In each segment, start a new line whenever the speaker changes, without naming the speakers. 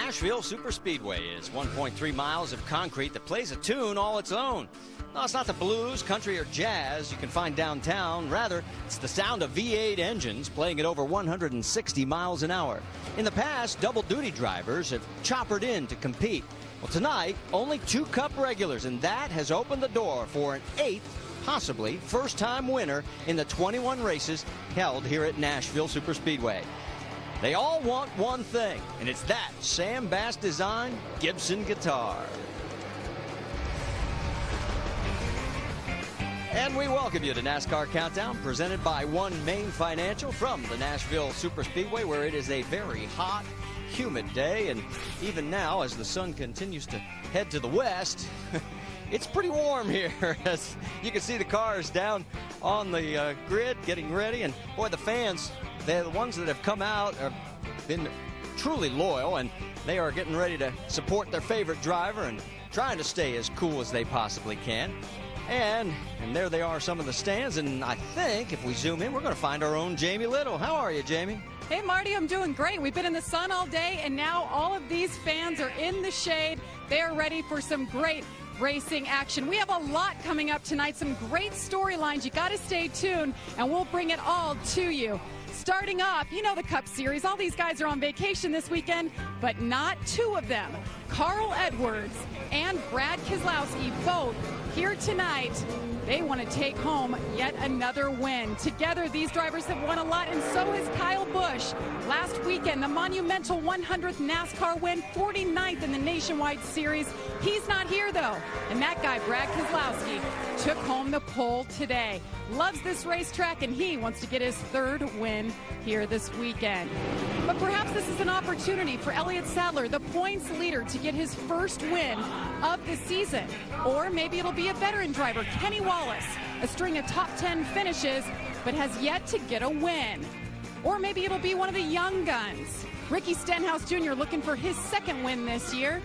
Nashville Superspeedway is 1.3 miles of concrete that plays a tune all its own. No, it's not the blues, country, or jazz you can find downtown. Rather, it's the sound of V8 engines playing at over 160 miles an hour. In the past, double-duty drivers have choppered in to compete. Well, tonight, only 2 Cup regulars, and that has opened the door for an 8th, possibly first-time winner in the 21 races held here at Nashville Superspeedway. They all want one thing, and it's that Sam Bass design Gibson guitar. And we welcome you to NASCAR Countdown, presented by One Main Financial from the Nashville Superspeedway, where it is a very hot, humid day. And even now, as the sun continues to head to the west, it's pretty warm here. As you can see the cars down on the grid getting ready. And boy, the fans, they're the ones that have come out, have been truly loyal, and they are getting ready to support their favorite driver and trying to stay as cool as they possibly can. And there they are, some of the stands, and I think if we zoom in, we're going to find our own Jamie Little. How are you, Jamie?
Hey, Marty, I'm doing great. We've been in the sun all day, and now all of these fans are in the shade. They are ready for some great racing action. We have a lot coming up tonight, some great storylines. You got to stay tuned, and we'll bring it all to you. Starting off, you know the Cup Series. All these guys are on vacation this weekend, but not 2 of them. Carl Edwards and Brad Keselowski, both here tonight. They want to take home yet another win. Together, these drivers have won a lot, and so has Kyle Busch. Last weekend, the monumental 100th NASCAR win, 49th in the Nationwide Series. He's not here, though. And that guy, Brad Keselowski, took home the pole today. Loves this racetrack, and he wants to get his 3rd win here this weekend. But perhaps this is an opportunity for Elliott Sadler, the points leader, to get his 1st win of the season. Or maybe it'll be a veteran driver, Kenny Wallace, a string of top 10 finishes, but has yet to get a win. Or maybe it'll be one of the young guns, Ricky Stenhouse Jr., looking for his 2nd win this year.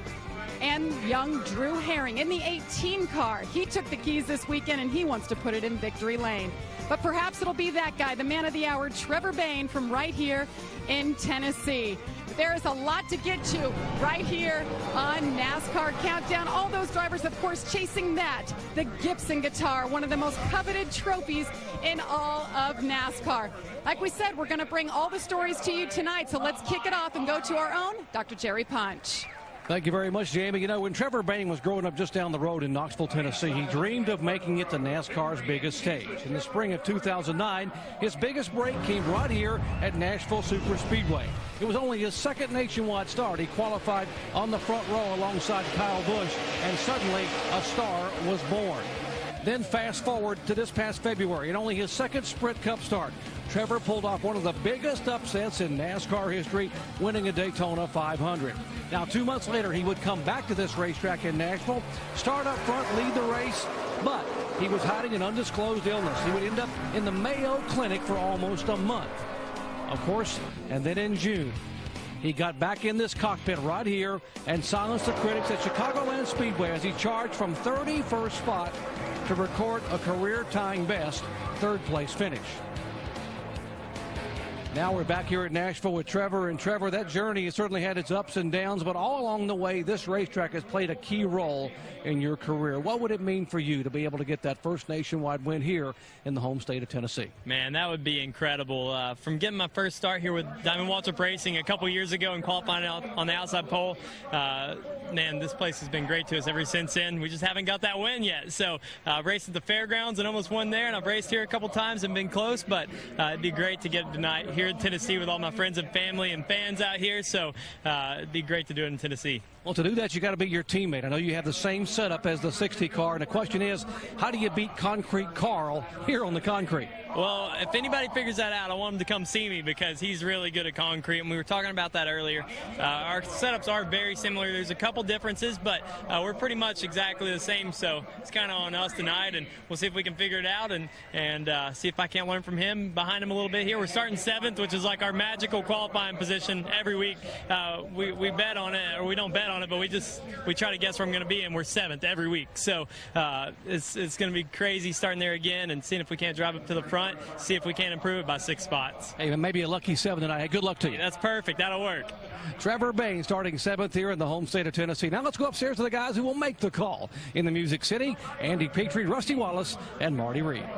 And young Drew Herring in the 18 car. He took the keys this weekend, and he wants to put it in victory lane. But perhaps it'll be that guy, the man of the hour, Trevor Bayne, from right here in Tennessee. There is a lot to get to right here on NASCAR Countdown. All those drivers, of course, chasing that, the Gibson guitar, one of the most coveted trophies in all of NASCAR. Like we said, we're going to bring all the stories to you tonight, so let's kick it off and go to our own Dr. Jerry Punch.
Thank you very much, Jamie. You know, when Trevor Bayne was growing up just down the road in Knoxville, Tennessee, he dreamed of making it to NASCAR's biggest stage. In the spring of 2009, his biggest break came right here at Nashville Superspeedway. It was only his 2nd nationwide start. He qualified on the front row alongside Kyle Busch, and suddenly a star was born. Then fast forward to this past February, and only his 2nd Sprint Cup start, Trevor pulled off one of the biggest upsets in NASCAR history, winning a Daytona 500. Now, 2 months later, he would come back to this racetrack in Nashville, start up front, lead the race, but he was hiding an undisclosed illness. He would end up in the Mayo Clinic for almost a month. Of course, and then in June, he got back in this cockpit right here and silenced the critics at Chicagoland Speedway as he charged from 31st spot to record a career-tying best 3rd place finish. Now we're back here at Nashville with Trevor. And Trevor, that journey has certainly had its ups and downs, but all along the way, this racetrack has played a key role in your career. What would it mean for you to be able to get that first nationwide win here in the home state of Tennessee?
Man, that would be incredible. From getting my first start here with Diamond Waltrip Racing a couple years ago and qualifying out on the outside pole, man, this place has been great to us ever since then. We just haven't got that win yet. So I've raced at the fairgrounds and almost won there, and I've raced here a couple times and been close, but it'd be great to get it tonight here in Tennessee with all my friends and family and fans out here. So it'd be great to do it in Tennessee.
Well, to do that, you got to beat your teammate. I know you have the same setup as the 60 car, and the question is, how do you beat Concrete Carl here on the concrete?
Well, if anybody figures that out, I want him to come see me because he's really good at concrete, and we were talking about that earlier. Our setups are very similar. There's a couple differences, but we're pretty much exactly the same, so it's kind of on us tonight, and we'll see if we can figure it out and see if I can't learn from him, behind him a little bit here. We're starting 7th, which is like our magical qualifying position every week. We bet on it, or we don't bet on it, but we try to guess where I'm going to be, and we're 7th every week. So it's going to be crazy starting there again and seeing if we can't drive up to the front, see if we can't improve it by 6 spots.
Hey, maybe a lucky 7 tonight. Hey, good luck to you.
That's perfect. That'll work.
Trevor Bayne starting 7th here in the home state of Tennessee. Now let's go upstairs to the guys who will make the call in the Music City. Andy Petrie, Rusty Wallace, and Marty Reed.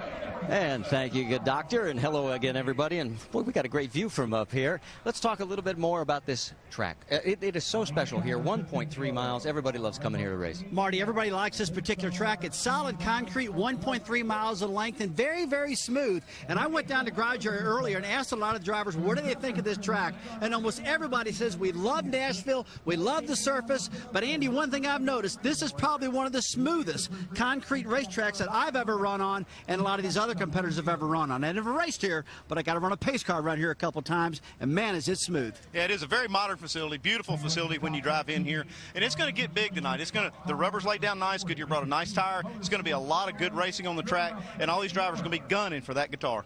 And thank you, good doctor, and hello again, everybody. And boy, we got a great view from up here. Let's talk a little bit more about this track. It is so special here, 1.3 miles. Everybody loves coming here to race.
Marty, everybody likes this particular track. It's solid concrete, 1.3 miles in length, and very, very smooth. And I went down to garage area earlier and asked a lot of drivers, what do they think of this track? And almost everybody says, we love Nashville, we love the surface. But Andy, one thing I've noticed, this is probably one of the smoothest concrete racetracks that I've ever run on, and a lot of these other competitors have ever run on. I never raced here, but I got to run a pace car around here a couple times, and man, is it smooth.
Yeah, it is a very modern facility, beautiful facility when you drive in here, and it's going to get big tonight. The rubber's laid down nice. Goodyear brought a nice tire. It's going to be a lot of good racing on the track, and all these drivers are going to be gunning for that guitar.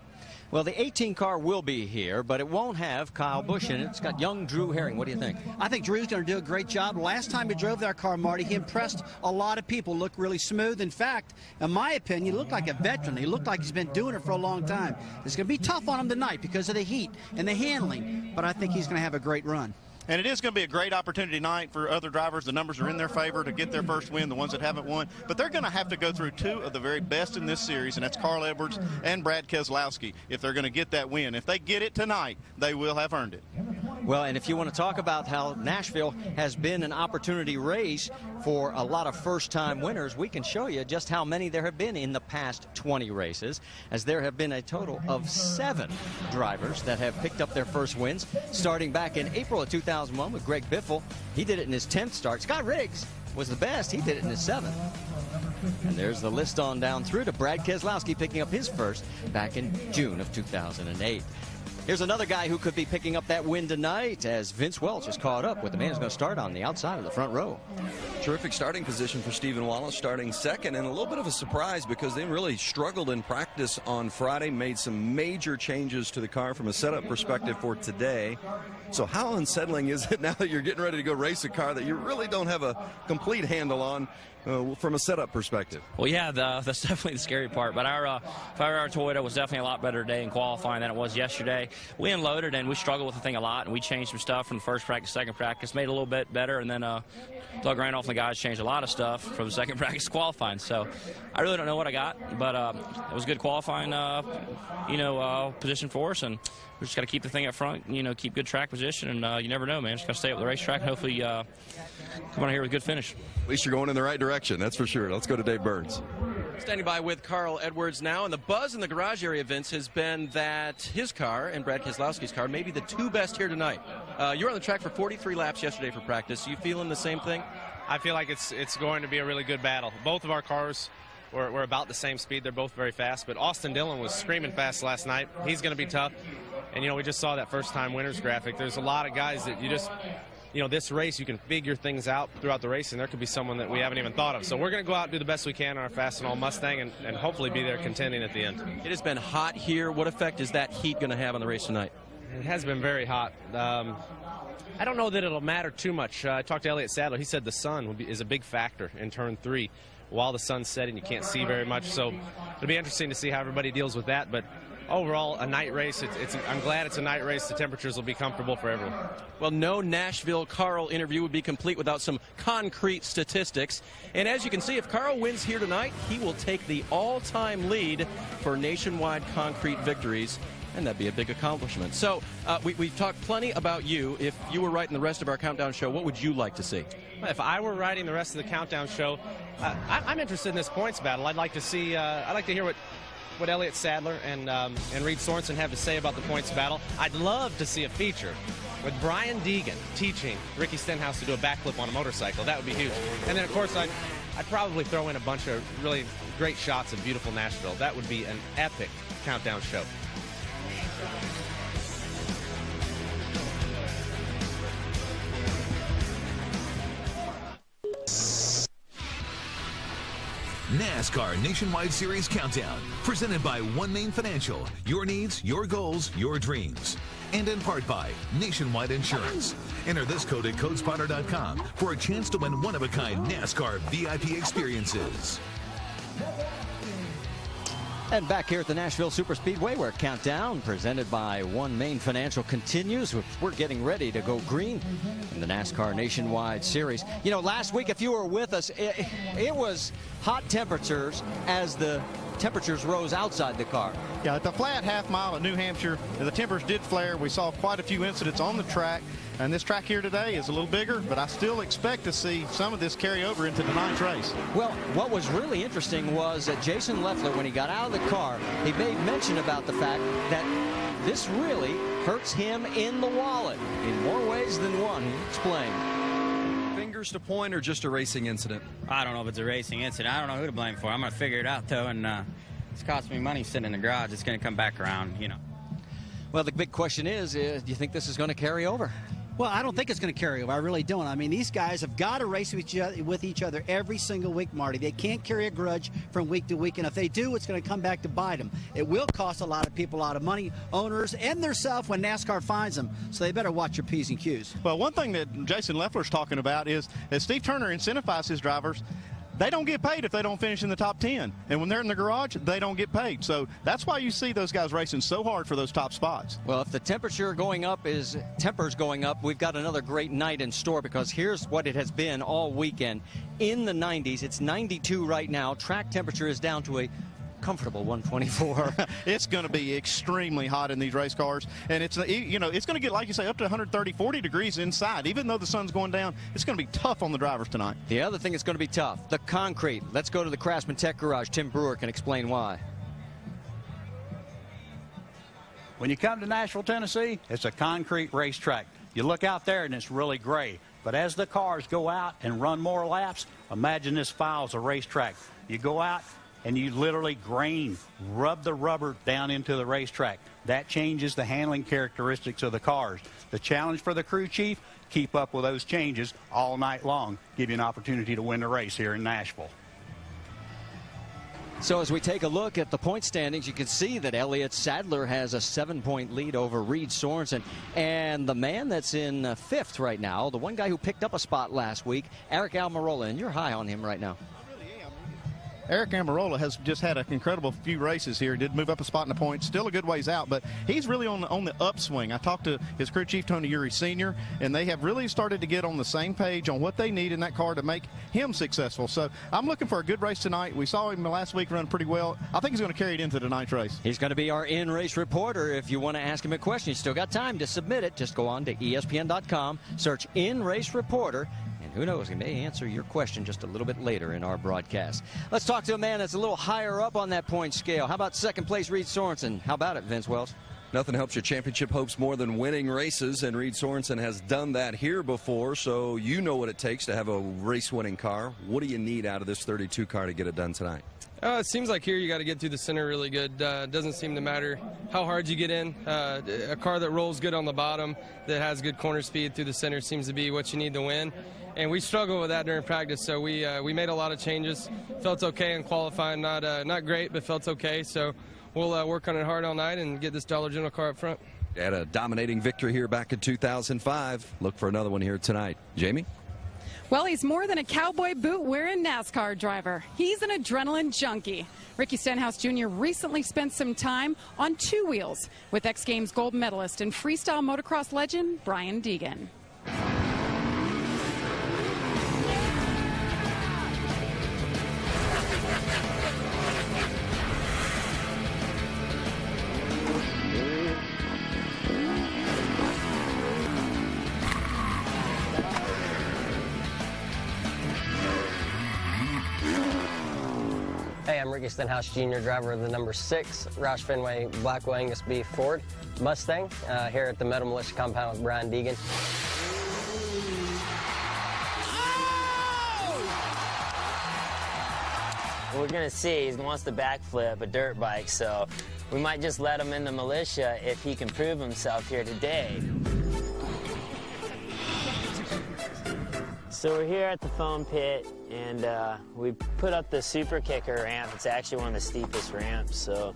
Well, the 18 car will be here, but it won't have Kyle Busch in it. It's got young Drew Herring. What do you think?
I think Drew's going to do a great job. Last time he drove that car, Marty, he impressed a lot of people. Looked really smooth. In fact, in my opinion, he looked like a veteran. He looked like he's been doing it for a long time. It's going to be tough on him tonight because of the heat and the handling, but I think he's going to have a great run.
And it is going to be a great opportunity tonight for other drivers. The numbers are in their favor to get their first win, the ones that haven't won. But they're going to have to go through 2 of the very best in this series, and that's Carl Edwards and Brad Keselowski, if they're going to get that win. If they get it tonight, they will have earned it.
Well, and if you want to talk about how Nashville has been an opportunity race for a lot of first-time winners, we can show you just how many there have been in the past 20 races, as there have been a total of 7 drivers that have picked up their first wins, starting back in April of 2001 with Greg Biffle. He did it in his 10th start. Scott Riggs was the best. He did it in his 7th. And there's the list on down through to Brad Keselowski picking up his first back in June of 2008. Here's another guy who could be picking up that win tonight, as Vince Welch is caught up with the man who's going to start on the outside of the front row.
Terrific starting position for Stephen Wallace, starting second, and a little bit of a surprise because they really struggled in practice on Friday, made some major changes to the car from a setup perspective for today. So how unsettling is it now that you're getting ready to go race a car that you really don't have a complete handle on from a setup perspective?
Well, yeah, that's definitely the scary part. But our Toyota was definitely a lot better today in qualifying than it was yesterday. We unloaded and we struggled with the thing a lot, and we changed some stuff from the first practice, second practice, made it a little bit better, and then Doug Randolph and the guys changed a lot of stuff from the second practice to qualifying. So I really don't know what I got, but it was a good qualifying, position for us, and we just got to keep the thing up front, keep good track position, and you never know, man. Just got to stay up the racetrack and hopefully come out here with a good finish.
At least you're going in the right direction, that's for sure. Let's go to Dave Burns.
Standing by with Carl Edwards now, and the buzz in the garage area, Vince, has been that his car and Brad Keselowski's car may be the 2 best here tonight. You were on the track for 43 laps yesterday for practice. You feeling the same thing?
I feel like it's going to be a really good battle. Both of our cars were about the same speed. They're both very fast, but Austin Dillon was screaming fast last night. He's going to be tough. And, we just saw that first-time winners graphic. There's a lot of guys that you just, this race, you can figure things out throughout the race, and there could be someone that we haven't even thought of. So we're going to go out and do the best we can on our Fast and All Mustang and hopefully be there contending at the end.
It has been hot here. What effect is that heat going to have on the race tonight?
It has been very hot. I don't know that it'll matter too much. I talked to Elliott Sadler. He said the sun is a big factor in turn 3. While the sun's setting, you can't see very much. So it'll be interesting to see how everybody deals with that. But overall, a night race. I'm glad it's a night race. The temperatures will be comfortable for everyone.
Well, no Nashville Carl interview would be complete without some concrete statistics. And as you can see, if Carl wins here tonight, he will take the all-time lead for nationwide concrete victories. And that'd be a big accomplishment. So we've talked plenty about you. If you were writing the rest of our countdown show, what would you like to see?
If I were writing the rest of the countdown show, I'm interested in this points battle. I'd like to see. I'd like to hear what Elliott Sadler and Reed Sorensen have to say about the points battle. I'd love to see a feature with Brian Deegan teaching Ricky Stenhouse to do a backflip on a motorcycle. That would be huge. And then, of course, I'd probably throw in a bunch of really great shots of beautiful Nashville. That would be an epic countdown show.
NASCAR Nationwide Series Countdown, presented by One Main Financial. Your needs, your goals, your dreams. and in part by Nationwide Insurance. Enter this code at codespotter.com for a chance to win one-of-a-kind NASCAR VIP experiences.
And back here at the Nashville Superspeedway, where Countdown, presented by One Main Financial, continues. We're getting ready to go green in the NASCAR Nationwide Series. You know, last week, if you were with us, it was hot temperatures as the temperatures rose outside the car.
Yeah, at the flat half mile at New Hampshire, the tempers did flare. We saw quite a few incidents on the track. And this track here today is a little bigger, but I still expect to see some of this carry over into tonight's race.
Well, what was really interesting was that Jason Leffler, when he got out of the car, he made mention about the fact that this really hurts him in the wallet in more ways than one. He explained.
Fingers to point or just a racing incident?
I don't know if it's a racing incident. I don't know who to blame for. I'm going to figure it out, though, and it's cost me money sitting in the garage. It's going to come back around, you know.
Well, the big question is do you think this is going to carry over?
Well, I don't think it's going to carry over. I really don't. I mean, these guys have got to race with each other every single week, Marty. They can't carry a grudge from week to week, and if they do, it's going to come back to bite them. It will cost a lot of people a lot of money, owners and themselves, when NASCAR finds them, so they better watch your P's and Q's.
Well, one thing that Jason Leffler's talking about is that Steve Turner incentivizes his drivers. They don't get paid if they don't finish in the top 10. And when they're in the garage, they don't get paid. So that's why you see those guys racing so hard for those top spots.
Well, if the tempers going up, we've got another great night in store, because here's what it has been all weekend. In the 90s, it's 92 right now. Track temperature is down to a comfortable 124.
It's going to be extremely hot in these race cars, and it's going to get, like you say, up to 130, 40 degrees inside. Even though the sun's going down, it's going to be tough on the drivers tonight.
The other thing that's going to be tough, the concrete. Let's go to the Craftsman Tech Garage. Tim Brewer can explain why.
When you come to Nashville, Tennessee, it's a concrete racetrack. You look out there and it's really gray, but as the cars go out and run more laps, imagine this file's a racetrack. You go out and you literally rub the rubber down into the racetrack. That changes the handling characteristics of the cars. The challenge for the crew chief, keep up with those changes all night long, give you an opportunity to win the race here in Nashville.
So as we take a look at the point standings, you can see that Elliott Sadler has a 7-point lead over Reed Sorensen. And the man that's in fifth right now, the one guy who picked up a spot last week, Eric Almirola, and you're high on him right now.
Eric Almirola has just had an incredible few races here. Did move up a spot in the points. Still a good ways out, but he's really on the upswing. I talked to his crew chief, Tony Uri Sr., and they have really started to get on the same page on what they need in that car to make him successful. So I'm looking for a good race tonight. We saw him last week run pretty well. I think he's going to carry it into tonight's race.
He's going to be our in-race reporter. If you want to ask him a question, you still got time to submit it. Just go on to ESPN.com, search in-race reporter, and who knows, he may answer your question just a little bit later in our broadcast. Let's talk to a man that's a little higher up on that point scale. How about second place Reed Sorensen? How about it, Vince Wells?
Nothing helps your championship hopes more than winning races, and Reed Sorensen has done that here before, so you know what it takes to have a race-winning car. What do you need out of this 32 car to get it done tonight?
It seems like here you got to get through the center really good. It doesn't seem to matter how hard you get in. A car that rolls good on the bottom, that has good corner speed through the center, seems to be what you need to win. And we struggled with that during practice, so we made a lot of changes. Felt okay in qualifying, not great, but felt okay. So we'll work on it hard all night and get this Dollar General car up front.
Had a dominating victory here back in 2005. Look for another one here tonight. Jamie?
Well, he's more than a cowboy boot-wearing NASCAR driver. He's an adrenaline junkie. Ricky Stenhouse Jr. recently spent some time on two wheels with X Games gold medalist and freestyle motocross legend Brian Deegan.
Hey, I'm Ricky Stenhouse Jr., driver of the number 6 Roush Fenway Black Angus B Ford Mustang, here at the Metal Militia compound with Brian Deegan.
We're gonna see, he wants to backflip a dirt bike, so we might just let him in the militia if he can prove himself here today. So we're here at the foam pit, and we put up the super kicker ramp. It's actually one of the steepest ramps, so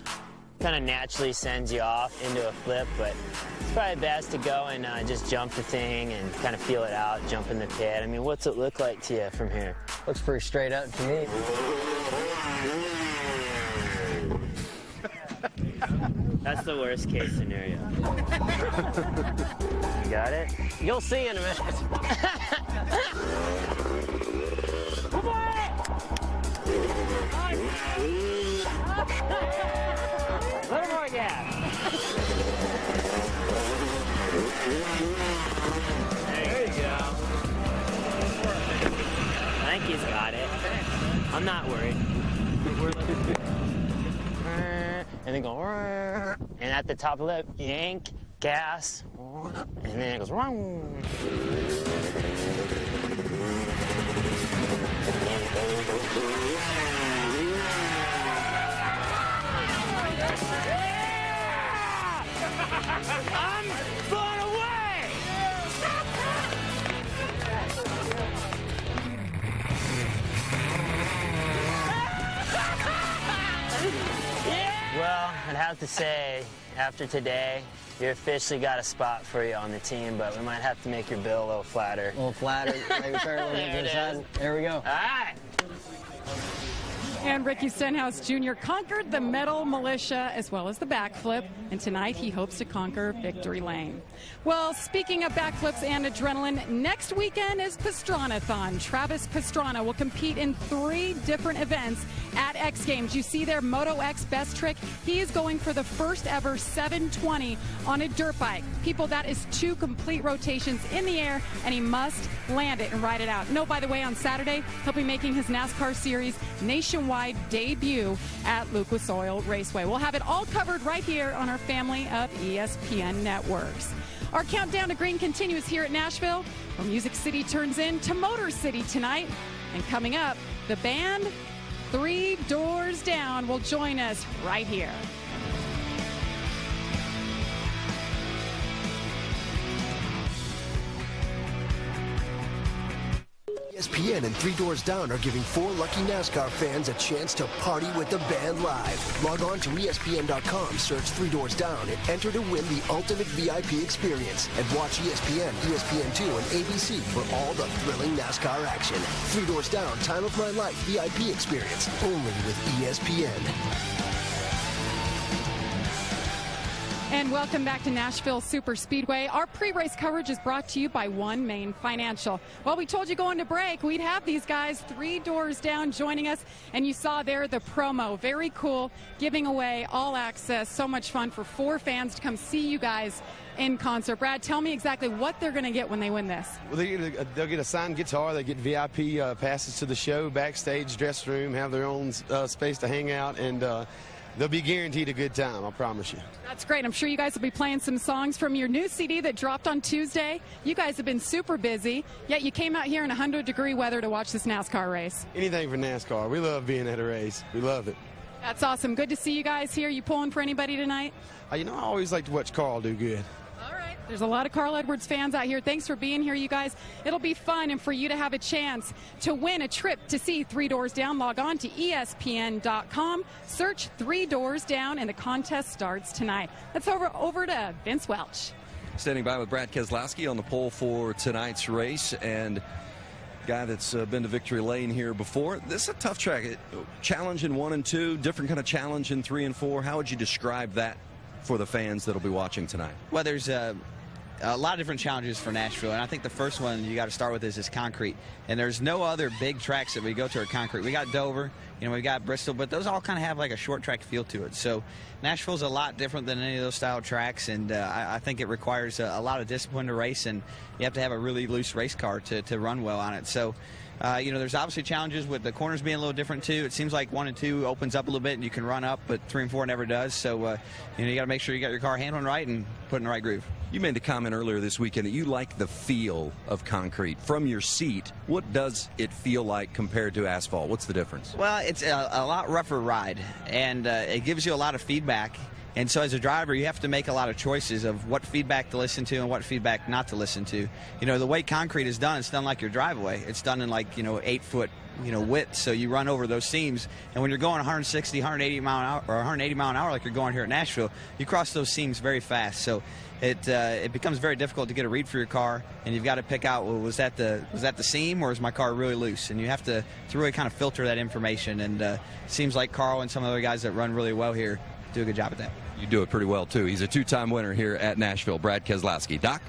kind of naturally sends you off into a flip, but it's probably best to go and just jump the thing and kind of feel it out, jump in the pit. I mean, what's it look like to you from here?
Looks pretty straight up to me.
That's the worst case scenario. You got it?
You'll see in a minute.
A little more gas. There you go. I think he's got it. I'm not worried. And then go, and at the top of it, yank, gas, and then it goes, I'm blown away! Well, I'd have to say, after today, you officially got a spot for you on the team, but we might have to make your bill a little flatter.
A little flatter. Maybe turn a little bit to the side. There we go.
All right.
And Ricky Stenhouse Jr. conquered the Metal Militia as well as the backflip, and tonight he hopes to conquer Victory Lane. Well, speaking of backflips and adrenaline, next weekend is Pastranathon. Travis Pastrana will compete in 3 different events at X Games. You see their Moto X best trick. He is going for the first ever 720 on a dirt bike. People, that is 2 complete rotations in the air, and he must land it and ride it out. No, by the way, on Saturday, he'll be making his NASCAR Series nationwide debut at Lucas Oil Raceway. We'll have it all covered right here on our family of ESPN networks. Our countdown to green continues here at Nashville, where Music City turns into Motor City tonight. And coming up, the band 3 Doors Down will join us right here.
ESPN and 3 Doors Down are giving 4 lucky NASCAR fans a chance to party with the band live. Log on to ESPN.com, search 3 Doors Down, and enter to win the ultimate VIP experience. And watch ESPN, ESPN2, and ABC for all the thrilling NASCAR action. 3 Doors Down, Time of My Life VIP experience, only with ESPN.
And welcome back to Nashville Super Speedway. Our pre-race coverage is brought to you by One Main Financial. Well, we told you going to break, we'd have these guys 3 Doors Down joining us, and you saw there the promo. Very cool, giving away all access. So much fun for 4 fans to come see you guys in concert. Brad, tell me exactly what they're going to get when they win this.
Well, they'll get a signed guitar. They get VIP passes to the show, backstage, dress room, have their own space to hang out, and they'll be guaranteed a good time, I promise you.
That's great. I'm sure you guys will be playing some songs from your new CD that dropped on Tuesday. You guys have been super busy, yet you came out here in 100-degree weather to watch this NASCAR race.
Anything for NASCAR. We love being at a race. We love it.
That's awesome. Good to see you guys here. You pulling for anybody tonight?
You know, I always like to watch Carl do good.
There's a lot of Carl Edwards fans out here. Thanks for being here, you guys. It'll be fun, and for you to have a chance to win a trip to see 3 Doors Down, log on to ESPN.com, search 3 Doors Down, and the contest starts tonight. Let's over to Vince Welch.
Standing by with Brad Keselowski on the pole for tonight's race, and guy that's been to Victory Lane here before. This is a tough track. Challenge in 1 and 2, different kind of challenge in 3 and 4. How would you describe that for the fans that'll be watching tonight?
Well, there's a lot of different challenges for Nashville, and I think the first one you got to start with is concrete. And there's no other big tracks that we go to are concrete. We got Dover, you know, we got Bristol, but those all kind of have like a short track feel to it. So Nashville's a lot different than any of those style tracks, and I think it requires a lot of discipline to race, and you have to have a really loose race car to run well on it. So you know, there's obviously challenges with the corners being a little different too. It seems like 1 and 2 opens up a little bit and you can run up, but 3 and 4 never does. So you know, you got to make sure you got your car handling right and put in the right groove.
You made the comment earlier this weekend that you like the feel of concrete. From your seat, what does it feel like compared to asphalt? What's the difference?
Well, it's a lot rougher ride, and it gives you a lot of feedback. And so as a driver, you have to make a lot of choices of what feedback to listen to and what feedback not to listen to. You know, the way concrete is done, it's done like your driveway. It's done in like, 8-foot, width. So you run over those seams. And when you're going 160, 180 mile an hour, or 180 mile an hour like you're going here at Nashville, you cross those seams very fast. So it becomes very difficult to get a read for your car, and you've got to pick out, well, was that the seam, or is my car really loose? And you have to really kind of filter that information. And it seems like Carl and some of the other guys that run really well here do a good job at that.
You do it pretty well, too. He's a 2-time winner here at Nashville. Brad Keselowski. Doc?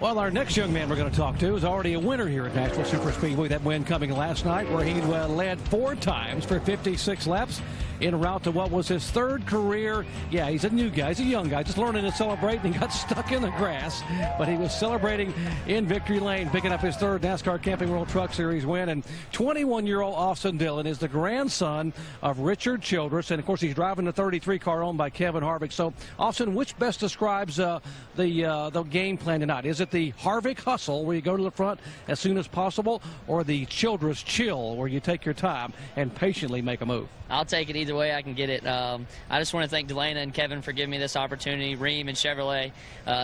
Well, our next young man we're going to talk to is already a winner here at Nashville Superspeedway. That win coming last night, where he led 4 times for 56 laps en route to what was his 3rd career. Yeah, he's a new guy. He's a young guy, just learning to celebrate, and he got stuck in the grass. But he was celebrating in victory lane, picking up his 3rd NASCAR Camping World Truck Series win. And 21-year-old Austin Dillon is the grandson of Richard Childress. And, of course, he's driving the 33 car owned by Kevin Harvick. So, Austin, which best describes the game plan tonight? Is it the Harvick hustle, where you go to the front as soon as possible, or the Childress chill, where you take your time and patiently make a move?
I'll take it either way I can get it. I just want to thank Delana and Kevin for giving me this opportunity, Ream and Chevrolet.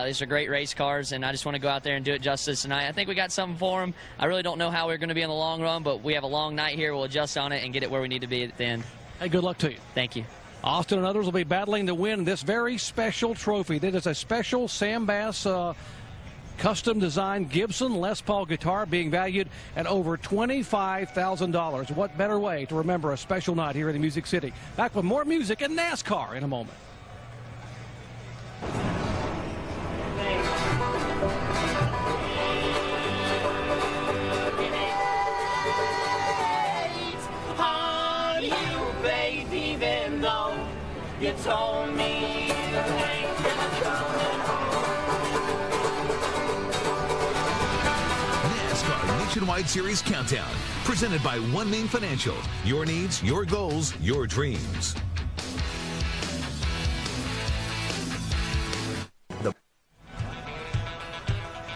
These are great race cars, and I just want to go out there and do it justice tonight. I think we got something for them. I really don't know how we're going to be in the long run, but we have a long night here. We'll adjust on it and get it where we need to be at the end.
Hey, good luck to you.
Thank you.
Austin and others will be battling to win this very special trophy. That is a special Sam Bass custom-designed Gibson Les Paul guitar, being valued at over $25,000. What better way to remember a special night here in the Music City? Back with more music and NASCAR in a moment.
On you, babe, even though you told me you ain't coming home.
Nationwide Series Countdown, presented by One Main Financial. Your needs, your goals, your dreams.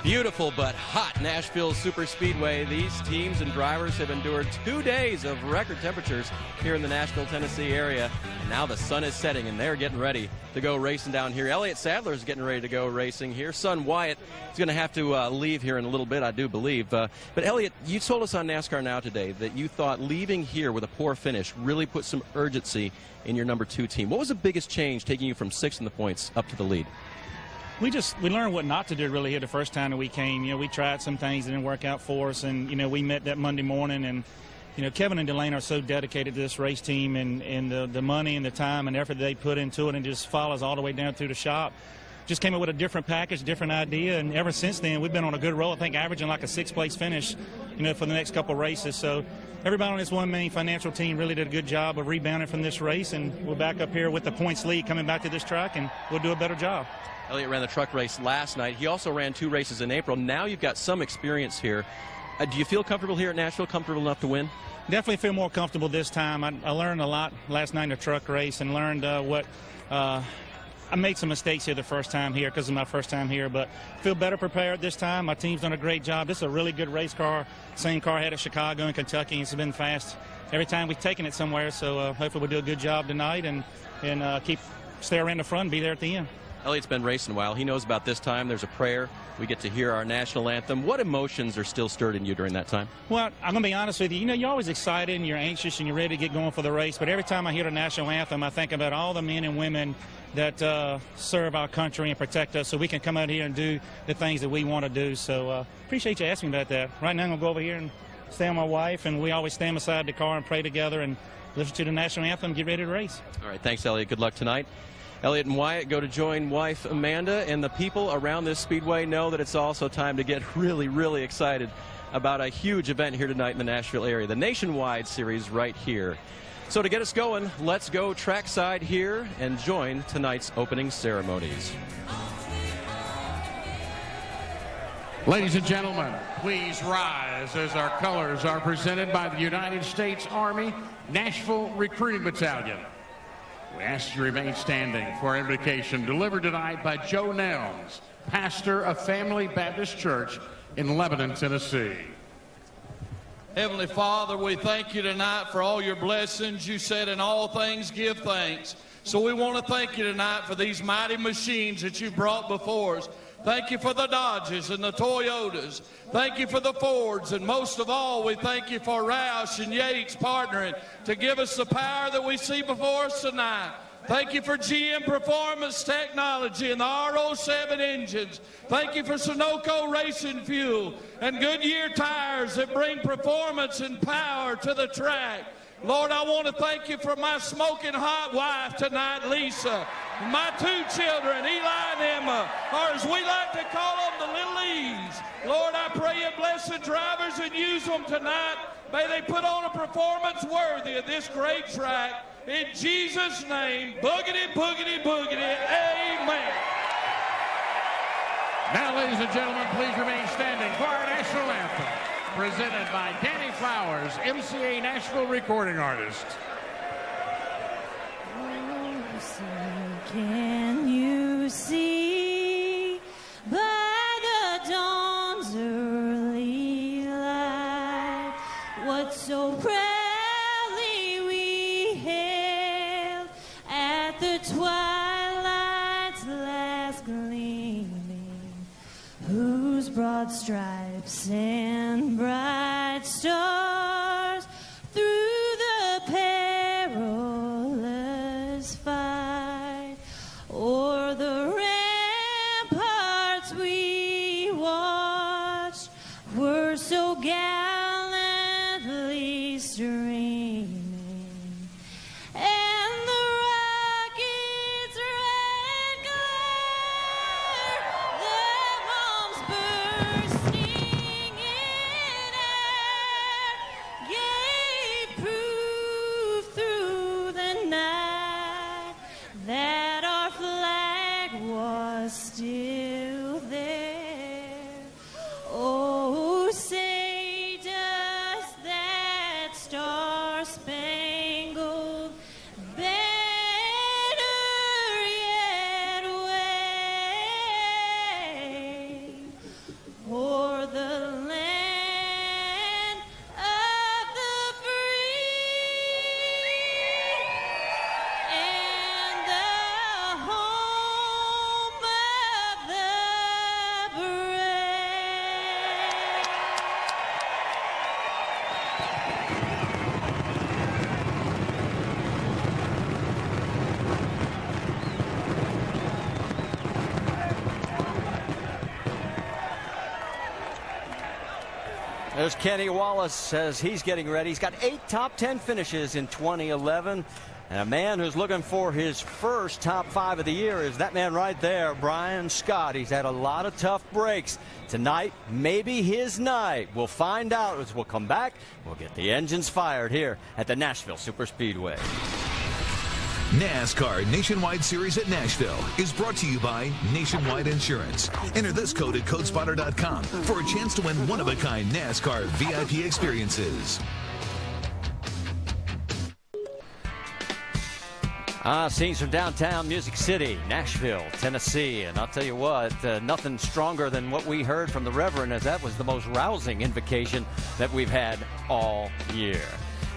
Beautiful but hot Nashville Superspeedway. These teams and drivers have endured 2 days of record temperatures here in the Nashville, Tennessee area. And now the sun is setting, and they're getting ready to go racing down here. Elliott Sadler is getting ready to go racing here. Son Wyatt is going to have to leave here in a little bit, I do believe. But Elliott, you told us on NASCAR Now today that you thought leaving here with a poor finish really put some urgency in your number 2 team. What was the biggest change taking you from 6th in the points up to the lead?
We learned what not to do really here the first time that we came. We tried some things that didn't work out for us, and we met that Monday morning, and Kevin and Delane are so dedicated to this race team, and the money and the time and effort they put into it, and just follows all the way down through the shop. Just came up with a different package, different idea, and ever since then we've been on a good roll. I think averaging like a 6th place finish, for the next couple of races. So everybody on this One Main Financial team really did a good job of rebounding from this race, and we're back up here with the points lead coming back to this track, and we'll do a better job.
Elliott ran the truck race last night. He also ran 2 races in April. Now you've got some experience here. Do you feel comfortable here at Nashville, comfortable enough to win?
Definitely feel more comfortable this time. I learned a lot last night in the truck race, and learned I made some mistakes here the first time here because of my first time here, but feel better prepared this time. My team's done a great job. This is a really good race car. Same car I had at Chicago and Kentucky. It's been fast every time we've taken it somewhere, so hopefully we'll do a good job tonight and stay around the front and be there at the end.
Elliott's been racing a while. He knows about this time. There's a prayer. We get to hear our national anthem. What emotions are still stirred in you during that time?
Well, I'm going to be honest with you. You're always excited and you're anxious and you're ready to get going for the race. But every time I hear the national anthem, I think about all the men and women that serve our country and protect us so we can come out here and do the things that we want to do. So appreciate you asking me about that. Right now I'm going to go over here and stay with my wife, and we always stand beside the car and pray together and listen to the national anthem and get ready to race.
All right. Thanks, Elliott. Good luck tonight. Elliott and Wyatt go to join wife Amanda, and the people around this speedway know that it's also time to get really, really excited about a huge event here tonight in the Nashville area, the Nationwide Series right here. So to get us going, let's go trackside here and join tonight's opening ceremonies.
Ladies and gentlemen, please rise as our colors are presented by the United States Army Nashville Recruiting Battalion. We ask you to remain standing for our invocation delivered tonight by Joe Nelms, pastor of Family Baptist Church in Lebanon, Tennessee.
Heavenly Father, we thank you tonight for all your blessings. You said in all things give thanks,
So we want to thank you tonight for these mighty machines that you've brought before us. Thank you for the Dodges and the Toyotas. Thank you for the Fords. And most of all, we thank you for Roush and Yates partnering to give us the power that we see before us tonight. Thank you for GM Performance Technology and the R07 engines. Thank you for Sunoco Racing Fuel and Goodyear tires that bring performance and power to the track. Lord, I want to thank you for my smoking hot wife tonight, Lisa. My 2 children, Eli and Emma, or as we like to call them, the Little E's. Lord, I pray you bless the drivers and use them tonight. May they put on a performance worthy of this great track. In Jesus' name, boogity, boogity, boogity, amen. Now, ladies and gentlemen, please remain standing for our national anthem, presented by Danny Flowers, MCA Nashville recording artist.
Can you see by the dawn's early light what so proudly we hailed at the twilight's last gleaming, whose broad stripes and bright stars through the perilous fight o'er the ramparts we watched were so gallantly streaming, and the rocket's red glare, their bombs bursting in air, gave proof through the night that our flag was still there. Oh, say does that star-spangled banner yet wave o'er the land of the free and the home of the brave.
There's Kenny Wallace as he's getting ready. He's got 8 top 10 finishes in 2011. And a man who's looking for his first top 5 of the year is that man right there, Brian Scott. He's had a lot of tough breaks. Tonight, maybe his night. We'll find out as we'll come back. We'll get the engines fired here at the Nashville Superspeedway.
NASCAR Nationwide Series at Nashville is brought to you by Nationwide Insurance. Enter this code at codespotter.com for a chance to win one-of-a-kind NASCAR VIP experiences.
Scenes from downtown Music City, Nashville, Tennessee. And I'll tell you what, nothing stronger than what we heard from the Reverend, as that was the most rousing invocation that we've had all year.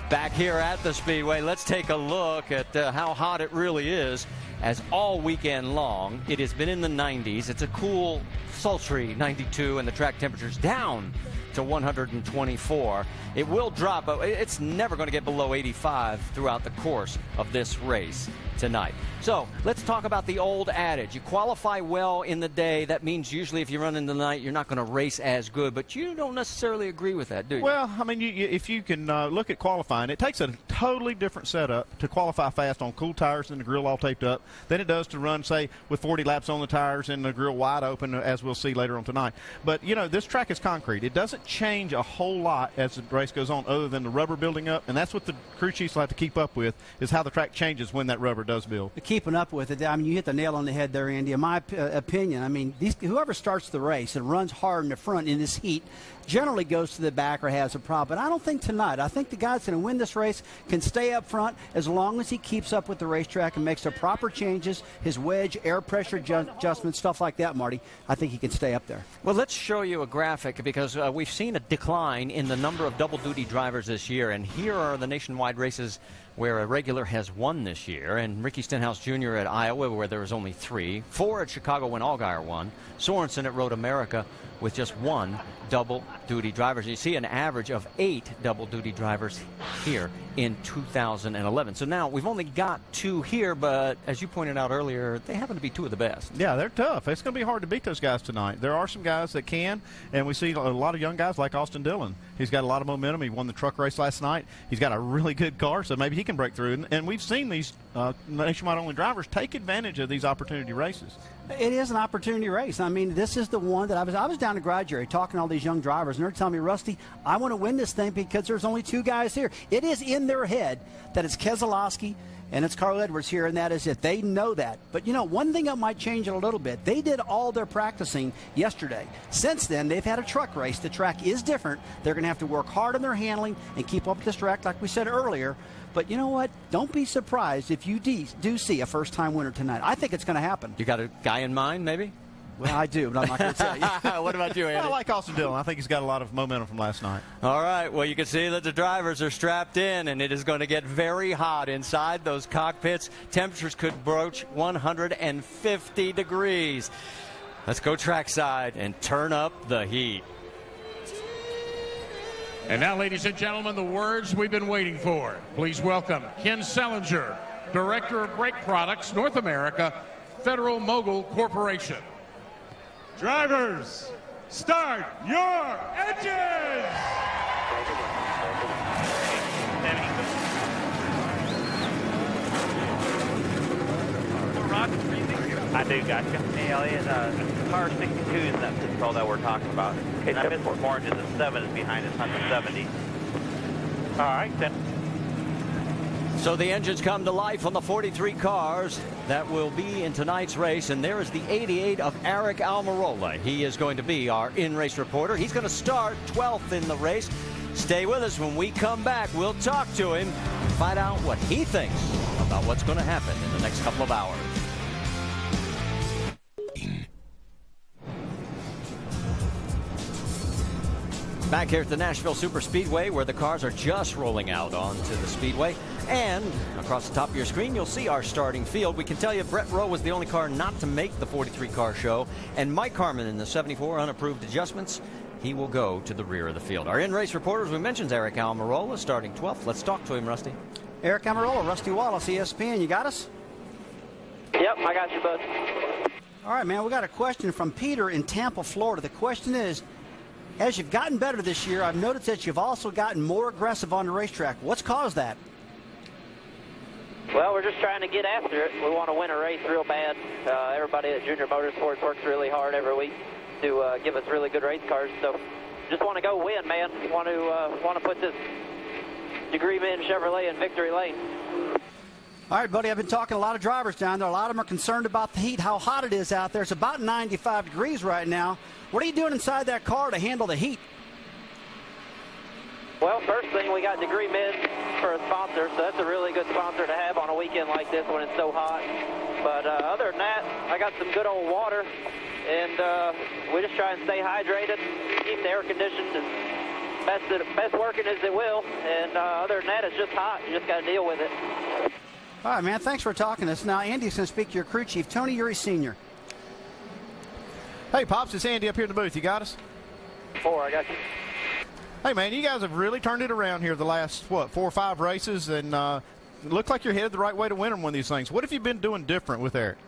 Back here at the Speedway, let's take a look at how hot it really is, as all weekend long it has been in the 90s. It's a cool, sultry 92, and the track temperature's down to 124. It will drop, but it's never going to get below 85 throughout the course of this race tonight. So let's talk about the old adage. You qualify well in the day. That means usually if you run in the night, you're not going to race as good. But you don't necessarily agree with that, do you?
Well, I mean, if you can look at qualifying, it takes a totally different setup to qualify fast on cool tires and the grill all taped up than it does to run, say, with 40 laps on the tires and the grill wide open, as we'll see later on tonight. But, you know, this track is concrete. It doesn't change a whole lot as the race goes on other than the rubber building up, and that's what the crew chiefs will have to keep up with, is how the track changes when that rubber does build.
Keeping up with it, I mean, you hit the nail on the head there, Andy. In my opinion, I mean, whoever starts the race and runs hard in the front in this heat generally goes to the back or has a problem. But I don't think tonight. I think the guy that's going to win this race can stay up front as long as he keeps up with the racetrack and makes the proper changes, his wedge, air pressure adjustments, stuff like that, Marty. I think he can stay up there.
Well, let's show you a graphic because we've seen a decline in the number of double-duty drivers this year, and here are the nationwide races where a regular has won this year, and Ricky Stenhouse Jr. at Iowa, where there was only 3, 4 at Chicago when Allgaier won, Sorensen at Road America with just 1 double-duty driver. You see an average of 8 double-duty drivers here in 2011. So now we've only got 2 here, but as you pointed out earlier, they happen to be 2 of the best.
Yeah, they're tough. It's going to be hard to beat those guys tonight. There are some guys that can, and we see a lot of young guys like Austin Dillon. He's got a lot of momentum. He won the truck race last night. He's got a really good car, so maybe he can break through. And we've seen these nationwide-only drivers take advantage of these opportunity races.
It is an opportunity race. I mean, this is the one that I was down to Garage area talking to all these young drivers, and they're telling me, Rusty, I want to win this thing because there's only 2 guys here. It is in their head that it's Keselowski and it's Carl Edwards here, and that is it. They know that. But, you know, one thing that might change it a little bit, they did all their practicing yesterday. Since then, they've had a truck race. The track is different. They're going to have to work hard on their handling and keep up with this track, like we said earlier. But you know what? Don't be surprised if you do see a first-time winner tonight. I think it's going to happen.
You got a guy in mind, maybe?
Well, I do, but I'm not going to tell you.
What about you, Andy?
I like Austin Dillon. I think he's got a lot of momentum from last night.
All right. Well, you can see that the drivers are strapped in, and it is going to get very hot inside those cockpits. Temperatures could broach 150 degrees. Let's go trackside and turn up the heat.
And now, ladies and gentlemen, the words we've been waiting for. Please welcome Ken Selinger, Director of Brake Products, North America, Federal Mogul Corporation.
Drivers, start your engines!
I do, gotcha. Hey, Elliot, car 62 is in that pit stall that we're talking about. Okay, that pit orange is a 7 is behind us, not the 70. All right, then.
So the engines come to life on the 43 cars that will be in tonight's race, and there is the 88 of Eric Almirola. He is going to be our in-race reporter. He's going to start 12th in the race. Stay with us. When we come back, we'll talk to him and find out what he thinks about what's going to happen in the next couple of hours. Back here at the Nashville Superspeedway, where the cars are just rolling out onto the speedway. And across the top of your screen, you'll see our starting field. We can tell you Brett Rowe was the only car not to make the 43-car show. And Mike Harmon in the 74 unapproved adjustments, he will go to the rear of the field. Our in-race reporter, as we mentioned, Eric Almirola, starting 12th. Let's talk to him, Rusty.
Eric Almirola, Rusty Wallace, ESPN. You got us?
Yep, I got you, bud.
All right, man, we got a question from Peter in Tampa, Florida. The question is, as you've gotten better this year, I've noticed that you've also gotten more aggressive on the racetrack. What's caused that?
Well, we're just trying to get after it. We want to win a race real bad. Everybody at Junior Motorsports works really hard every week to give us really good race cars. So just want to go win, man. Want to put this Degree Men Chevrolet in victory lane.
All right, buddy, I've been talking to a lot of drivers down there. A lot of them are concerned about the heat, how hot it is out there. It's about 95 degrees right now. What are you doing inside that car to handle the heat?
Well, first thing, we got Degree Men for a sponsor, so that's a really good sponsor to have on a weekend like this when it's so hot. But other than that, I got some good old water, and we just try and stay hydrated, keep the air conditioned as best working as it will. And other than that, it's just hot. You just got to deal with it.
All right, man, thanks for talking to us. Now, Andy's going to speak to your crew chief, Tony Uri Sr.
Hey, Pops, it's Andy up here in the booth. You got us?
4, I got you.
Hey, man, you guys have really turned it around here the last, 4 or 5 races, and it looks like you're headed the right way to win one of these things. What have you been doing different with Eric?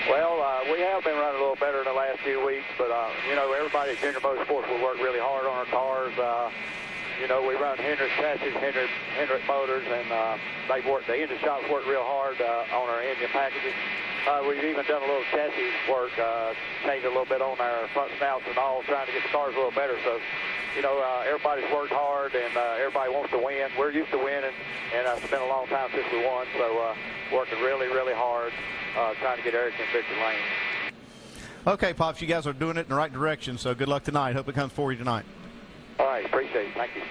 Well, we have been running a little better in the last few weeks, but, you know, everybody at Junior Motorsports will work really hard on our cars. You know, we run Hendrick chassis, Hendrick motors, and the engine shops work real hard on our engine packages. We've even done a little chassis work, changed a little bit on our front snouts and all, trying to get the cars a little better. So, you know, everybody's worked hard, and everybody wants to win. We're used to winning, and it's been a long time since we won, so working really, really hard, trying to get Eric in victory lane.
Okay, Pops, you guys are doing it in the right direction, so good luck tonight. Hope it comes for you tonight.
All right, appreciate it. Thank you.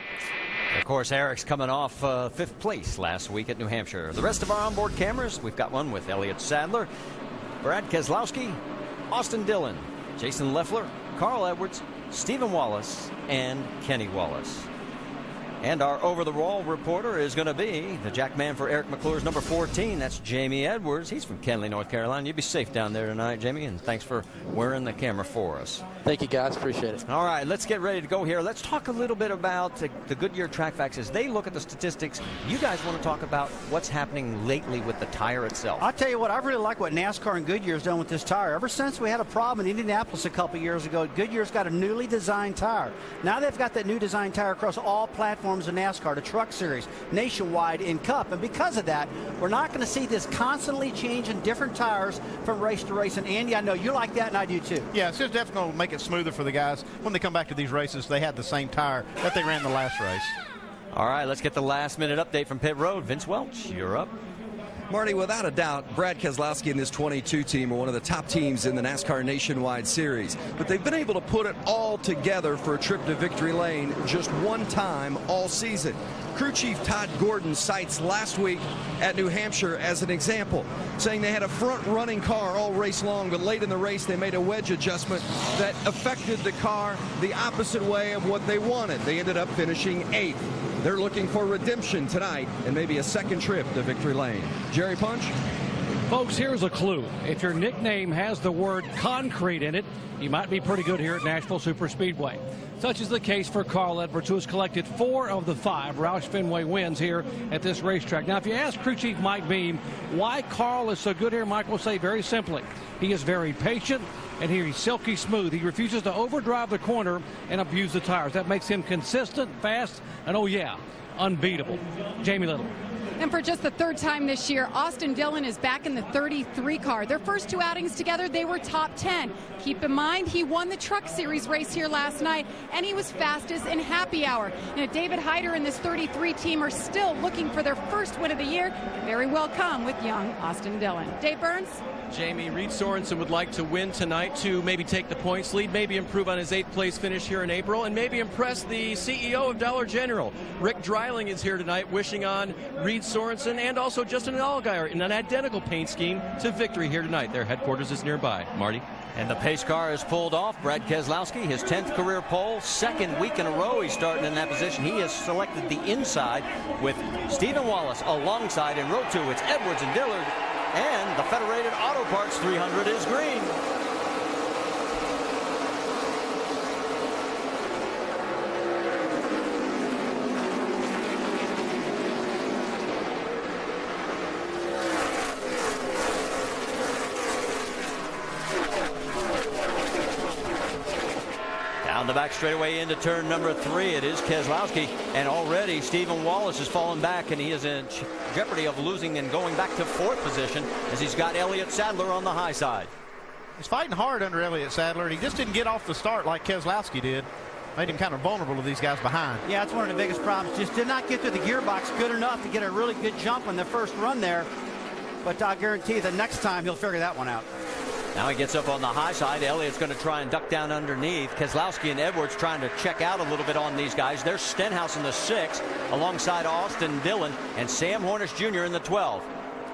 Of course, Eric's coming off 5th place last week at New Hampshire. The rest of our onboard cameras, we've got one with Elliott Sadler, Brad Keselowski, Austin Dillon, Jason Leffler, Carl Edwards, Stephen Wallace, and Kenny Wallace. And our over-the-wall reporter is going to be the jackman for Eric McClure's number 14. That's Jamie Edwards. He's from Kenly, North Carolina. You be safe down there tonight, Jamie, and thanks for wearing the camera for us.
Thank you, guys. Appreciate it.
All right, let's get ready to go here. Let's talk a little bit about the Goodyear Track Facts. As they look at the statistics, you guys want to talk about what's happening lately with the tire itself.
I'll tell you what, I really like what NASCAR and Goodyear's done with this tire. Ever since we had a problem in Indianapolis a couple years ago, Goodyear's got a newly designed tire. Now they've got that new design tire across all platforms in NASCAR, the Truck Series, Nationwide, and Cup. And because of that, we're not going to see this constantly changing different tires from race to race. And Andy, I know you like that, and I do too.
Yeah, it's just definitely going to make it smoother for the guys. When they come back to these races, they had the same tire that they ran the last race.
All right, let's get the last-minute update from pit road. Vince Welch, you're up.
Marty, without a doubt, Brad Keselowski and this 22 team are one of the top teams in the NASCAR Nationwide Series. But they've been able to put it all together for a trip to victory lane just one time all season. Crew Chief Todd Gordon cites last week at New Hampshire as an example, saying they had a front-running car all race long, but late in the race they made a wedge adjustment that affected the car the opposite way of what they wanted. They ended up finishing 8th. They're looking for redemption tonight and maybe a second trip to victory lane. Jerry Punch?
Folks, here's a clue. If your nickname has the word concrete in it, you might be pretty good here at Nashville Superspeedway. Such is the case for Carl Edwards, who has collected 4 of the 5 Roush Fenway wins here at this racetrack. Now, if you ask Crew Chief Mike Beam why Carl is so good here, Mike will say very simply, he is very patient and he's silky smooth. He refuses to overdrive the corner and abuse the tires. That makes him consistent, fast, and oh yeah, unbeatable. Jamie Little.
And for just the 3rd time this year, Austin Dillon is back in the 33 car. Their first 2 outings together, they were top 10. Keep in mind, he won the Truck Series race here last night, and he was fastest in happy hour. And David Hyder and this 33 team are still looking for their first win of the year. Very well come with young Austin Dillon. Dave Burns?
Jamie, Reed Sorensen would like to win tonight to maybe take the points lead, maybe improve on his 8th place finish here in April, and maybe impress the CEO of Dollar General. Rick Dreiling is here tonight wishing on Reed Sorensen and also Justin Allgaier in an identical paint scheme to victory here tonight. Their headquarters is nearby. Marty?
And the pace car is pulled off. Brad Keselowski, his 10th career pole, 2nd week in a row he's starting in that position. He has selected the inside with Stephen Wallace alongside. In row 2, it's Edwards and Dillard. And the Federated Auto Parts 300 is green. Down the back straightaway into turn number 3. It is Keselowski, and already Stephen Wallace has fallen back, and he is in jeopardy of losing and going back to 4th position as he's got Elliott Sadler on the high side.
He's fighting hard under Elliott Sadler, and he just didn't get off the start like Keselowski did. Made him kind of vulnerable to these guys behind.
Yeah, it's one of the biggest problems. Just did not get to the gearbox good enough to get a really good jump on the first run there. But I guarantee that next time he'll figure that one out.
Now he gets up on the high side. Elliott's going to try and duck down underneath. Keselowski and Edwards trying to check out a little bit on these guys. There's Stenhouse in the 6 alongside Austin Dillon and Sam Hornish Jr. in the 12.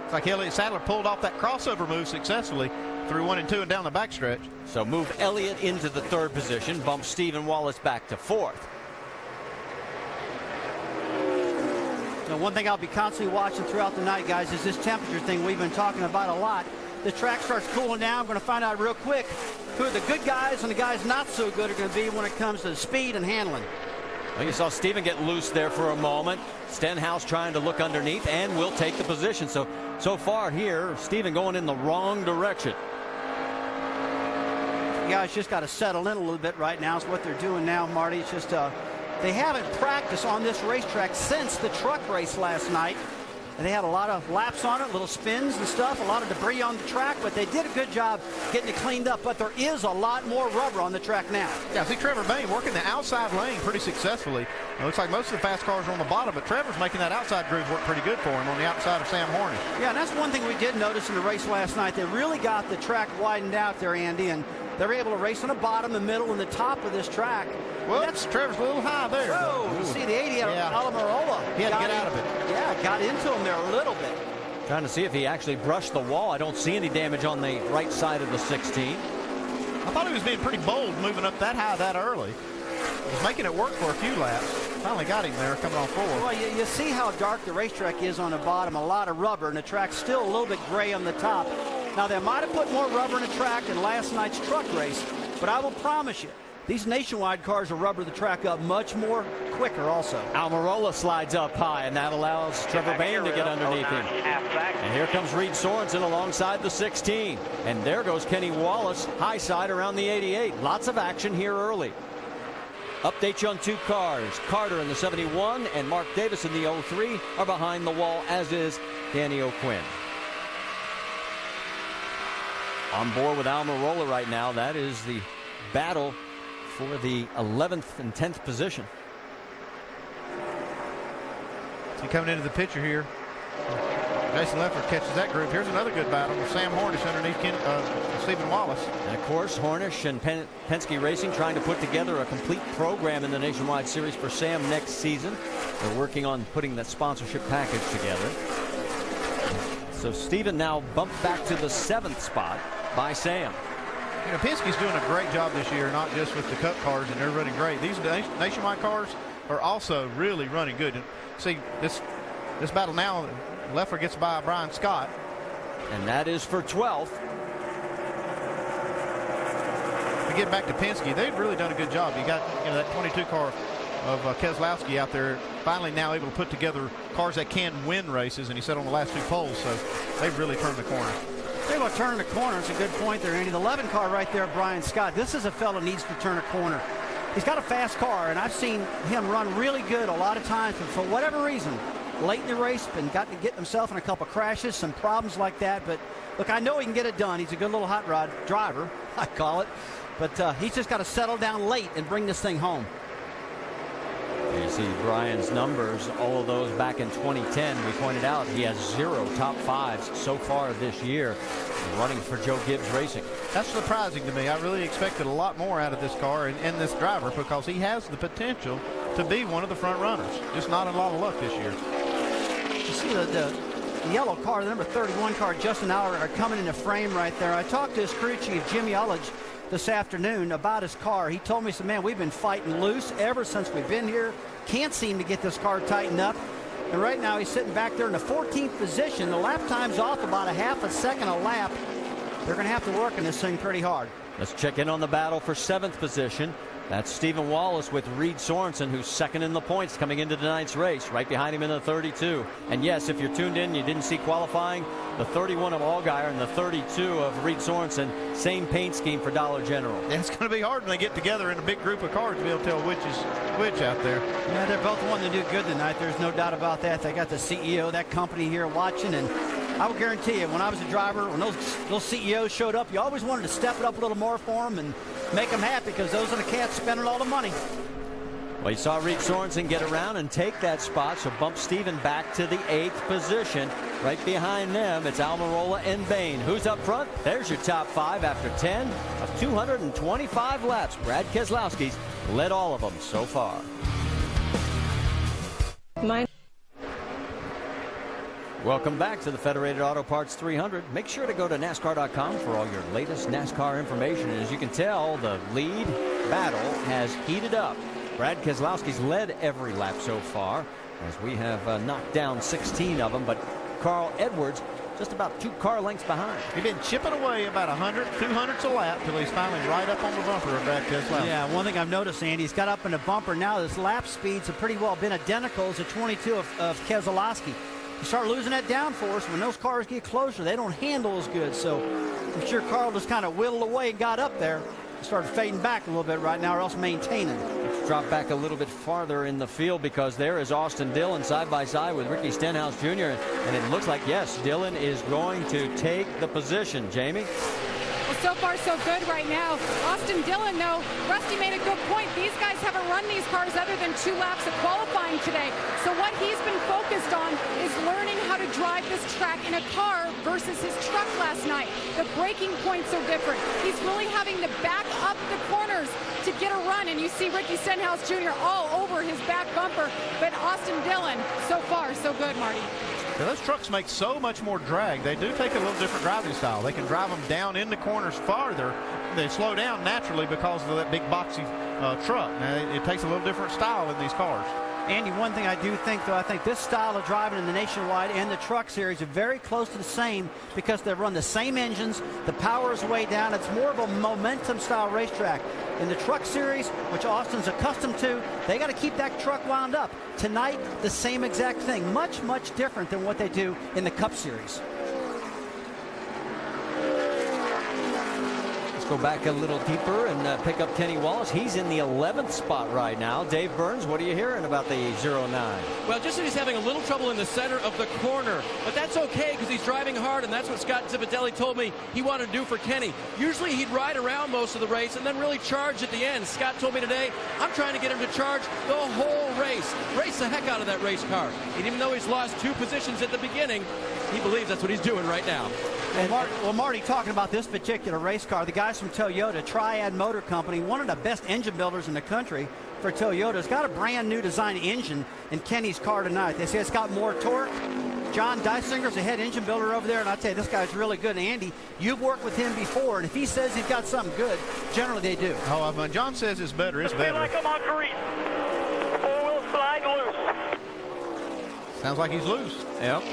It's like Elliott Sadler pulled off that crossover move successfully through 1 and 2 and down the backstretch.
So move Elliott into the 3rd position, bump Stephen Wallace back to 4th.
Now, one thing I'll be constantly watching throughout the night, guys, is this temperature thing we've been talking about a lot. The track starts cooling down. I'm going to find out real quick who the good guys and the guys not so good are going to be when it comes to speed and handling.
Well, you saw Stephen get loose there for a moment. Stenhouse trying to look underneath and will take the position. So far here, Stephen going in the wrong direction.
You guys just got to settle in a little bit right now. Is what they're doing now, Marty. It's just they haven't practiced on this racetrack since the truck race last night. And they had a lot of laps on it, little spins and stuff, a lot of debris on the track, but they did a good job getting it cleaned up. But there is a lot more rubber on the track now.
Yeah, see Trevor Bayne working the outside lane pretty successfully. It looks like most of the fast cars are on the bottom, but Trevor's making that outside groove work pretty good for him on the outside of Sam Hornish.
Yeah, and that's one thing we did notice in the race last night. They really got the track widened out there, Andy, and they were able to race on the bottom, the middle, and the top of this track.
Well, that's Trevor's a little high there.
Whoa, you see the 80 out of Almirola.
He had to get out of it.
Yeah, got into him there a little bit.
Trying to see if he actually brushed the wall. I don't see any damage on the right side of the 16.
I thought he was being pretty bold moving up that high that early. He was making it work for a few laps. finally got him there coming on forward.
Well, you see how dark the racetrack is on the bottom, a lot of rubber, and the track's still a little bit gray on the top. Now, they might have put more rubber in the track than last night's truck race, but I will promise you, these Nationwide cars will rubber the track up much more quicker also.
Almirola slides up high, and that allows Trevor Bayne to get underneath him. And here comes Reed Sorensen alongside the 16. And there goes Kenny Wallace, high side around the 88. Lots of action here early. Update you on 2 cars. Carter in the 71 and Mark Davis in the 03 are behind the wall, as is Danny O'Quinn. On board with Almirola right now. That is the battle for the 11th and 10th position.
So coming into the picture here, Jason Leffler catches that group. Here's another good battle with Sam Hornish underneath Stephen Wallace.
And of course, Hornish and Penske Racing trying to put together a complete program in the Nationwide Series for Sam next season. They're working on putting that sponsorship package together. So Stephen now bumped back to the 7th spot by Sam.
You know, Penske's doing a great job this year, not just with the Cup cars, and they're running great. These Nationwide cars are also really running good. And see, this battle now, Leffler gets by Brian Scott.
And that is for 12th.
To get back to Penske, they've really done a good job. You got that 22 car of Keselowski out there, finally now able to put together cars that can win races, and he said on the last 2 poles, so they've really turned the corner.
Talk about turning the corner. It's a good point there, Andy. The 11 car right there, Brian Scott. This is a fellow who needs to turn a corner. He's got a fast car, and I've seen him run really good a lot of times, but for whatever reason, late in the race, and got to get himself in a couple crashes, some problems like that. But look, I know he can get it done. He's a good little hot rod driver, I call it. But he's just got to settle down late and bring this thing home.
You see Brian's numbers, all of those back in 2010. We pointed out he has 0 top 5s so far this year running for Joe Gibbs Racing.
That's surprising to me. I really expected a lot more out of this car and this driver, because he has the potential to be one of the front runners. Just not a lot of luck this year.
You see the yellow car, the number 31 car, Justin Allard, are coming into frame right there. I talked to his crew chief, Jimmy Ullage, this afternoon about his car. He told me, he said, man, we've been fighting loose ever since we've been here. Can't seem to get this car tightened up. And right now he's sitting back there in the 14th position. The lap time's off about a half a second a lap. They're going to have to work on this thing pretty hard.
Let's check in on the battle for 7th position. That's Stephen Wallace with Reed Sorensen, who's second in the points coming into tonight's race, right behind him in the 32. And yes, if you're tuned in, you didn't see qualifying, the 31 of Allgaier and the 32 of Reed Sorensen, same paint scheme for Dollar General.
Yeah, it's going to be hard when they get together in a big group of cars to be able to tell which is which out there.
Yeah, they're both wanting to do good tonight. There's no doubt about that. They got the CEO of that company here watching, and I will guarantee you, when I was a driver, when those CEOs showed up, you always wanted to step it up a little more for them and make them happy, because those are the cats spending all the money.
Well, you saw Reed Sorensen get around and take that spot, so bump Stephen back to the 8th position. Right behind them, it's Almirola and Bayne. Who's up front? There's your top 5 after 10 of 225 laps. Brad Keselowski's led all of them so far. Welcome back to the Federated Auto Parts 300. Make sure to go to NASCAR.com for all your latest NASCAR information. And as you can tell, the lead battle has heated up. Brad Keselowski's led every lap so far, as we have knocked down 16 of them, but Carl Edwards just about 2 car lengths behind.
He's been chipping away about 200s a lap till he's finally right up on the bumper of Brad Keselowski.
Yeah, one thing I've noticed, Andy, he's got up in the bumper now. His lap speeds have pretty well been identical as the 22 of Keselowski. You start losing that downforce, when those cars get closer, they don't handle as good. So I'm sure Carl just kind of whittled away and got up there. Started fading back a little bit right now, or else maintaining.
Let's drop back a little bit farther in the field, because there is Austin Dillon side by side with Ricky Stenhouse Jr. And it looks like, yes, Dillon is going to take the position. Jamie?
Well, so far so good right now. Austin Dillon, though, Rusty made a good point. These guys haven't run these cars other than 2 laps of qualifying today. So what he's been focused on is learning how to drive this track in a car versus his truck last night. The braking points are different. He's really having to back up the corners to get a run. And you see Ricky Stenhouse Jr. all over his back bumper. But Austin Dillon, so far so good, Marty.
Now, those trucks make so much more drag. They do take a little different driving style. They can drive them down in the corners farther. They slow down naturally because of that big boxy truck. Now, it takes a little different style in these cars.
Andy, one thing I do think, though, I think this style of driving in the Nationwide and the Truck Series are very close to the same because they run the same engines. The power is way down. It's more of a momentum-style racetrack. In the Truck Series, which Austin's accustomed to, they got to keep that truck wound up. Tonight, the same exact thing. Much, much different than what they do in the Cup Series.
Go back a little deeper and pick up Kenny Wallace. He's in the 11th spot right now. Dave Burns, what are you hearing about the 09?
Well, just that he's having a little trouble in the center of the corner, but that's okay because he's driving hard, and that's what Scott Zipadelli told me he wanted to do for Kenny. Usually he'd ride around most of the race and then really charge at the end. Scott told me today, I'm trying to get him to charge the whole race the heck out of that race car. And even though he's lost 2 positions at the beginning, he believes that's what he's doing right now.
Well, Marty, talking about this particular race car, the guys from Toyota, Triad Motor Company, one of the best engine builders in the country for Toyota, has got a brand new design engine in Kenny's car tonight. They say it's got more torque. John Dysinger's the head engine builder over there, and I tell you, this guy's really good. And Andy, you've worked with him before, and if he says he's got something good, generally they do.
Oh, when John says it's better, it's better.
like I'm on grease. 4-wheel slide loose.
Sounds like he's loose.
Yep.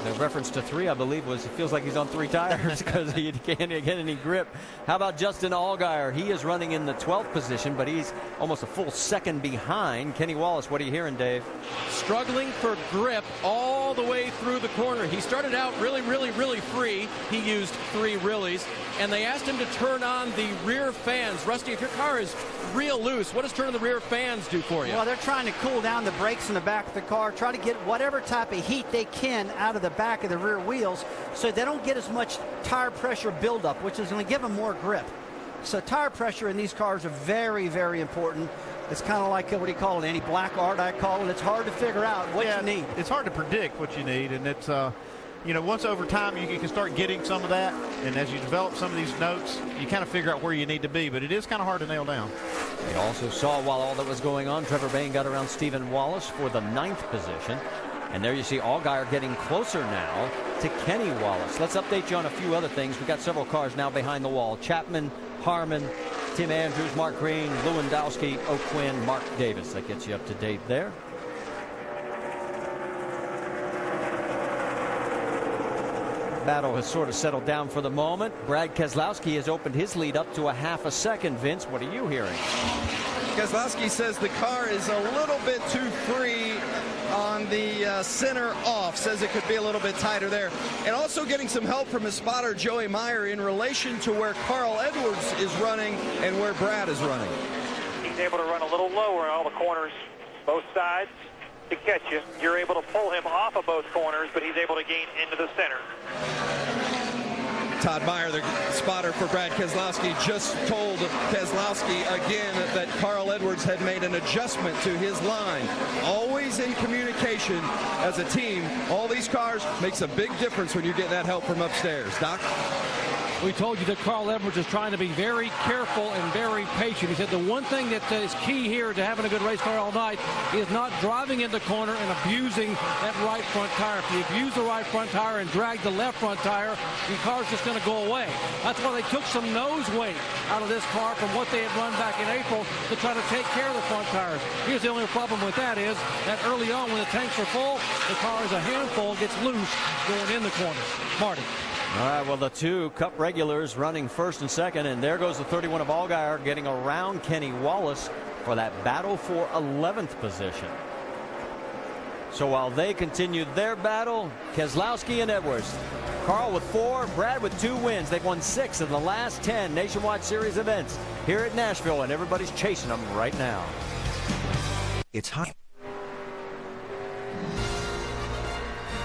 The reference to 3, I believe, was it feels like he's on 3 tires because he can't get any grip. How about Justin Allgaier? He is running in the 12th position, but he's almost a full second behind Kenny Wallace. What are you hearing, Dave?
Struggling for grip all the way through the corner. He started out really free. He used 3 reallys, and they asked him to turn on the rear fans. Rusty, if your car is real loose, what does turning the rear fans do for you?
Well, they're trying to cool down the brakes in the back of the car, try to get whatever type of heat they can out of the back of the rear wheels so they don't get as much tire pressure buildup, which is going to give them more grip. So tire pressure in these cars are very, very important. It's kind of like, what do you call it, Andy? Black art, I call it. It's hard to figure out what you need.
It's hard to predict what you need, and it's, you know, once over time you can start getting some of that, and as you develop some of these notes, you kind of figure out where you need to be, but it is kind of hard to nail down.
We also saw, while all that was going on, Trevor Bayne got around Stephen Wallace for the 9th position. And there you see Allgaier getting closer now to Kenny Wallace. Let's update you on a few other things. We've got several cars now behind the wall. Chapman, Harmon, Tim Andrews, Mark Green, Lewandowski, O'Quinn, Mark Davis. That gets you up to date there. Battle has sort of settled down for the moment. Brad Keselowski has opened his lead up to a half a second. Vince, what are you hearing?
Keselowski says the car is a little bit too free on the center off, says it could be a little bit tighter there. And also getting some help from his spotter, Joey Meyer, in relation to where Carl Edwards is running and where Brad is running.
He's able to run a little lower in all the corners, both sides, to catch you. You're able to pull him off of both corners, but he's able to gain into the center.
Todd Meyer, the spotter for Brad Keselowski, just told Keselowski again that Carl Edwards had made an adjustment to his line. Always in communication as a team. All these cars makes a big difference when you're getting that help from upstairs. Doc?
We told you that Carl Edwards is trying to be very careful and very patient. He said the one thing that is key here to having a good race car all night is not driving in the corner and abusing that right front tire. If you abuse the right front tire and drag the left front tire, your car's just going to go away. That's why they took some nose weight out of this car from what they had run back in April to try to take care of the front tires. Here's the only problem with that is that early on when the tanks are full, the car is a handful, gets loose going in the corner. Marty.
All right, well, the 2 Cup regulars running first and second, and there goes the 31 of Allgaier getting around Kenny Wallace for that battle for 11th position. So while they continued their battle, Keselowski and Edwards, Carl with 4, Brad with 2 wins. They've won 6 of the last 10 Nationwide Series events here at Nashville, and everybody's chasing them right now.
It's hot.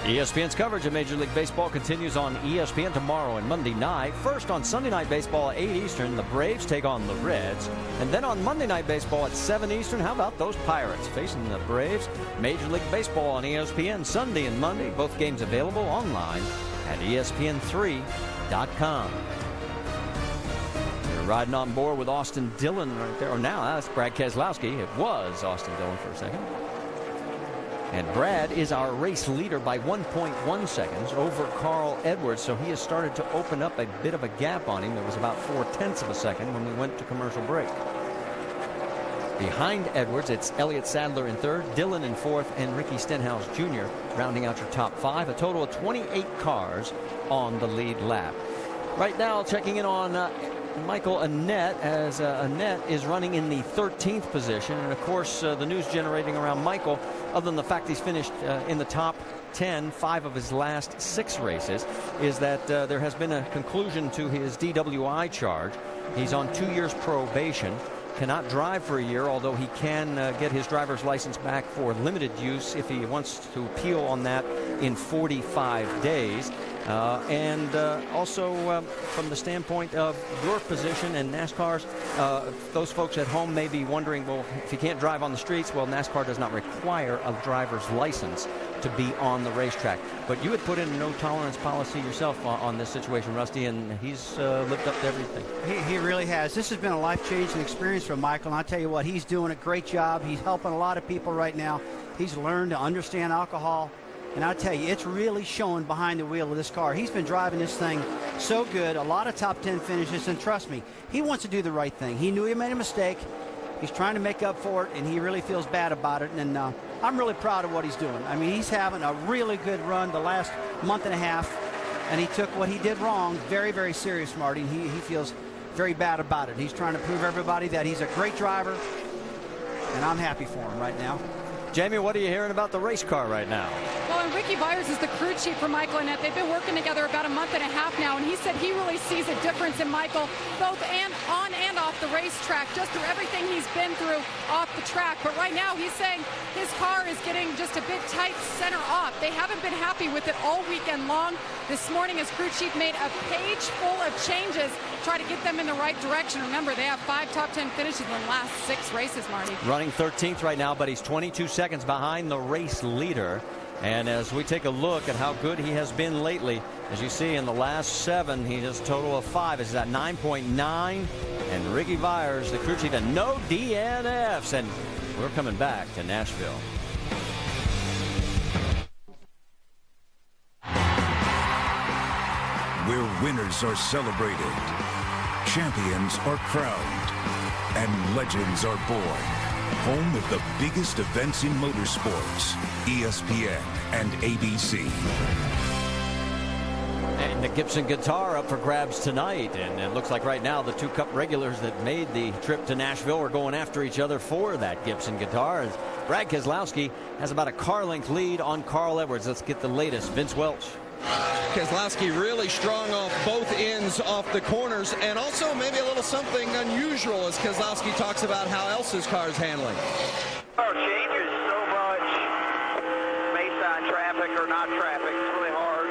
ESPN's coverage of Major League Baseball continues on ESPN tomorrow and Monday night. First on Sunday Night Baseball at 8 Eastern, the Braves take on the Reds. And then on Monday Night Baseball at 7 Eastern, how about those Pirates facing the Braves? Major League Baseball on ESPN Sunday and Monday. Both games available online at ESPN3.com. You're riding on board with Austin Dillon right there. Or now that's Brad Keselowski. It was Austin Dillon for a second. And Brad is our race leader by 1.1 seconds over Carl Edwards, so he has started to open up a bit of a gap on him. There was about 0.4 of a second when we went to commercial break. Behind Edwards, it's Elliott Sadler in third, Dillon in fourth, and Ricky Stenhouse Jr. rounding out your top 5. A total of 28 cars on the lead lap. Right now, checking in on Michael Annett, as Annett is running in the 13th position. And of course, the news generating around Michael, other than the fact he's finished in the top 10, 5 of his last 6 races, is that there has been a conclusion to his DWI charge. He's on 2 years probation. Cannot drive for a year, although he can get his driver's license back for limited use if he wants to appeal on that in 45 days. And also from the standpoint of your position and NASCAR's, those folks at home may be wondering, well, if you can't drive on the streets, well, NASCAR does not require a driver's license to be on the racetrack. But you had put in a no-tolerance policy yourself on this situation, Rusty, and he's lived up to everything.
He really has. This has been a life-changing experience for Michael, and I'll tell you what, he's doing a great job. He's helping a lot of people right now. He's learned to understand alcohol. And I'll tell you, it's really showing behind the wheel of this car. He's been driving this thing so good, a lot of top 10 finishes, and trust me, he wants to do the right thing. He knew he made a mistake. He's trying to make up for it, and he really feels bad about it. And I'm really proud of what he's doing. I mean, he's having a really good run the last month and a half, and he took what he did wrong very, very serious, Marty. He feels very bad about it. He's trying to prove everybody that he's a great driver, and I'm happy for him right now.
Jamie, what are you hearing about the race car right now?
Well, and Ricky Byers is the crew chief for Michael Annett. They've been working together about a month and a half now, and he said he really sees a difference in Michael, both on and off the racetrack, just through everything he's been through off the track. But right now, he's saying his car is getting just a bit tight center off. They haven't been happy with it all weekend long. This morning, his crew chief made a page full of changes, try to get them in the right direction. Remember, they have 5 top 10 finishes in the last 6 races, Marty.
Running 13th right now, but he's 22 seconds behind the race leader. And as we take a look at how good he has been lately, as you see in the last 7, he has a total of 5. This is at 9.9. And Ricky Byers, the crew chief, and no DNFs. And we're coming back to Nashville.
Where winners are celebrated, champions are crowned, and legends are born. Home of the biggest events in motorsports, ESPN and ABC.
And the Gibson guitar up for grabs tonight. And it looks like right now the 2 Cup regulars that made the trip to Nashville are going after each other for that Gibson guitar. As Brad Keselowski has about a car length lead on Carl Edwards. Let's get the latest. Vince Welch.
Keselowski really strong off both ends off the corners, and also maybe a little something unusual as Keselowski talks about how else his car is handling.
Our changes so much based on traffic or not traffic. It's really hard.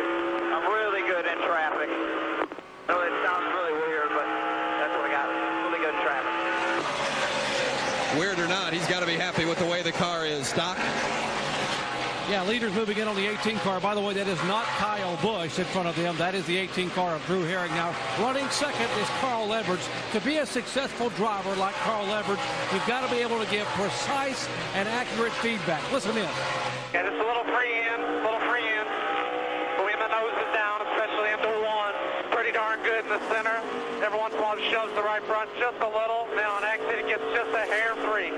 I'm really good in traffic. I know it sounds really weird, but that's what I got. Really good in traffic.
Weird or not, he's got to be happy with the way the car is. Doc?
Yeah, leaders moving in on the 18 car. By the way, that is not Kyle Busch in front of them. That is the 18 car of Drew Herring. Now, running second is Carl Edwards. To be a successful driver like Carl Edwards, you've got to be able to give precise and accurate feedback. Listen in.
Yeah, just a little free in, But when the nose is down, especially into 1, pretty darn good in the center. Every once in a while it shoves the right front just a little. Now on exit it gets just a hair free.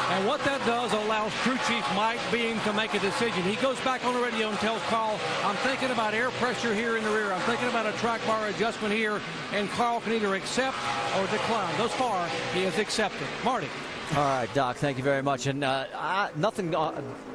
And what that does allows crew chief Mike Beam to make a decision. He goes back on the radio and tells Carl, I'm thinking about air pressure here in the rear. I'm thinking about a track bar adjustment here. And Carl can either accept or decline. Thus far, he has accepted. Marty.
All right, Doc, thank you very much. And nothing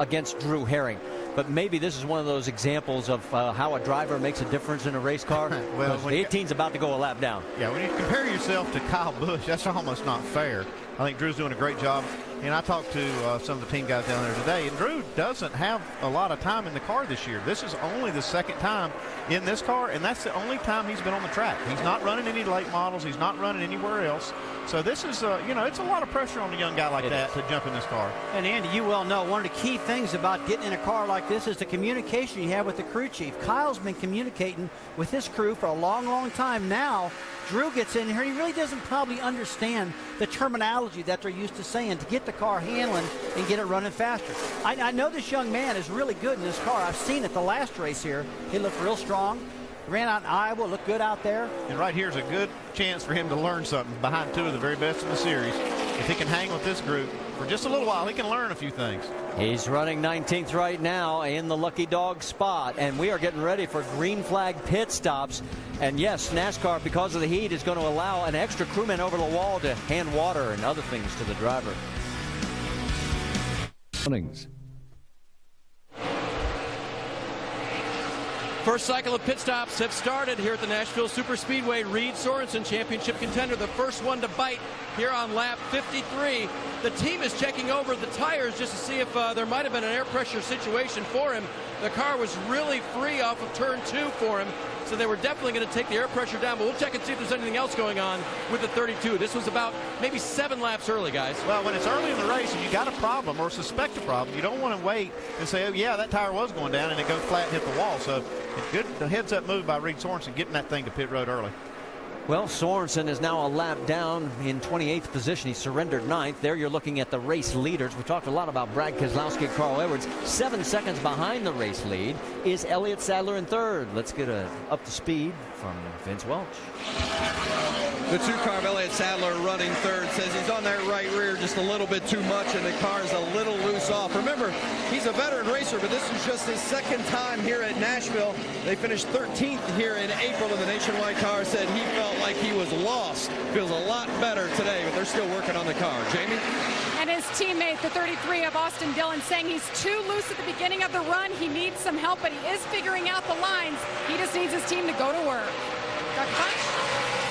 against Drew Herring, but maybe this is one of those examples of how a driver makes a difference in a race car. Well, the 18's about to go a lap down.
Yeah, when you compare yourself to Kyle Busch, that's almost not fair. I think Drew's doing a great job. And I talked to some of the team guys down there today, and Drew doesn't have a lot of time in the car this year. This is only the 2nd time in this car, and that's the only time he's been on the track. He's not running any late models. He's not running anywhere else. So this is, it's a lot of pressure on a young guy like that to jump in this car.
And Andy, you well know one of the key things about getting in a car like this is the communication you have with the crew chief. Kyle's been communicating with his crew for a long, long time now. Drew gets in here. He really doesn't probably understand the terminology that they're used to saying to get the car handling and get it running faster. I know this young man is really good in this car. I've seen it the last race here. He looked real strong. Ran out in Iowa, looked good out there.
And right here's a good chance for him to learn something behind 2 of the very best in the series. if he can hang with this group for just a little while, he can learn a few things.
He's running 19th right now in the lucky dog spot, and we are getting ready for green flag pit stops. And yes, NASCAR, because of the heat, is going to allow an extra crewman over the wall to hand water and other things to the driver.
First cycle of pit stops have started here at the Nashville Superspeedway. Reed Sorensen, championship contender, the first one to bite here on lap 53. The team is checking over the tires just to see if there might have been an air pressure situation for him. The car was really free off of turn 2 for him, so they were definitely going to take the air pressure down, but we'll check and see if there's anything else going on with the 32. This was about maybe 7 laps early, guys.
Well, when it's early in the race and you got a problem or suspect a problem, you don't want to wait and say, oh yeah, that tire was going down, and it goes flat and hit the wall. So good heads-up move by Reed Sorensen, getting that thing to pit road early.
Well, Sorensen is now a lap down in 28th position. He surrendered 9th. There you're looking at the race leaders. We talked a lot about Brad Keselowski and Carl Edwards. 7 seconds behind the race lead is Elliott Sadler in 3rd. Let's get up to speed from Vince Welch.
The 2-car of Elliott Sadler running 3rd says he's on that right rear just a little bit too much, and the car is a little loose off. Remember, he's a veteran racer, but this is just his 2nd time here at Nashville. They finished 13th here in April, and the Nationwide car said he felt like he was lost. Feels a lot better today, but they're still working on the car. Jamie?
And his teammate, the 33 of Austin Dillon, saying he's too loose at the beginning of the run. He needs some help, but he is figuring out the lines. He just needs his team to go to work. Dr. Punch?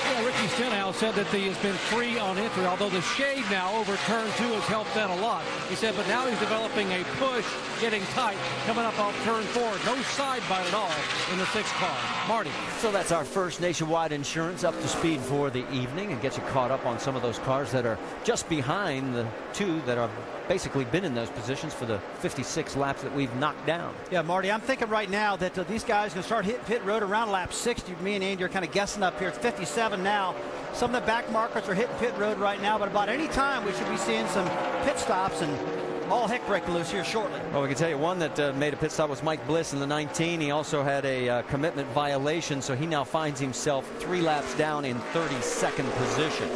Yeah, Ricky Stenhouse said that he has been free on entry, although the shade now over turn 2 has helped that a lot. He said, but now he's developing a push, getting tight, coming up off turn 4. No side bite at all in the 6th car. Marty.
So that's our first Nationwide Insurance up to speed for the evening, and gets you caught up on some of those cars that are just behind the 2 that have basically been in those positions for the 56 laps that we've knocked down.
Yeah, Marty, I'm thinking right now that these guys are going to start hitting pit road around lap 60. Me and Andy are kind of guessing up here. It's 57 now. Some of the back markers are hitting pit road right now, but about any time we should be seeing some pit stops and all heck breaking loose here shortly.
Well, we can tell you one that made a pit stop was Mike Bliss in the 19. He also had a commitment violation, so he now finds himself 3 laps down in 32nd position.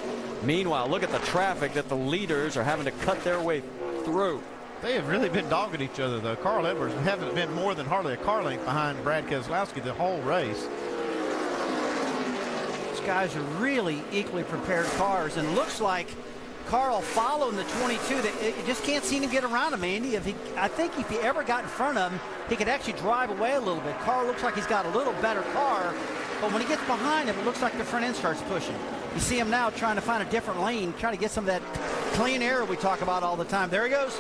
Meanwhile, look at the traffic that the leaders are having to cut their way through.
They have really been dogging each other, though. Carl Edwards haven't been more than hardly a car length behind Brad Keselowski the whole race.
These guys are really equally prepared cars, and looks like Carl following the 22. That you just can't seem to get around him, Andy. I think if he ever got in front of him, he could actually drive away a little bit. Carl looks like he's got a little better car, but when he gets behind him, it looks like the front end starts pushing. You see him now trying to find a different lane, trying to get some of that clean air we talk about all the time. There he goes.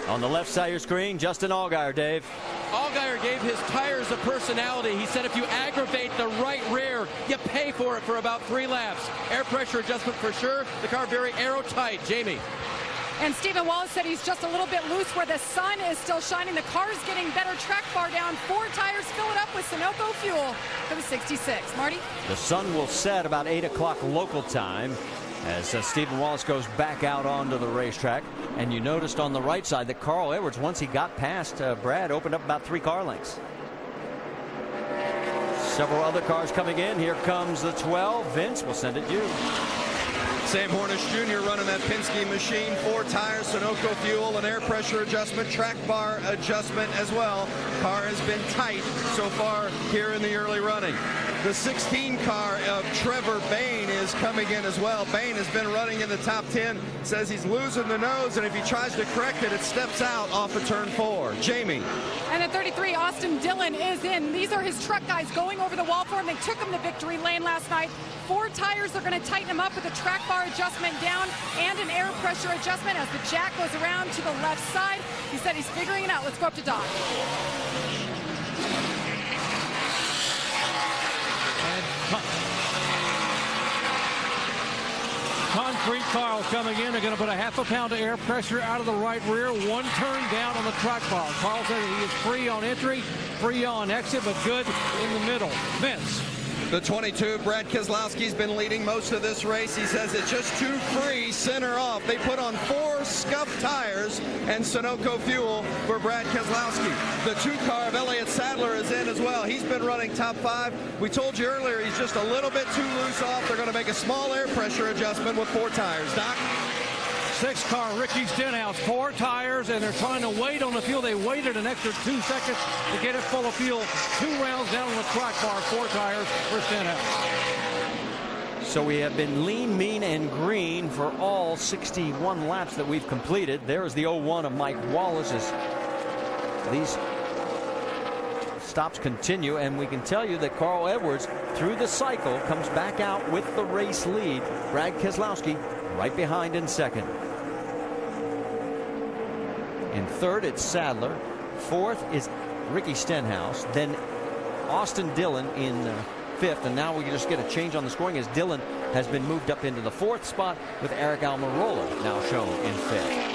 On the left side of your screen, Justin Allgaier, Dave.
Allgaier gave his tires a personality. He said if you aggravate the right rear, you pay for it for about 3 laps. Air pressure adjustment for sure. The car very aero-tight. Jamie.
And Stephen Wallace said he's just a little bit loose where the sun is still shining. The car's getting better track bar down. 4 tires, fill it up with Sunoco fuel for the 66. Marty?
The sun will set about 8 o'clock local time as Stephen Wallace goes back out onto the racetrack. And you noticed on the right side that Carl Edwards, once he got past Brad, opened up about 3 car lengths. Several other cars coming in. Here comes the 12. Vince, we'll send it you.
Sam Hornish Jr. running that Penske machine. 4 tires, Sunoco fuel, an air pressure adjustment, track bar adjustment as well. Car has been tight so far here in the early running. The 16 car of Trevor Bayne is coming in as well. Bayne has been running in the top 10, says he's losing the nose, and if he tries to correct it, it steps out off of turn 4. Jamie.
And at 33, Austin Dillon is in. These are his truck guys going over the wall for him. They took him to victory lane last night. 4 tires are going to tighten him up with a track bar adjustment down and an air pressure adjustment as the jack goes around to the left side. He said he's figuring it out. Let's go up to Doc.
Concrete Carl coming in. They're going to put a ½ pound of air pressure out of the right rear. 1 turn down on the track bar. Carl said he is free on entry, free on exit, but good in the middle. Vince.
The 22, Brad Keselowski's been leading most of this race. He says it's just too free, center off. They put on 4 scuffed tires and Sunoco fuel for Brad Keselowski. The 2 car of Elliott Sadler is in as well. He's been running top 5. We told you earlier he's just a little bit too loose off. They're going to make a small air pressure adjustment with 4 tires. Doc?
6 car, Ricky Stenhouse, 4 tires, and they're trying to wait on the fuel. They waited an extra 2 seconds to get it full of fuel. 2 rounds down on the track bar, 4 tires for Stenhouse.
So we have been lean, mean, and green for all 61 laps that we've completed. There is the 0-1 of Mike Wallace as these stops continue, and we can tell you that Carl Edwards, through the cycle, comes back out with the race lead. Brad Keselowski right behind in second. In third, it's Sadler. Fourth is Ricky Stenhouse. Then Austin Dillon in fifth, and now we can just get a change on the scoring as Dillon has been moved up into the 4th spot with Eric Almirola now shown in 5th.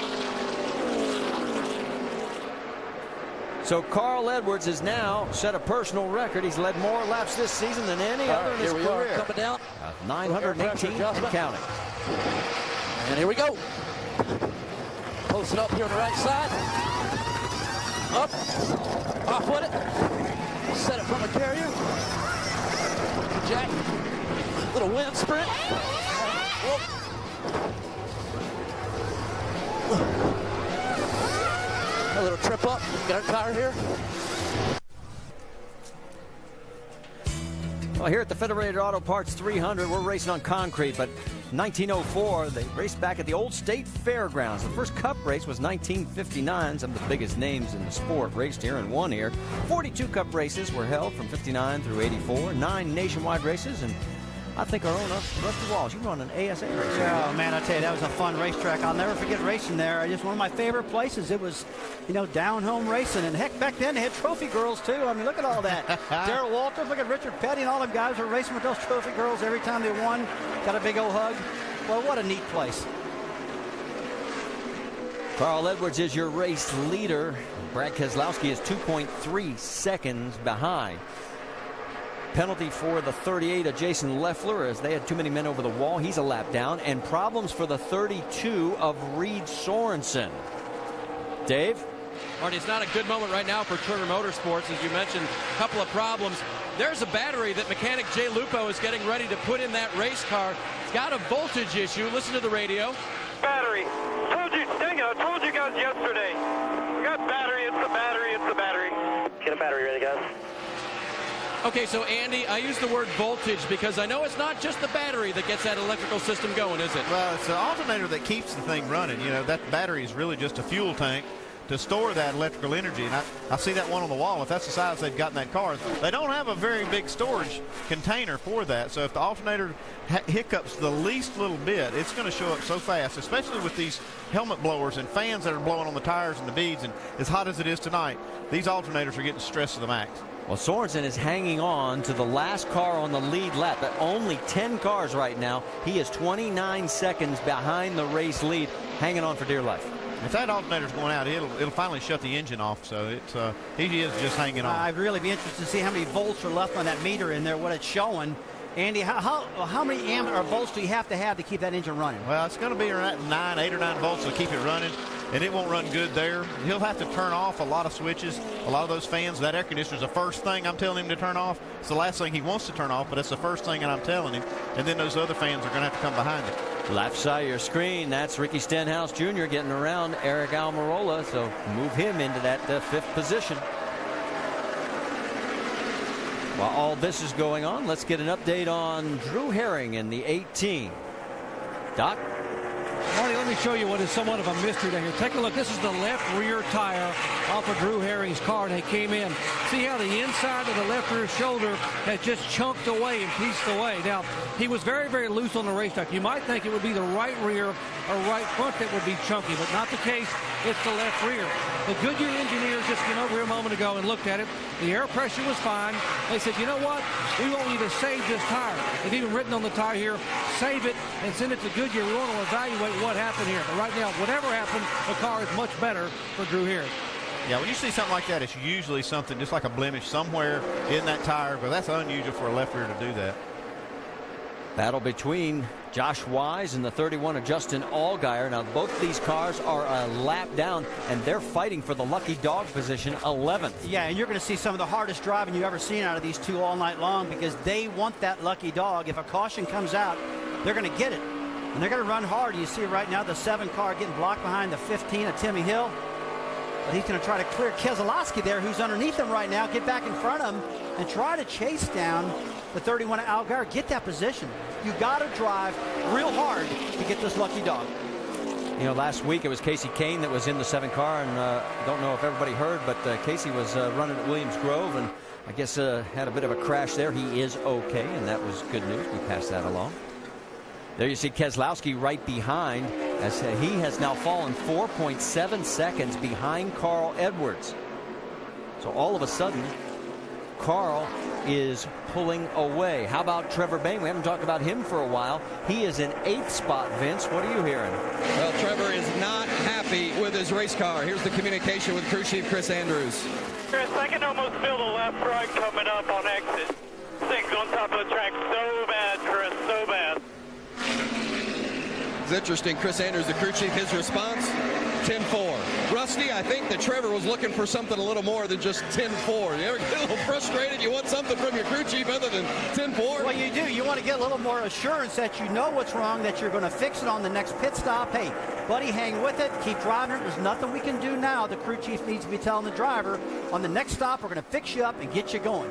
So Carl Edwards has now set a personal record. He's led more laps this season than any other in his
here we
career.
are coming down.
918 and counting.
And here we go. Close it up here on the right side. Up. Off with it. Set it from a carrier. Jack. Little wind sprint. Whoop. A little trip up. Got our tire here.
Well, here at the Federated Auto Parts 300, we're racing on concrete, but 1904, they raced back at the old State Fairgrounds. The first Cup race was 1959. Some of the biggest names in the sport raced here and won here. 42 Cup races were held from 59 through 84, 9 nationwide races, and I think our own Rusty Walsh, you run an ASA race.
Oh, man, I tell you, that was a fun racetrack. I'll never forget racing there. Just one of my favorite places. It was, down home racing. And heck, back then they had trophy girls, too. I mean, look at all that. Darrell Walters, look at Richard Petty, and all them guys were racing with those trophy girls every time they won. Got a big old hug. Well, what a neat place.
Carl Edwards is your race leader. Brad Keselowski is 2.3 seconds behind. Penalty for the 38 of Jason Leffler as they had too many men over the wall. He's a lap down. And problems for the 32 of Reed Sorensen. Dave?
Marty, it's not a good moment right now for Turner Motorsports. As you mentioned, a couple of problems. There's a battery that mechanic Jay Lupo is getting ready to put in that race car. It's got a voltage issue. Listen to the radio.
Battery. I told you guys yesterday. We got battery. It's the battery. It's the battery.
Get a battery ready, guys.
Okay, so Andy, I use the word voltage because I know it's not just the battery that gets that electrical system going, is it?
Well, it's the alternator that keeps the thing running. That battery is really just a fuel tank to store that electrical energy. And I see that one on the wall. If that's the size they've got in that car, they don't have a very big storage container for that. So if the alternator hiccups the least little bit, it's going to show up so fast, especially with these helmet blowers and fans that are blowing on the tires and the beads. And as hot as it is tonight, these alternators are getting stressed to the max.
Well, Sorensen is hanging on to the last car on the lead lap, but only 10 cars right now. He is 29 seconds behind the race lead, hanging on for dear life.
If that alternator's going out, it'll finally shut the engine off. So he is just hanging on.
I'd really be interested to see how many volts are left on that meter in there, what it's showing. Andy, how many amp or volts do you have to keep that engine running?
Well, it's going to be around 8 or 9 volts to keep it running, and it won't run good there. He'll have to turn off a lot of switches, a lot of those fans. That air conditioner is the first thing I'm telling him to turn off. It's the last thing he wants to turn off, but it's the first thing that I'm telling him. And then those other fans are going to have to come behind it.
Left side of your screen, that's Ricky Stenhouse Jr. getting around Eric Almirola, so move him into that 5th position. While all this is going on, let's get an update on Drew Herring in the 18. Doc?
Marty, let me show you what is somewhat of a mystery down here. Take a look. This is the left rear tire off of Drew Herring's car, and they came in. See how the inside of the left rear shoulder has just chunked away and pieced away. Now, he was very, very loose on the racetrack. You might think it would be the right rear or right front that would be chunky, but not the case. It's the left rear. The Goodyear engineers just came over here a moment ago and looked at it. The air pressure was fine. They said, you know what? We want you to save this tire. They've even written on the tire here, save it and send it to Goodyear. We want to evaluate what happened here. But right now, whatever happened, the car is much better for Drew Herring.
Yeah, when you see something like that, it's usually something just like a blemish somewhere in that tire, but that's unusual for a left rear to do that.
Battle between Josh Wise and the 31 of Justin Allgaier. Now, both these cars are a lap down, and they're fighting for the lucky dog position, 11th.
Yeah, and you're going to see some of the hardest driving you've ever seen out of these two all night long because they want that lucky dog. If a caution comes out, they're going to get it. And they're going to run hard. You see right now the 7 car getting blocked behind the 15 of Timmy Hill. But he's going to try to clear Keselowski there, who's underneath him right now, get back in front of him and try to chase down the 31 of Algar, get that position. You got to drive real hard to get this lucky dog.
You know, last week it was Casey Kane that was in the 7 car, and don't know if everybody heard, but Casey was running at Williams Grove, and I guess had a bit of a crash there. He is okay, and that was good news. We passed that along. There you see Keselowski right behind, as he has now fallen 4.7 seconds behind Carl Edwards. So all of a sudden, Carl is pulling away. How about Trevor Bayne? We haven't talked about him for a while. He is in 8th spot, Vince. What are you hearing?
Well, Trevor is not happy with his race car. Here's the communication with crew chief Chris Andrews.
Chris, I can almost feel the left right coming up on exit. Things on top of the track so bad, Chris, so bad.
It's interesting. Chris Andrews, the crew chief, his response, 10-4. Rusty, I think that Trevor was looking for something a little more than just 10-4. You ever get a little frustrated? You want something from your crew chief other than 10-4?
Well, you do. You want to get a little more assurance that you know what's wrong, that you're going to fix it on the next pit stop. Hey, buddy, hang with it. Keep driving it. There's nothing we can do now. The crew chief needs to be telling the driver, on the next stop, we're going to fix you up and get you going.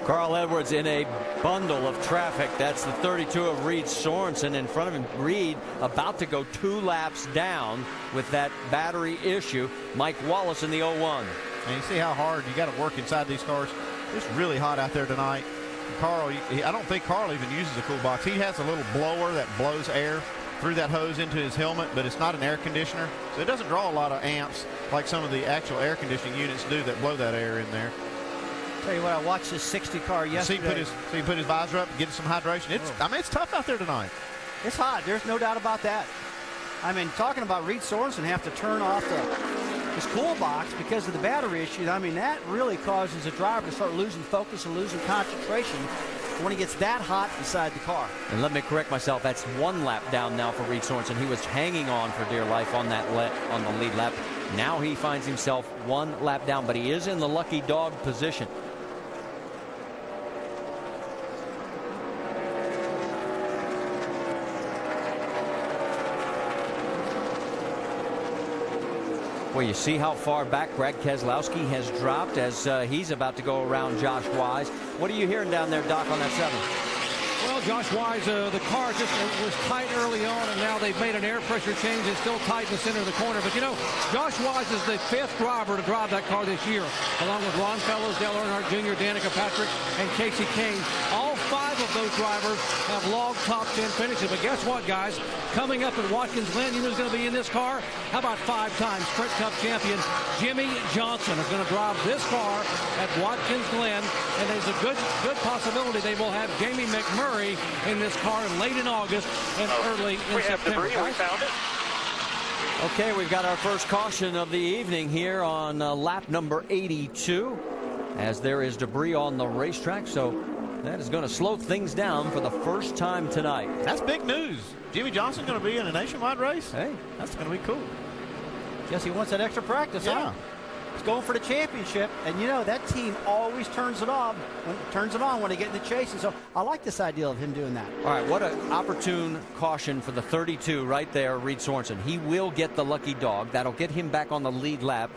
Carl Edwards in a bundle of traffic. That's the 32 of Reed Sorensen in front of him. Reed about to go 2 laps down with that battery issue. Mike Wallace in the 01.
And you see how hard you got to work inside these cars. It's really hot out there tonight. Carl, I don't think Carl even uses a cool box. He has a little blower that blows air through that hose into his helmet, but it's not an air conditioner, so it doesn't draw a lot of amps like some of the actual air conditioning units do that blow that air in there.
Tell you what, I watched this 60 car yesterday.
So he put his visor up and get some hydration. I mean, it's tough out there tonight.
It's hot. There's no doubt about that. I mean, talking about Reed Sorensen have to turn off his cool box because of the battery issue. I mean, that really causes a driver to start losing focus and losing concentration when he gets that hot inside the car.
And let me correct myself. That's 1 lap down now for Reed Sorensen. He was hanging on for dear life on that on the lead lap. Now he finds himself 1 lap down, but he is in the lucky dog position. Well, you see how far back Brad Keselowski has dropped as he's about to go around Josh Wise. What are you hearing down there, Doc, on that 7?
Well, Josh Wise, the car just was tight early on, and now they've made an air pressure change. It's still tight in the center of the corner. But, you know, Josh Wise is the 5th driver to drive that car this year, along with Ron Fellows, Dale Earnhardt Jr., Danica Patrick, and Casey Kane. All 5 of those drivers have logged top 10 finishes. But guess what, guys? Coming up at Watkins Glen, you know who's going to be in this car? How about 5-time Sprint Cup champion Jimmy Johnson is going to drive this car at Watkins Glen, and there's a good possibility they will have Jamie McMurray in this car late in August and early in September.
We found it.
Okay, we've got our first caution of the evening here on lap number 82, as there is debris on the racetrack, so that is going to slow things down for the first time tonight.
That's big news. Jimmy Johnson going to be in a nationwide race?
Hey,
that's going to be cool.
Guess he wants that extra practice, huh? He's going for the championship, and you know that team always turns it on when they get in the chase, and so I like this idea of him doing that.
All right, what an opportune caution for the 32 right there, Reed Sorensen. He will get the lucky dog. That'll get him back on the lead lap,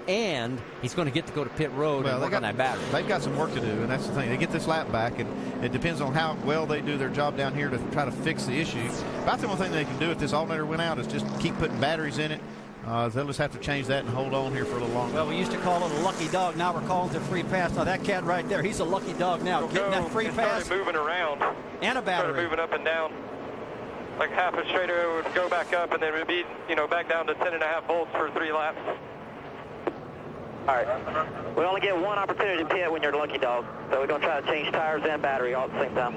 and he's going to get to go to pit road and work on that battery.
They've got some work to do, and that's the thing. They get this lap back, and it depends on how well they do their job down here to try to fix the issue. About the only thing they can do if this alternator went out is just keep putting batteries in it. They'll just have to change that and hold on here for a little longer.
Well, we used to call it a lucky dog. Now we're calling it a free pass. Now that cat right there, he's a lucky dog now. Getting that free pass.
Moving around.
And a battery.
Started moving up and down. Like half a straighter would go back up, and then it would be, back down to 10.5 volts for 3 laps.
All right. We only get 1 opportunity to pit when you're the lucky dog. So we're going to try to change tires and battery all at the same time.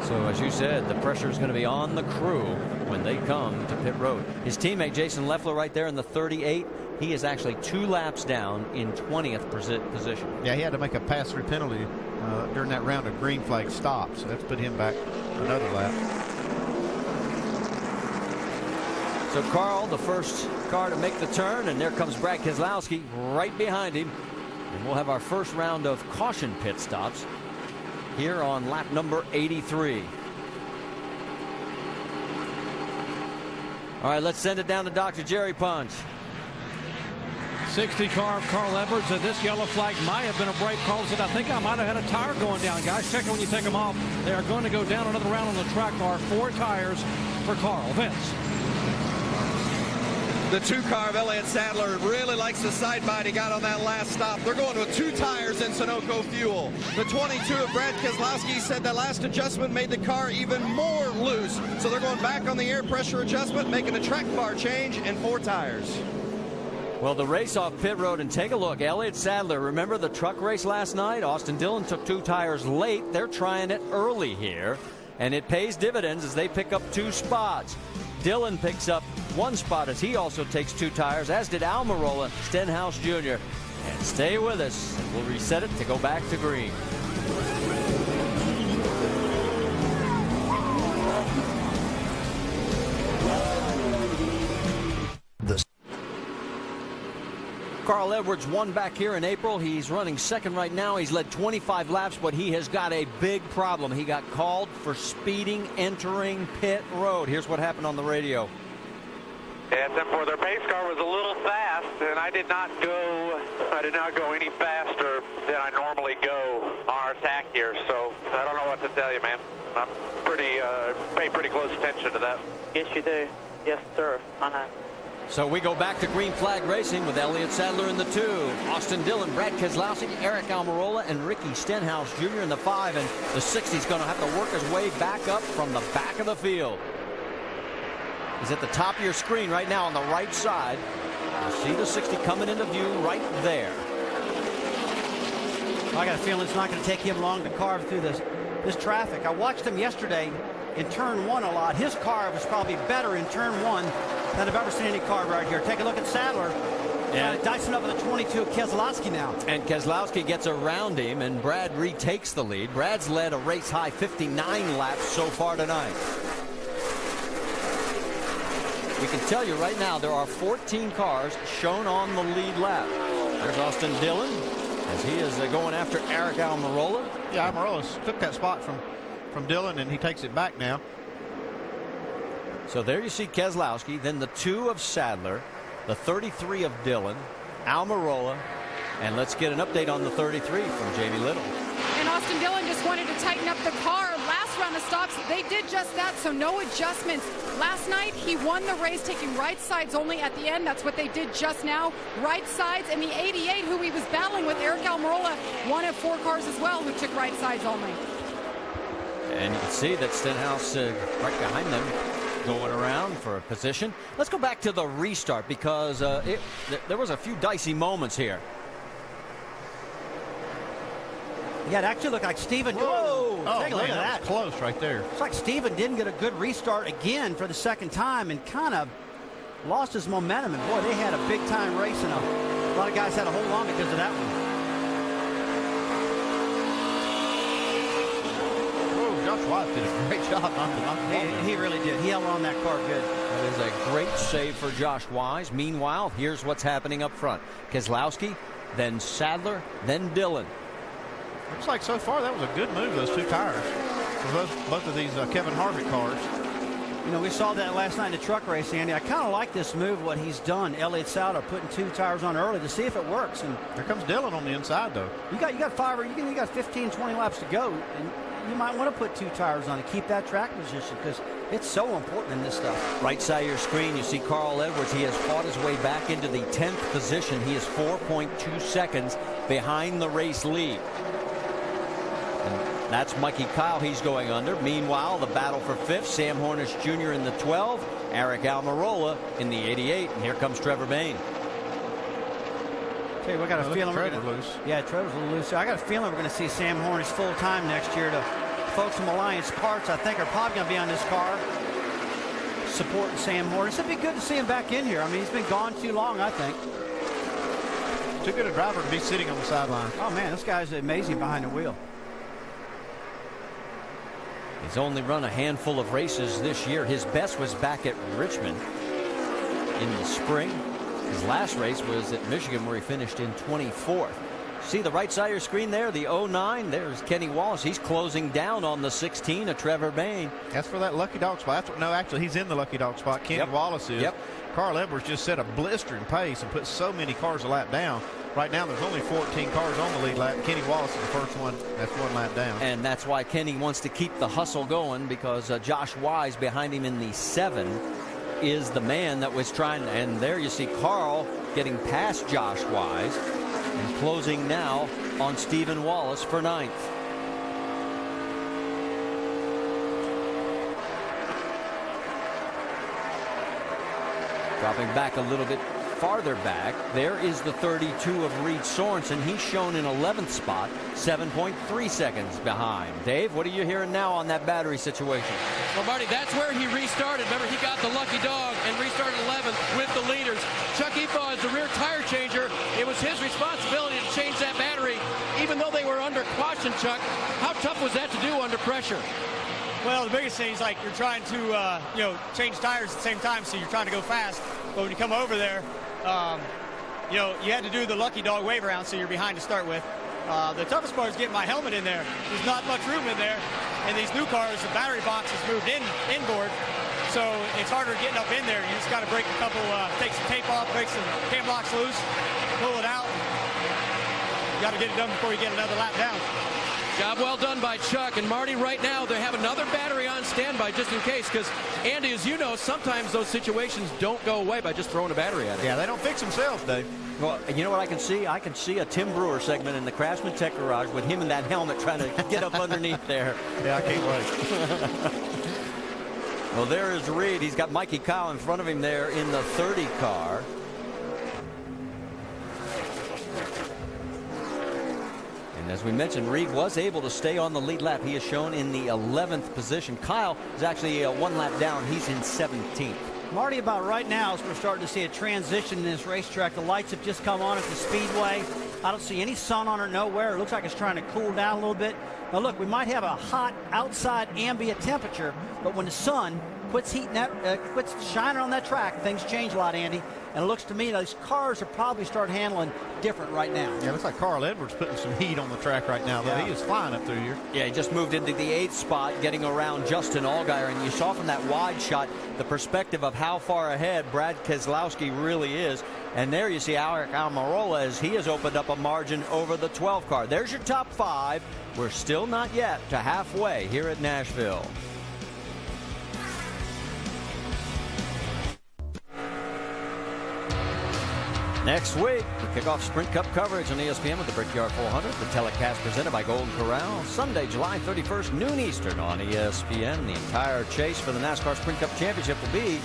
So as you said, the pressure is going to be on the crew when they come to pit road. His teammate Jason Leffler right there in the 38. He is actually 2 laps down in 20th position.
Yeah, he had to make a pass-through penalty during that round of green flag stops. So that's put him back another lap.
So Carl, the first car to make the turn, and there comes Brad Keselowski right behind him. And we'll have our first round of caution pit stops here on lap number 83. All right, let's send it down to Dr. Jerry Punch.
60 car of Carl Edwards, and this yellow flag might have been a brake call. Said, I think I might have had a tire going down. Guys, check it when you take them off. They are going to go down another round on the track car. 4 tires for Carl. Vince.
The 2 car of Elliott Sadler really likes the side bite he got on that last stop. They're going with 2 tires in Sunoco fuel. The 22 of Brad Keselowski said that last adjustment made the car even more loose. So they're going back on the air pressure adjustment, making a track bar change in 4 tires.
Well, the race off pit road, and take a look. Elliott Sadler, remember the truck race last night? Austin Dillon took 2 tires late. They're trying it early here, and it pays dividends as they pick up 2 spots. Dillon picks up 1 spot as he also takes 2 tires, as did Almirola Stenhouse Jr. And stay with us. We'll reset it to go back to green. Carl Edwards won back here in April. He's running second right now. He's led 25 laps, but he has got a big problem. He got called for speeding entering pit road. Here's what happened on the radio.
Yeah, except for their pace car was a little fast, and I did not go any faster than I normally go on our attack here. So I don't know what to tell you, man. I'm pay pretty close attention to that.
Yes, you do. Yes, sir.
So we go back to green flag racing with Elliott Sadler in the 2, Austin Dillon, Brad Keselowski, Eric Almirola, and Ricky Stenhouse Jr. in the 5, and the 60's going to have to work his way back up from the back of the field. He's at the top of your screen right now on the right side. You see the 60 coming into view right there.
I got a feeling it's not going to take him long to carve through this traffic. I watched him yesterday in turn 1 a lot. His car was probably better in turn 1 than I've ever seen any car right here. Take a look at Sadler. Yeah. Dicing up with the 22 of Keselowski now. And
Keselowski gets around him, and Brad retakes the lead. Brad's led a race high 59 laps so far tonight. We can tell you right now there are 14 cars shown on the lead lap. There's Austin Dillon as he is going after Eric Almirola.
Yeah, Almirola took that spot from Dillon, and he takes it back now.
So there you see Keselowski, then the 2 of Sadler, the 33 of Dillon, Almirola, and let's get an update on the 33 from Jamie Little.
And Austin Dillon just wanted to tighten up the car. Last round of stops, they did just that, so no adjustments. Last night, he won the race taking right sides only at the end. That's what they did just now. Right sides, and the 88, who he was battling with, Eric Almirola, 1 of 4 cars as well, who took right sides only.
And you can see that Stenhouse right behind them, going around for a position. Let's go back to the restart because there was a few dicey moments here.
Yeah, it actually looked like Steven.
Whoa! Oh,
take a look at that.
Was close right there.
It's like Steven didn't get a good restart again for the second time and kind of lost his momentum. And boy, they had a big time race, and a lot of guys had to hold on because of that one.
Josh Wise did a great job
He really did. He held on that car good.
That is a great save for Josh Wise. Meanwhile, here's what's happening up front. Keselowski, then Sadler, then Dillon.
Looks like so far that was a good move, those 2 tires for both of these Kevin Harvick cars.
You know, we saw that last night in the truck race, Andy. I kind of like this move, what he's done. Elliott Sadler putting 2 tires on early to see if it works. And
here comes Dillon on the inside, though.
You got 15, 20 laps to go, and you might want to put 2 tires on to keep that track position because it's so important in this stuff.
Right side of your screen, you see Carl Edwards. He has fought his way back into the 10th position. He is 4.2 seconds behind the race lead. And that's Mikey Kyle he's going under. Meanwhile, the battle for 5th, Sam Hornish Jr. in the 12, Eric Almirola in the 88, and here comes Trevor Bayne.
Okay, we got a feeling we're gonna, loose. Yeah, Trevor's a little loose. I got a feeling we're going to see Sam Hornish full time next year. The folks from Alliance Parts, I think, are probably going to be on this car supporting Sam Hornish. It'd be good to see him back in here. I mean, he's been gone too long, I think.
Too good a driver to be sitting on the sideline.
Oh man, this guy's amazing behind the wheel.
He's only run a handful of races this year. His best was back at Richmond in the spring. His last race was at Michigan, where he finished in 24th. see the right side of your screen there, the 09. There's Kenny Wallace. He's closing down on the 16 of Trevor Bayne.
That's for that lucky dog spot. No, actually, he's in the lucky dog spot. Kenny Wallace is.
Yep.
Carl Edwards just set a blistering pace and put so many cars a lap down. Right now, there's only 14 cars on the lead lap. Kenny Wallace is the first one. That's one lap down.
And that's why Kenny wants to keep the hustle going, because Josh Wise behind him in the 7 is the man that was trying. And there you see Carl getting past Josh Wise and closing now on Stephen Wallace for 9th. Dropping back a little bit farther back, there is the 32 of Reed Sorensen. He's shown in 11th spot, 7.3 seconds behind. Dave, what are you hearing now on that battery situation?
Well, Marty, that's where he restarted. Remember, he got the lucky dog and restarted 11th with the leaders. Chuck Efaw is the rear tire changer. It was his responsibility to change that battery, even though they were under caution, Chuck. How tough was that to do under pressure?
Well, the biggest thing is like you're trying to, change tires at the same time, so you're trying to go fast. But when you come over there, you had to do the lucky dog wave around, so you're behind to start with. The toughest part is getting my helmet in there. There's not much room in there. And these new cars, the battery box is moved inboard, so it's harder getting up in there. You just got to break a couple, take some tape off, break some cam locks loose, pull it out. You got to get it done before you get another lap down.
Job well done by Chuck. And Marty, right now they have another battery on standby just in case, because Andy, as you know, sometimes those situations don't go away by just throwing a battery at it.
Yeah, they don't fix themselves, Dave.
Well, you know what I can see? I can see a Tim Brewer segment in the Craftsman Tech Garage with him in that helmet trying to get up underneath there.
Yeah, I can't wait.
Well, there is Reed. He's got Mikey Kyle in front of him there in the 30 car. And as we mentioned, Reed was able to stay on the lead lap. He is shown in the 11th position. Kyle is actually one lap down. He's in 17th.
Marty, about right now, as we're starting to see a transition in this racetrack, the lights have just come on at the speedway. I don't see any sun on it nowhere. It looks like it's trying to cool down a little bit. Now, look, we might have a hot outside ambient temperature, but when the sun quits shining on that track, things change a lot, Andy. And it looks to me those cars are probably start handling different right now.
Yeah, it looks like Carl Edwards putting some heat on the track right now. Yeah. He is flying up through here.
Yeah, he just moved into the 8th spot, getting around Justin Allgaier. And you saw from that wide shot the perspective of how far ahead Brad Keselowski really is. And there you see Eric Almirola as he has opened up a margin over the 12 car. There's your top 5. We're still not yet to halfway here at Nashville. Next week, we kick off Sprint Cup coverage on ESPN with the Brickyard 400. The telecast presented by Golden Corral. Sunday, July 31st, noon Eastern on ESPN. The entire chase for the NASCAR Sprint Cup Championship will be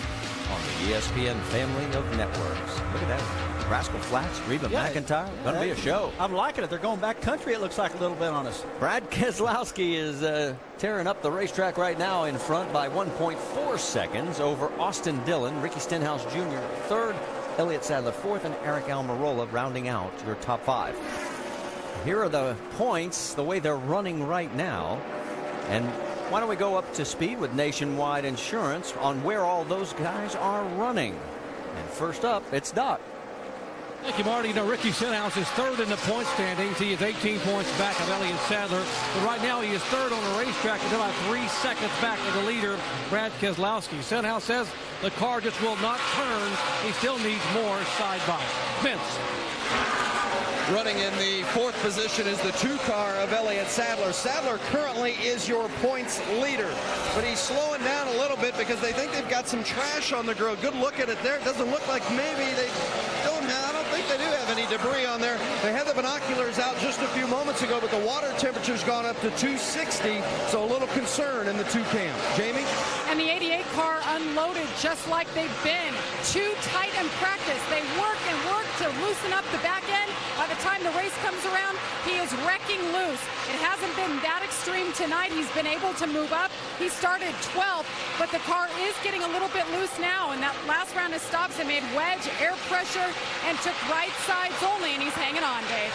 on the ESPN family of networks. Look at that. Rascal Flatts, Reba McEntire. Going to be a show.
I'm liking it. They're going back country, it looks like, a little bit on us.
Brad Keselowski is tearing up the racetrack right now in front by 1.4 seconds over Austin Dillon, Ricky Stenhouse Jr. 3rd, Elliott Sadler 4th, and Eric Almirola rounding out your top 5. Here are the points, the way they're running right now. And why don't we go up to speed with Nationwide Insurance on where all those guys are running. And first up, it's Doc.
Thank you, Marty. You know, Ricky Stenhouse is 3rd in the point standings. He is 18 points back of Elliott Sadler. But right now he is 3rd on the racetrack and about 3 seconds back of the leader, Brad Keselowski. Stenhouse says the car just will not turn. He still needs more side by. Vince.
Running in the 4th position is the 2 car of Elliott Sadler. Sadler currently is your points leader, but he's slowing down a little bit because they think they've got some trash on the grill. Good look at it there. It doesn't look like maybe they don't have. I don't think they do have any debris on there. They had the binoculars out just a few moments ago, but the water temperature's gone up to 260, so a little concern in the 2 cam. Jamie?
And the 88 car unloaded just like they've been. Too tight in practice. They work and work to loosen up the back end. By the time the race comes around, he is wrecking loose. It hasn't been that extreme tonight. He's been able to move up. He started 12th, but the car is getting a little bit loose now. And that last round of stops, it made wedge, air pressure, and took right sides only, and he's hanging on, Dave.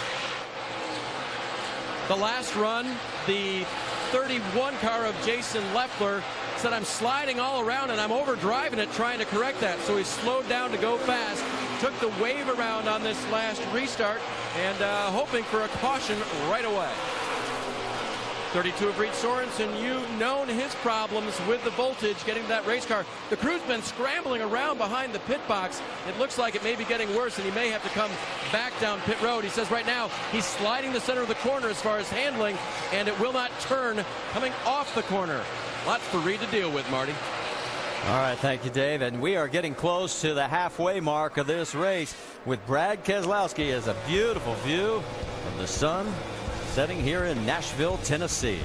The last run, the 31 car of Jason Leffler said, I'm sliding all around and I'm overdriving it trying to correct that. So he slowed down to go fast. took the wave around on this last restart and hoping for a caution right away. 32 of Reed Sorensen, you've known his problems with the voltage getting to that race car. The crew's been scrambling around behind the pit box. It looks like it may be getting worse, and he may have to come back down pit road. He says right now he's sliding the center of the corner as far as handling, and it will not turn coming off the corner. Lots for Reed to deal with, Marty.
All right, thank you, Dave. And we are getting close to the halfway mark of this race with Brad Keselowski as a beautiful view of the sun setting here in Nashville, Tennessee.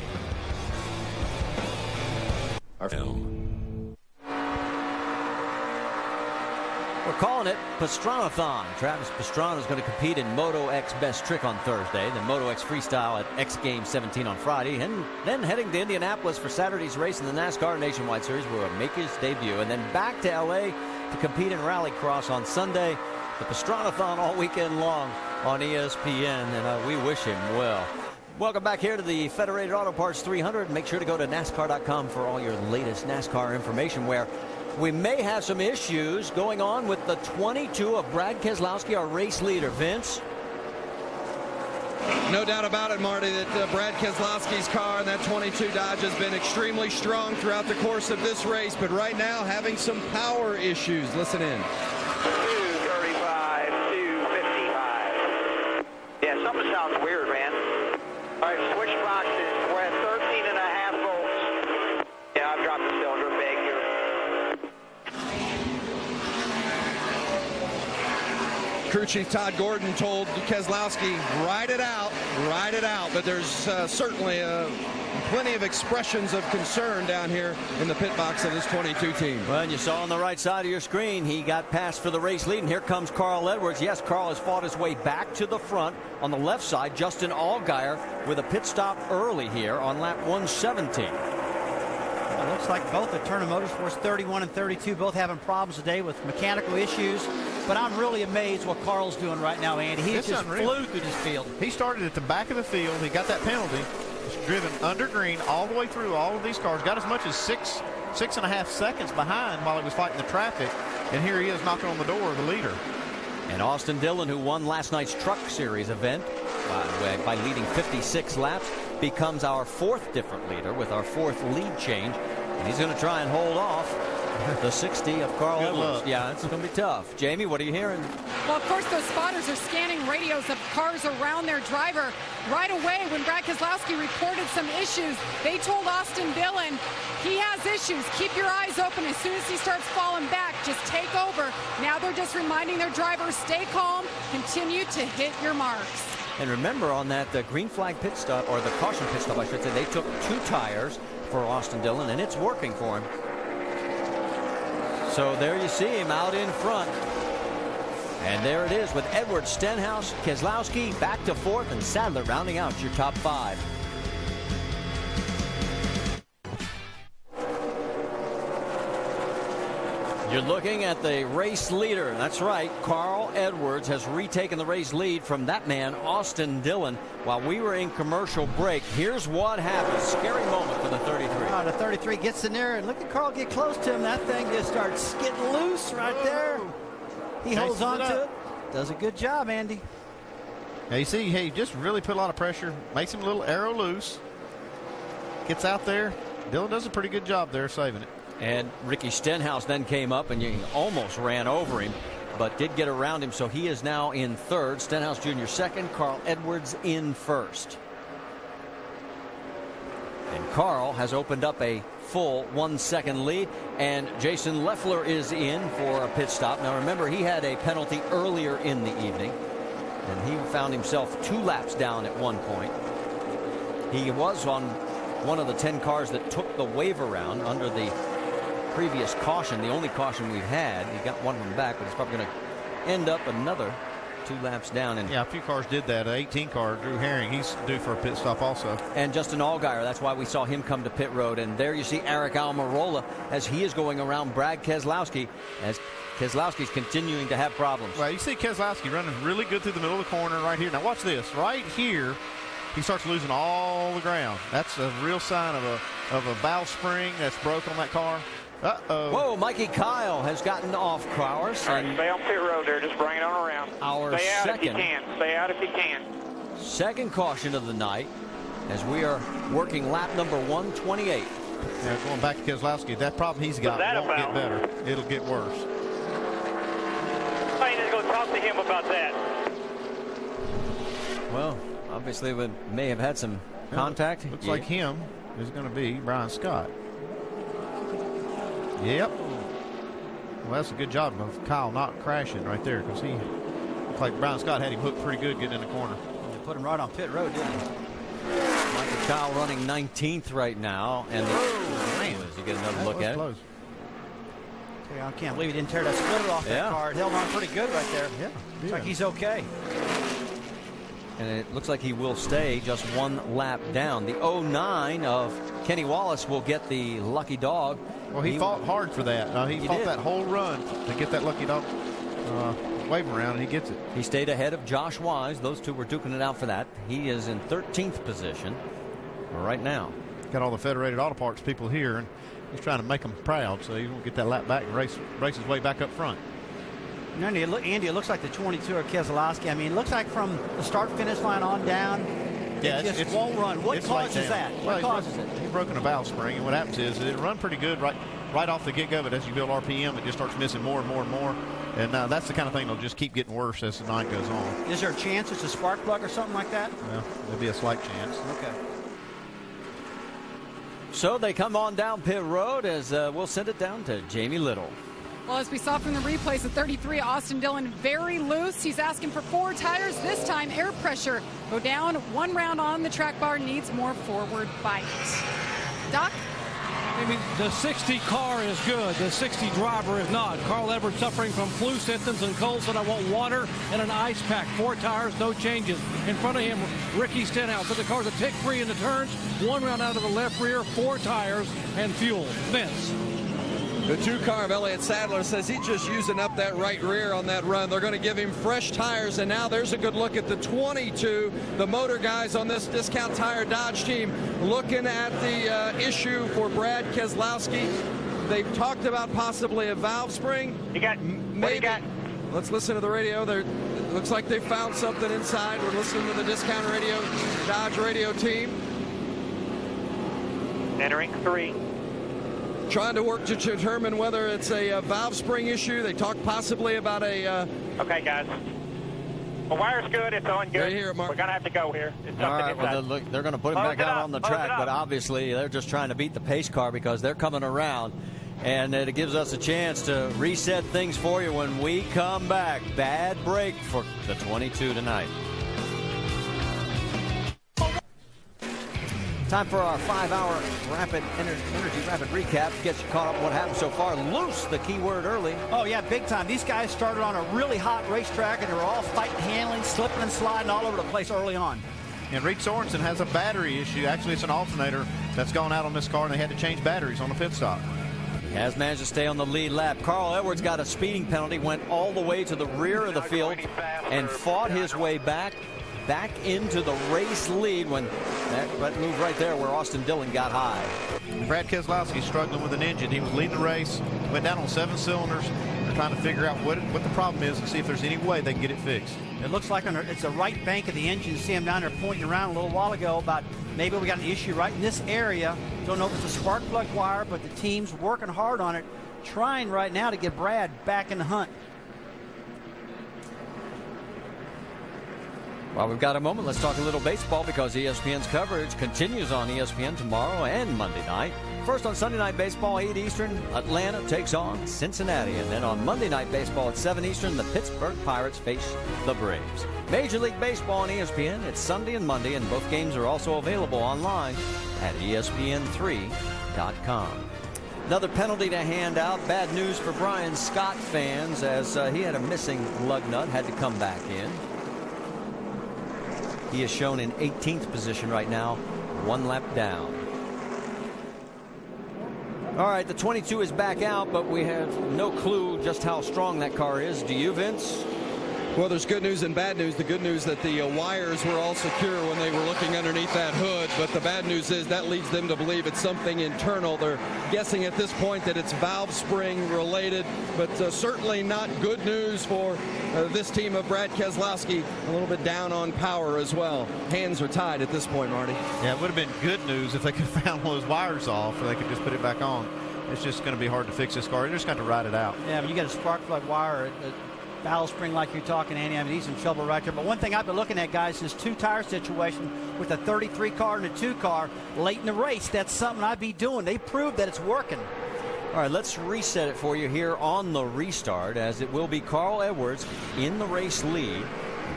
We're calling it Pastranathon. Travis Pastrana is going to compete in Moto X Best Trick on Thursday, then Moto X Freestyle at X Games 17 on Friday, and then heading to Indianapolis for Saturday's race in the NASCAR Nationwide Series where he'll make his debut, and then back to LA to compete in Rallycross on Sunday. The Pastranathon all weekend long on ESPN, and we wish him well. Welcome back here to the Federated Auto Parts 300. Make sure to go to NASCAR.com for all your latest NASCAR information, where we may have some issues going on with the 22 of Brad Keselowski, our race leader. Vince?
No doubt about it, Marty, that Brad Keselowski's car and that 22 Dodge has been extremely strong throughout the course of this race, but right now having some power issues. Listen in.
235, 255. Yeah, something sounds weird, man. All right, switch boxes. We're at 13.5 volts. Yeah, I've dropped the cylinder big here.
Crew Chief Todd Gordon told Keselowski, ride it out, but there's certainly plenty of expressions of concern down here in the pit box of this 22 team.
Well, and you saw on the right side of your screen, he got passed for the race lead, and here comes Carl Edwards. Yes, Carl has fought his way back to the front. On the left side, Justin Allgaier with a pit stop early here on lap 117.
It looks like both at Turner Motorsports 31 and 32 both having problems today with mechanical issues. But I'm really amazed what Carl's doing right now, Andy. He just flew through this field.
He started at the back of the field. He got that penalty. He's driven under green all the way through all of these cars. Got as much as six and a half seconds behind while he was fighting the traffic. And here he is knocking on the door of the leader.
And Austin Dillon, who won last night's Truck Series event by leading 56 laps, becomes our fourth different leader with our fourth lead change. And he's going to try and hold off the 60 of Carl Edwards. Yeah, it's going to be tough. Jamie, what are you hearing?
Well, of course, those spotters are scanning radios of cars around their driver. Right away, when Brad Keselowski reported some issues, they told Austin Dillon, he has issues. Keep your eyes open. As soon as he starts falling back, just take over. Now they're just reminding their drivers, stay calm, continue to hit your marks.
And remember, on that green flag pit stop, or the caution pit stop, I should say, they took 2 tires for Austin Dillon, and it's working for him. So there you see him out in front. And there it is with Edwards, Stenhouse, Keselowski back to fourth, and Sadler rounding out your top 5. You're looking at the race leader. That's right. Carl Edwards has retaken the race lead from that man, Austin Dillon. While we were in commercial break, here's what happened. Scary moment for the 33.
Oh, the 33 gets in there, and look at Carl get close to him. That thing just starts getting loose right there. He holds on to it. Does a good job, Andy.
Yeah, you see, he just really put a lot of pressure. Makes him a little arrow loose. Gets out there. Dillon does a pretty good job there saving it.
And Ricky Stenhouse then came up and almost ran over him, but did get around him, so he is now in third. Stenhouse Jr. second, Carl Edwards in first. And Carl has opened up a full 1 second lead, and Jason Leffler is in for a pit stop. Now remember, he had a penalty earlier in the evening, and he found himself 2 laps down at one point. He was on one of the 10 cars that took the wave around under the previous caution, the only caution we've had. He got one of them back, but he's probably going to end up another 2 laps down. And
yeah, a few cars did that. An 18 car, Drew Herring, he's due for a pit stop also.
And Justin Allgaier, that's why we saw him come to pit road. And there you see Eric Almirola as he is going around Brad Keselowski, as Keselowski's continuing to have problems.
Well, you see Keselowski running really good through the middle of the corner right here. Now watch this. Right here, he starts losing all the ground. That's a real sign of a valve spring that's broke on that car.
Uh-oh. Whoa, Mikey Kyle has gotten off Crowers.
All right, stay on pit road there. Just bring it on around. Stay out if you can. Stay out if you can.
Second caution of the night as we are working lap number 128.
Yeah, going back to Keselowski, that problem he's got won't get better. It'll get worse.
I need to go talk to him about that.
Well, obviously we may have had some contact.
Looks like him is going to be Brian Scott. Yep. Well, that's a good job of Kyle not crashing right there, because he looked like Brian Scott had him hooked pretty good getting in the corner.
They put him right on pit road, didn't he?
Michael Kyle running 19th right now, and as you get another look at it.
I can't believe he didn't tear that splitter off that car. It held on pretty good right there.
Yeah.
Looks like he's okay.
And it looks like he will stay just one lap down. The 09 of Kenny Wallace will get the lucky dog.
Well, he fought hard for that. He fought that whole run to get that lucky dog waving around, and he gets it.
He stayed ahead of Josh Wise. Those two were duking it out for that. He is in 13th position right now.
Got all the Federated Auto Parts people here, and he's trying to make them proud, so he won't get that lap back and race his way back up front.
Andy, it looks like the 22 of Keselowski. I mean, it looks like from the start-finish line on down, it just won't run. What causes that? What causes it?
He's broken a valve spring, and what happens is it'll run pretty good right off the get-go, but as you build RPM, it just starts missing more and more and more. And that's the kind of thing that'll just keep getting worse as the night goes on.
Is there a chance it's a spark plug or something like that?
Well, there'll be a slight chance.
Okay.
So they come on down pit road as we'll send it down to Jamie Little.
Well, as we saw from the replays, the 33 Austin Dillon very loose. He's asking for 4 tires. This time, air pressure go down. 1 round on the track bar, needs more forward bite. Doc?
I mean, the 60 car is good. The 60 driver is not. Carl Edwards suffering from flu symptoms, and Cole said, I want water and an ice pack. 4 tires, no changes. In front of him, Ricky Stenhouse. So the car's a tick free in the turns. 1 round out of the left rear, 4 tires, and fuel. Vince.
The 2-car of Elliott Sadler says he's just using up that right rear on that run. They're going to give him fresh tires, and now there's a good look at the 22. The motor guys on this Discount Tire Dodge team looking at the issue for Brad Keselowski. They've talked about possibly a valve spring. Maybe. Let's listen to the radio. It looks like they found something inside. We're listening to the Discount Radio Dodge radio team.
Entering 3.
Trying to work to determine whether it's a valve spring issue. They talked possibly about a...
Okay, guys. The wire's good. It's on good.
Right here, Mark.
We're going to have to go here. It's
all right, well, they're going to put him back out on the track, but obviously they're just trying to beat the pace car because they're coming around. And it gives us a chance to reset things for you when we come back. Bad break for the 22 tonight. Time for our 5-hour rapid energy rapid recap. Get you caught up on what happened so far. Loose, the key word early.
Oh, yeah, big time. These guys started on a really hot racetrack, and they were all fighting, handling, slipping and sliding all over the place early on.
And Reed Sorensen has a battery issue. Actually, it's an alternator that's gone out on this car, and they had to change batteries on the pit stop.
He has managed to stay on the lead lap. Carl Edwards got a speeding penalty, went all the way to the rear of the field, and fought his way back into the race lead when that move right there where Austin Dillon got high.
Brad Keselowski struggling with an engine. He was leading the race, went down on 7 cylinders. They're trying to figure out what the problem is and see if there's any way they can get it fixed.
It looks like it's the right bank of the engine. You see him down there pointing around a little while ago about maybe we got an issue right in this area. Don't know if it's a spark plug wire, but the team's working hard on it, trying right now to get Brad back in the hunt.
While we've got a moment, let's talk a little baseball because ESPN's coverage continues on ESPN tomorrow and Monday night. First on Sunday Night Baseball, 8 Eastern, Atlanta takes on Cincinnati. And then on Monday Night Baseball at 7 Eastern, the Pittsburgh Pirates face the Braves. Major League Baseball on ESPN, it's Sunday and Monday, and both games are also available online at ESPN3.com. Another penalty to hand out. Bad news for Brian Scott fans as he had a missing lug nut, had to come back in. He is shown in 18th position right now, 1 lap down. All right, the 22 is back out, but we have no clue just how strong that car is. Do you, Vince?
Well, there's good news and bad news. The good news that the wires were all secure when they were looking underneath that hood, but the bad news is that leads them to believe it's something internal. They're guessing at this point that it's valve spring related, but certainly not good news for this team of Brad Keselowski. A little bit down on power as well. Hands are tied at this point, Marty.
Yeah, it would have been good news if they could have found those wires off, or they could just put it back on. It's just going to be hard to fix this car. You're just going to ride it out.
Yeah, but you got a spark plug wire, valve spring like you're talking, Andy. I mean, he's in trouble right there. But one thing I've been looking at, guys, is 2-tire situation with a 33 car and a 2 car late in the race. That's something I'd be doing. They proved that it's working.
All right, let's reset it for you here on the restart, as it will be Carl Edwards in the race lead.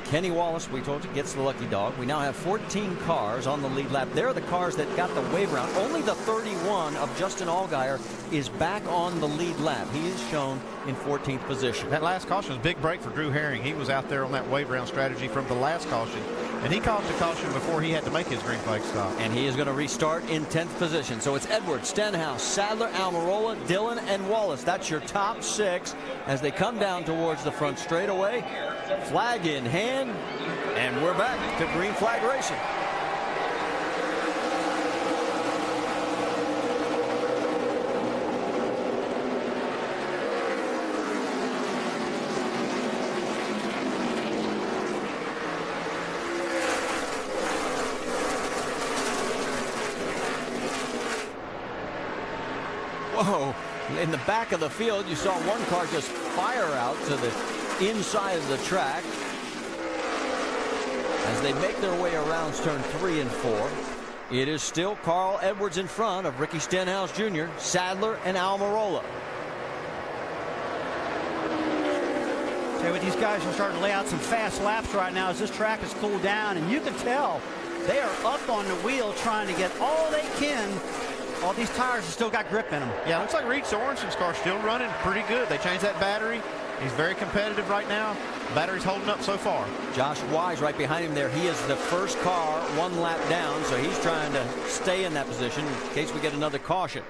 Kenny Wallace, we told you, gets the lucky dog. We now have 14 cars on the lead lap. They're the cars that got the wave round. Only the 31 of Justin Allgaier is back on the lead lap. He is shown in 14th position.
That last caution was a big break for Drew Herring. He was out there on that wave round strategy from the last caution, and he caught the caution before he had to make his green flag stop.
And he is going to restart in 10th position. So it's Edwards, Stenhouse, Sadler, Almirola, Dillon, and Wallace. That's your top 6 as they come down towards the front straightaway. Flag in hand, and we're back to green flag racing. Whoa, in the back of the field, you saw one car just fire out to the inside of the track as they make their way around turn 3 and 4. It is still Carl Edwards in front of Ricky Stenhouse Jr., Sadler, and Almirola.
Okay, but these guys are starting to lay out some fast laps right now as this track has cooled down, and you can tell they are up on the wheel trying to get all they can. All these tires have still got grip in them.
Yeah, looks like Reed Sorensen's car still running pretty good. They changed that battery. He's very competitive right now. The battery's holding up so far.
Josh Wise right behind him there. He is the first car 1 lap down, so he's trying to stay in that position in case we get another caution.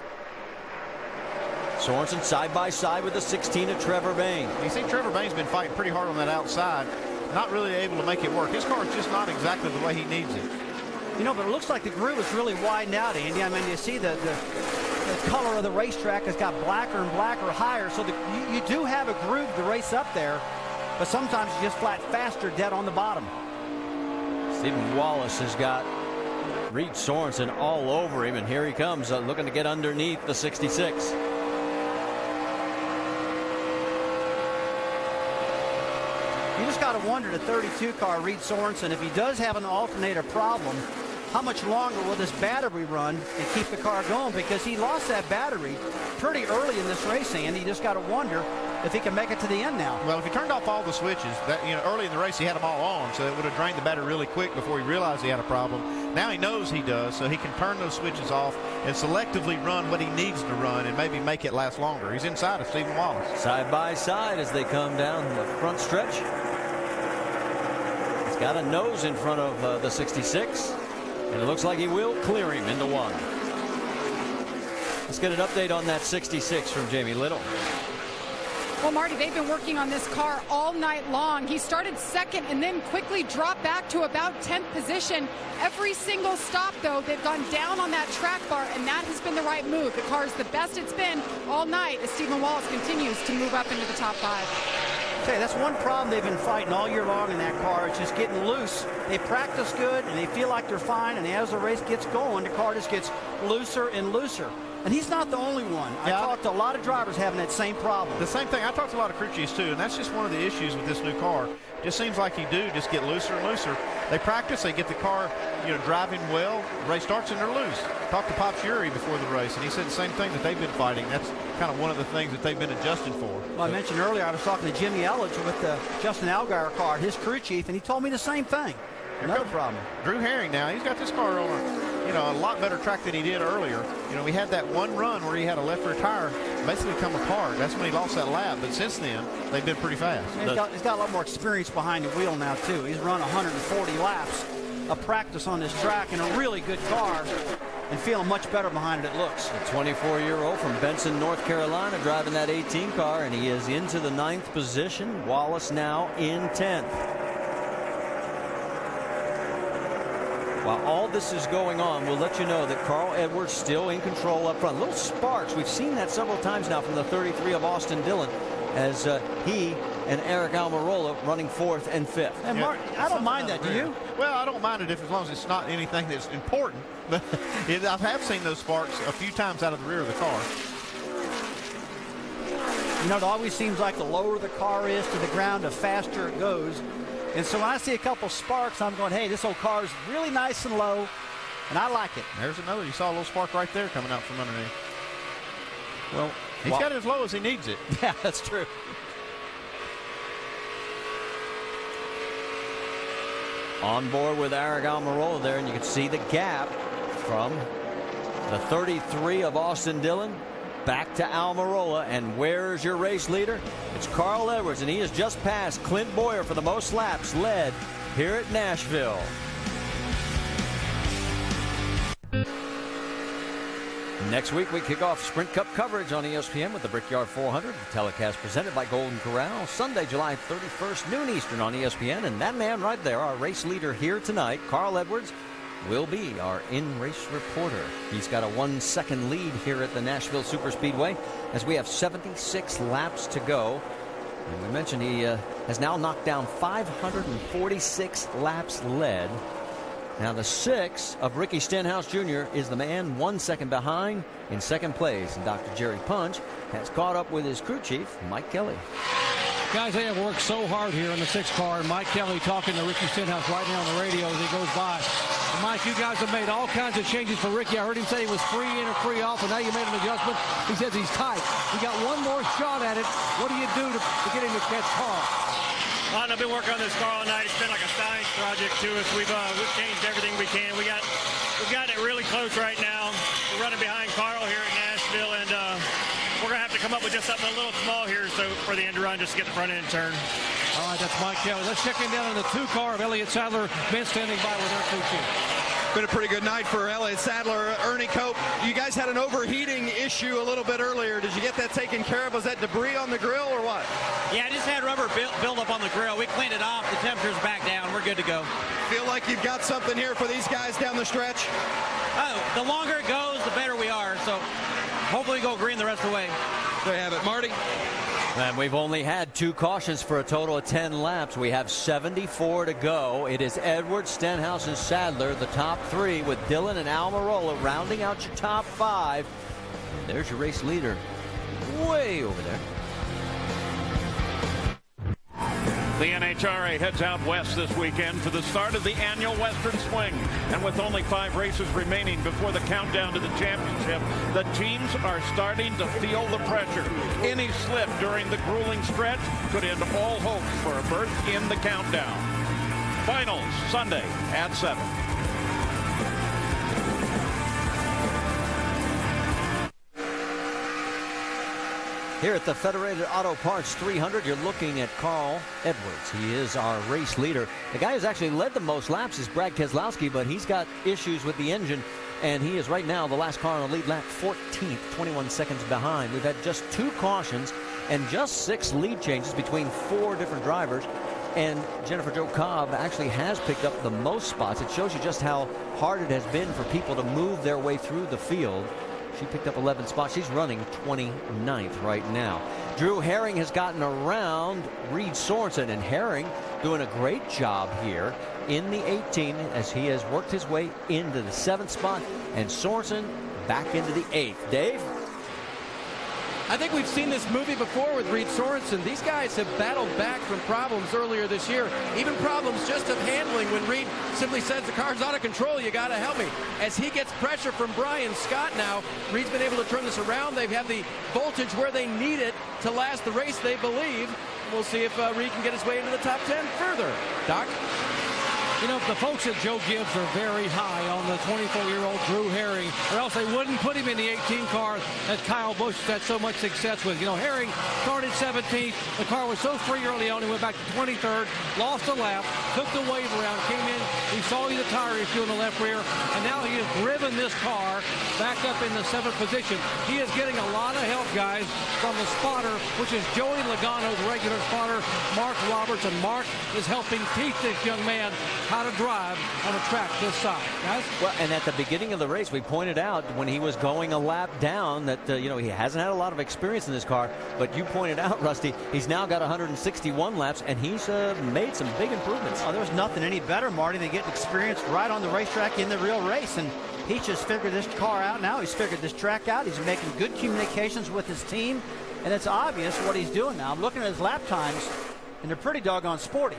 Sorensen side by side with the 16 of Trevor Bayne.
You see Trevor Bayne's been fighting pretty hard on that outside. Not really able to make it work. His car is just not exactly the way he needs it.
You know, but it looks like the groove is really widened out, Andy. I mean, you see the color of the racetrack has got blacker and blacker higher, so you do have a groove to race up there, but sometimes you just flat faster dead on the bottom.
Stephen Wallace has got Reed Sorensen all over him, and here he comes looking to get underneath the 66.
You just got to wonder, the 32 car Reed Sorensen, if he does have an alternator problem, how much longer will this battery run and keep the car going? Because he lost that battery pretty early in this race, and he just got to wonder if he can make it to the end now.
Well, if he turned off all the switches, early in the race he had them all on, so it would have drained the battery really quick before he realized he had a problem. Now he knows he does, so he can turn those switches off and selectively run what he needs to run and maybe make it last longer. He's inside of Stephen Wallace.
Side by side as they come down the front stretch. He's got a nose in front of the 66. And it looks like he will clear him into 1. Let's get an update on that 66 from Jamie Little.
Well, Marty, they've been working on this car all night long. He started second and then quickly dropped back to about 10th position. Every single stop, though, they've gone down on that track bar, and that has been the right move. The car is the best it's been all night as Stephen Wallace continues to move up into the top 5.
Okay, that's one problem they've been fighting all year long in that car. It's just getting loose. They practice good, and they feel like they're fine, and as the race gets going, the car just gets looser and looser. And he's not the only one. I talked to a lot of drivers having that same problem.
The same thing. I talked to a lot of crew chiefs, too, and that's just one of the issues with this new car. It just seems like you do just get looser and looser. They practice, they get the car, driving well. The race starts and they're loose. Talked to Pops Urey before the race, and he said the same thing that they've been fighting. That's kind of one of the things that they've been adjusting for.
Well, I mentioned earlier I was talking to Jimmy Elledge with the Justin Allgaier car, his crew chief, and he told me the same thing. Another problem.
Drew Herring now, he's got this car on a lot better track than he did earlier. We had that one run where he had a left rear tire basically come apart. That's when he lost that lap, but since then they've been pretty fast.
He's got a lot more experience behind the wheel now too. He's run 140 laps of practice on this track in a really good car. and feeling much better behind it, it looks.
The 24-year-old from Benson, North Carolina, driving that 18 car, and he is into the 9th position. Wallace now in 10th. While all this is going on, we'll let you know that Carl Edwards still in control up front. Little sparks. We've seen that several times now from the 33 of Austin Dillon as he and Eric Almirola running 4th and 5th.
And Mark, I don't mind that. Do you?
Well, I don't mind it as long as it's not anything that's important. But I have seen those sparks a few times out of the rear of the car.
You know, it always seems like the lower the car is to the ground, the faster it goes. And so when I see a couple sparks, I'm going, hey, this old car is really nice and low, and I like it.
There's another. You saw a little spark right there coming out from underneath.
Well,
he's got it as low as he needs it.
Yeah, that's true.
On board with Eric Almirola there, and you can see the gap from the 33 of Austin Dillon back to Almirola. And where's your race leader? It's Carl Edwards, and he has just passed Clint Boyer for the most laps led here at Nashville. Next week, we kick off Sprint Cup coverage on ESPN with the Brickyard 400. The telecast presented by Golden Corral. Sunday, July 31st, noon Eastern on ESPN. And that man right there, our race leader here tonight, Carl Edwards, will be our in-race reporter. He's got a 1-second lead here at the Nashville Superspeedway as we have 76 laps to go. And we mentioned he has now knocked down 546 laps led. Now the 6 of Ricky Stenhouse Jr. is the man 1 second behind in second place. And Dr. Jerry Punch has caught up with his crew chief, Mike Kelly.
Guys, they have worked so hard here in the 6 car, and Mike Kelly talking to Ricky Stenhouse right now on the radio as he goes by. And Mike, you guys have made all kinds of changes for Ricky. I heard him say he was free in or free off, and now you made an adjustment. He says he's tight. You got one more shot at it. What do you do to get him to catch Carl?
I've been working on this car all night. It's been like a science project to us. We've changed everything we can. We've got it really close right now. We're running behind Carl here at Nashville, and we're going to have to come up with just something a little small here so for the end run, just to get the front end turn.
All right, that's Mike Kelly. Let's check in down in the 2 car of Elliott Sadler. Ben standing by with our crew chief.
Been a pretty good night for Elliott Sadler. Ernie Cope, you guys had an overheating issue a little bit earlier. Did you get that taken care of? Was that debris on the grill or what?
Yeah, I just had rubber build up on the grill. We cleaned it off. The temperature's back down. We're good to go.
Feel like you've got something here for these guys down the stretch?
Oh, the longer it goes, the better we are. So hopefully go green the rest of the way.
There you have it. Marty?
And we've only had 2 cautions for a total of 10 laps. We have 74 to go. It is Edwards, Stenhouse, and Sadler, the top 3, with Dillon and Almirola rounding out your top 5. There's your race leader way over there.
The NHRA heads out west this weekend for the start of the annual Western Swing. And with only 5 races remaining before the countdown to the championship, the teams are starting to feel the pressure. Any slip during the grueling stretch could end all hopes for a berth in the countdown. Finals Sunday at 7.
Here at the Federated Auto Parts 300, you're looking at Carl Edwards. He is our race leader. The guy who's actually led the most laps is Brad Keselowski, but he's got issues with the engine, and he is right now the last car on the lead lap, 14th, 21 seconds behind. We've had just 2 cautions and just 6 lead changes between 4 different drivers, and Jennifer Jo Cobb actually has picked up the most spots. It shows you just how hard it has been for people to move their way through the field. She picked up 11 spots. She's running 29th right now. Drew Herring has gotten around Reed Sorensen, and Herring doing a great job here in the 18 as he has worked his way into the 7th spot, and Sorensen back into the 8th. Dave?
I think we've seen this movie before with Reed Sorensen. These guys have battled back from problems earlier this year, even problems just of handling when Reed simply says the car's out of control, you got to help me. As he gets pressure from Brian Scott now, Reed's been able to turn this around. They've had the voltage where they need it to last the race, they believe. We'll see if Reed can get his way into the top 10 further. Doc?
You know, the folks at Joe Gibbs are very high on the 24-year-old Drew Herring, or else they wouldn't put him in the 18 car that Kyle Busch had so much success with. You know, Herring started 17th. The car was so free early on. He went back to 23rd, lost a lap, took the wave around, came in. He saw the tire issue in the left rear, and now he has driven this car back up in the 7th position. He is getting a lot of help, guys, from the spotter, which is Joey Logano's regular spotter, Mark Roberts, and Mark is helping teach this young man how to drive on a track this size, guys.
Well, and at the beginning of the race, we pointed out when he was going a lap down that, you know, he hasn't had a lot of experience in this car, but you pointed out, Rusty, he's now got 161 laps, and he's made some big improvements.
Oh, there's nothing any better, Marty, than getting experience right on the racetrack in the real race, and he's just figured this car out now. He's figured this track out. He's making good communications with his team, and it's obvious what he's doing now. I'm looking at his lap times, and they're pretty doggone sporty.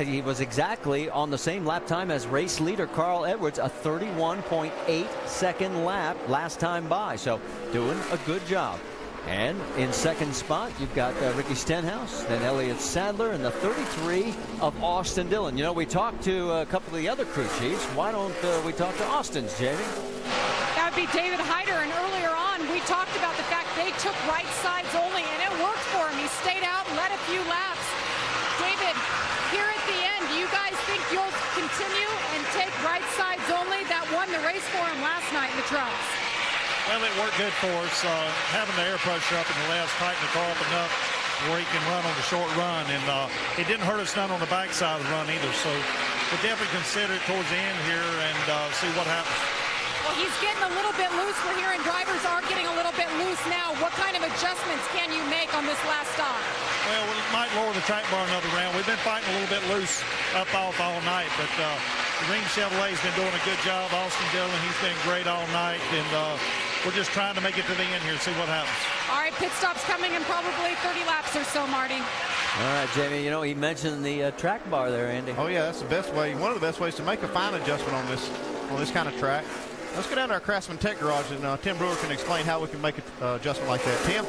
He was exactly on the same lap time as race leader Carl Edwards, a 31.8 second lap last time by. So doing a good job. And in second spot, you've got Ricky Stenhouse, then Elliott Sadler, and the 33 of Austin Dillon. You know, we talked to a couple of the other crew chiefs. Why don't we talk to Austin's, Jamie?
That would be David Hyder, and earlier on we talked about the fact they took right sides only, and it worked for him. He stayed out and led a few laps. David, here at the end, do you guys think you'll continue and take right sides only? That won the race for him last night in the trucks.
Well, it worked good for us. Having the air pressure up in the left, tighten the car up enough where he can run on the short run. And it didn't hurt us none on the backside of the run either. So we'll definitely consider it towards the end here and see what happens.
Well, he's getting a little bit loose. We're hearing drivers are getting a little bit loose now. What kind of adjustments can you make on this last stop?
Well, we might lower the track bar another round. We've been fighting a little bit loose up off all night, but the Ring Chevrolet's been doing a good job. Austin Dillon, he's been great all night, and we're just trying to make it to the end here, see what happens.
All right, pit stop's coming in probably 30 laps or so, Marty.
All right, Jamie, you know, he mentioned the track bar there, Andy.
Oh, yeah, that's the best way, one of the best ways to make a fine adjustment on this kind of track. Let's go down to our Craftsman Tech Garage, and Tim Brewer can explain how we can make an adjustment like that. Tim?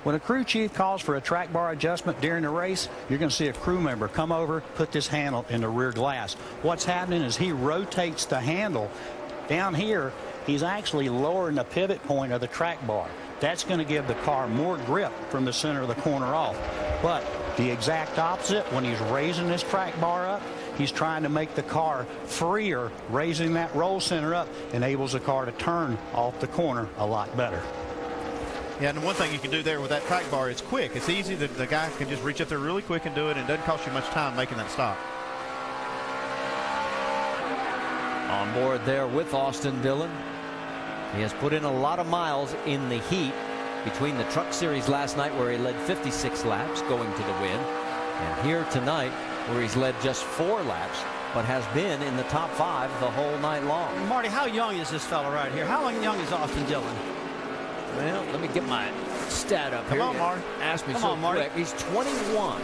When a crew chief calls for a track bar adjustment during the race, you're going to see a crew member come over, put this handle in the rear glass. What's happening is he rotates the handle. Down here, he's actually lowering the pivot point of the track bar. That's going to give the car more grip from the center of the corner off. But the exact opposite, when he's raising this track bar up, he's trying to make the car freer. Raising that roll center up enables the car to turn off the corner a lot better.
Yeah, and one thing you can do there with that track bar, it's quick. It's easy. The guy can just reach up there really quick and do it, and it doesn't cost you much time making that stop.
On board there with Austin Dillon. He has put in a lot of miles in the heat between the Truck Series last night, where he led 56 laps going to the win, and here tonight, where he's led just 4 laps, but has been in the top 5 the whole night long.
Marty, how young is this fella right here? How young is Austin Dillon?
Well, let me get my stat up here.
Come on, Marty.
Ask me
Come
so
on, Marty.
quick. He's 21.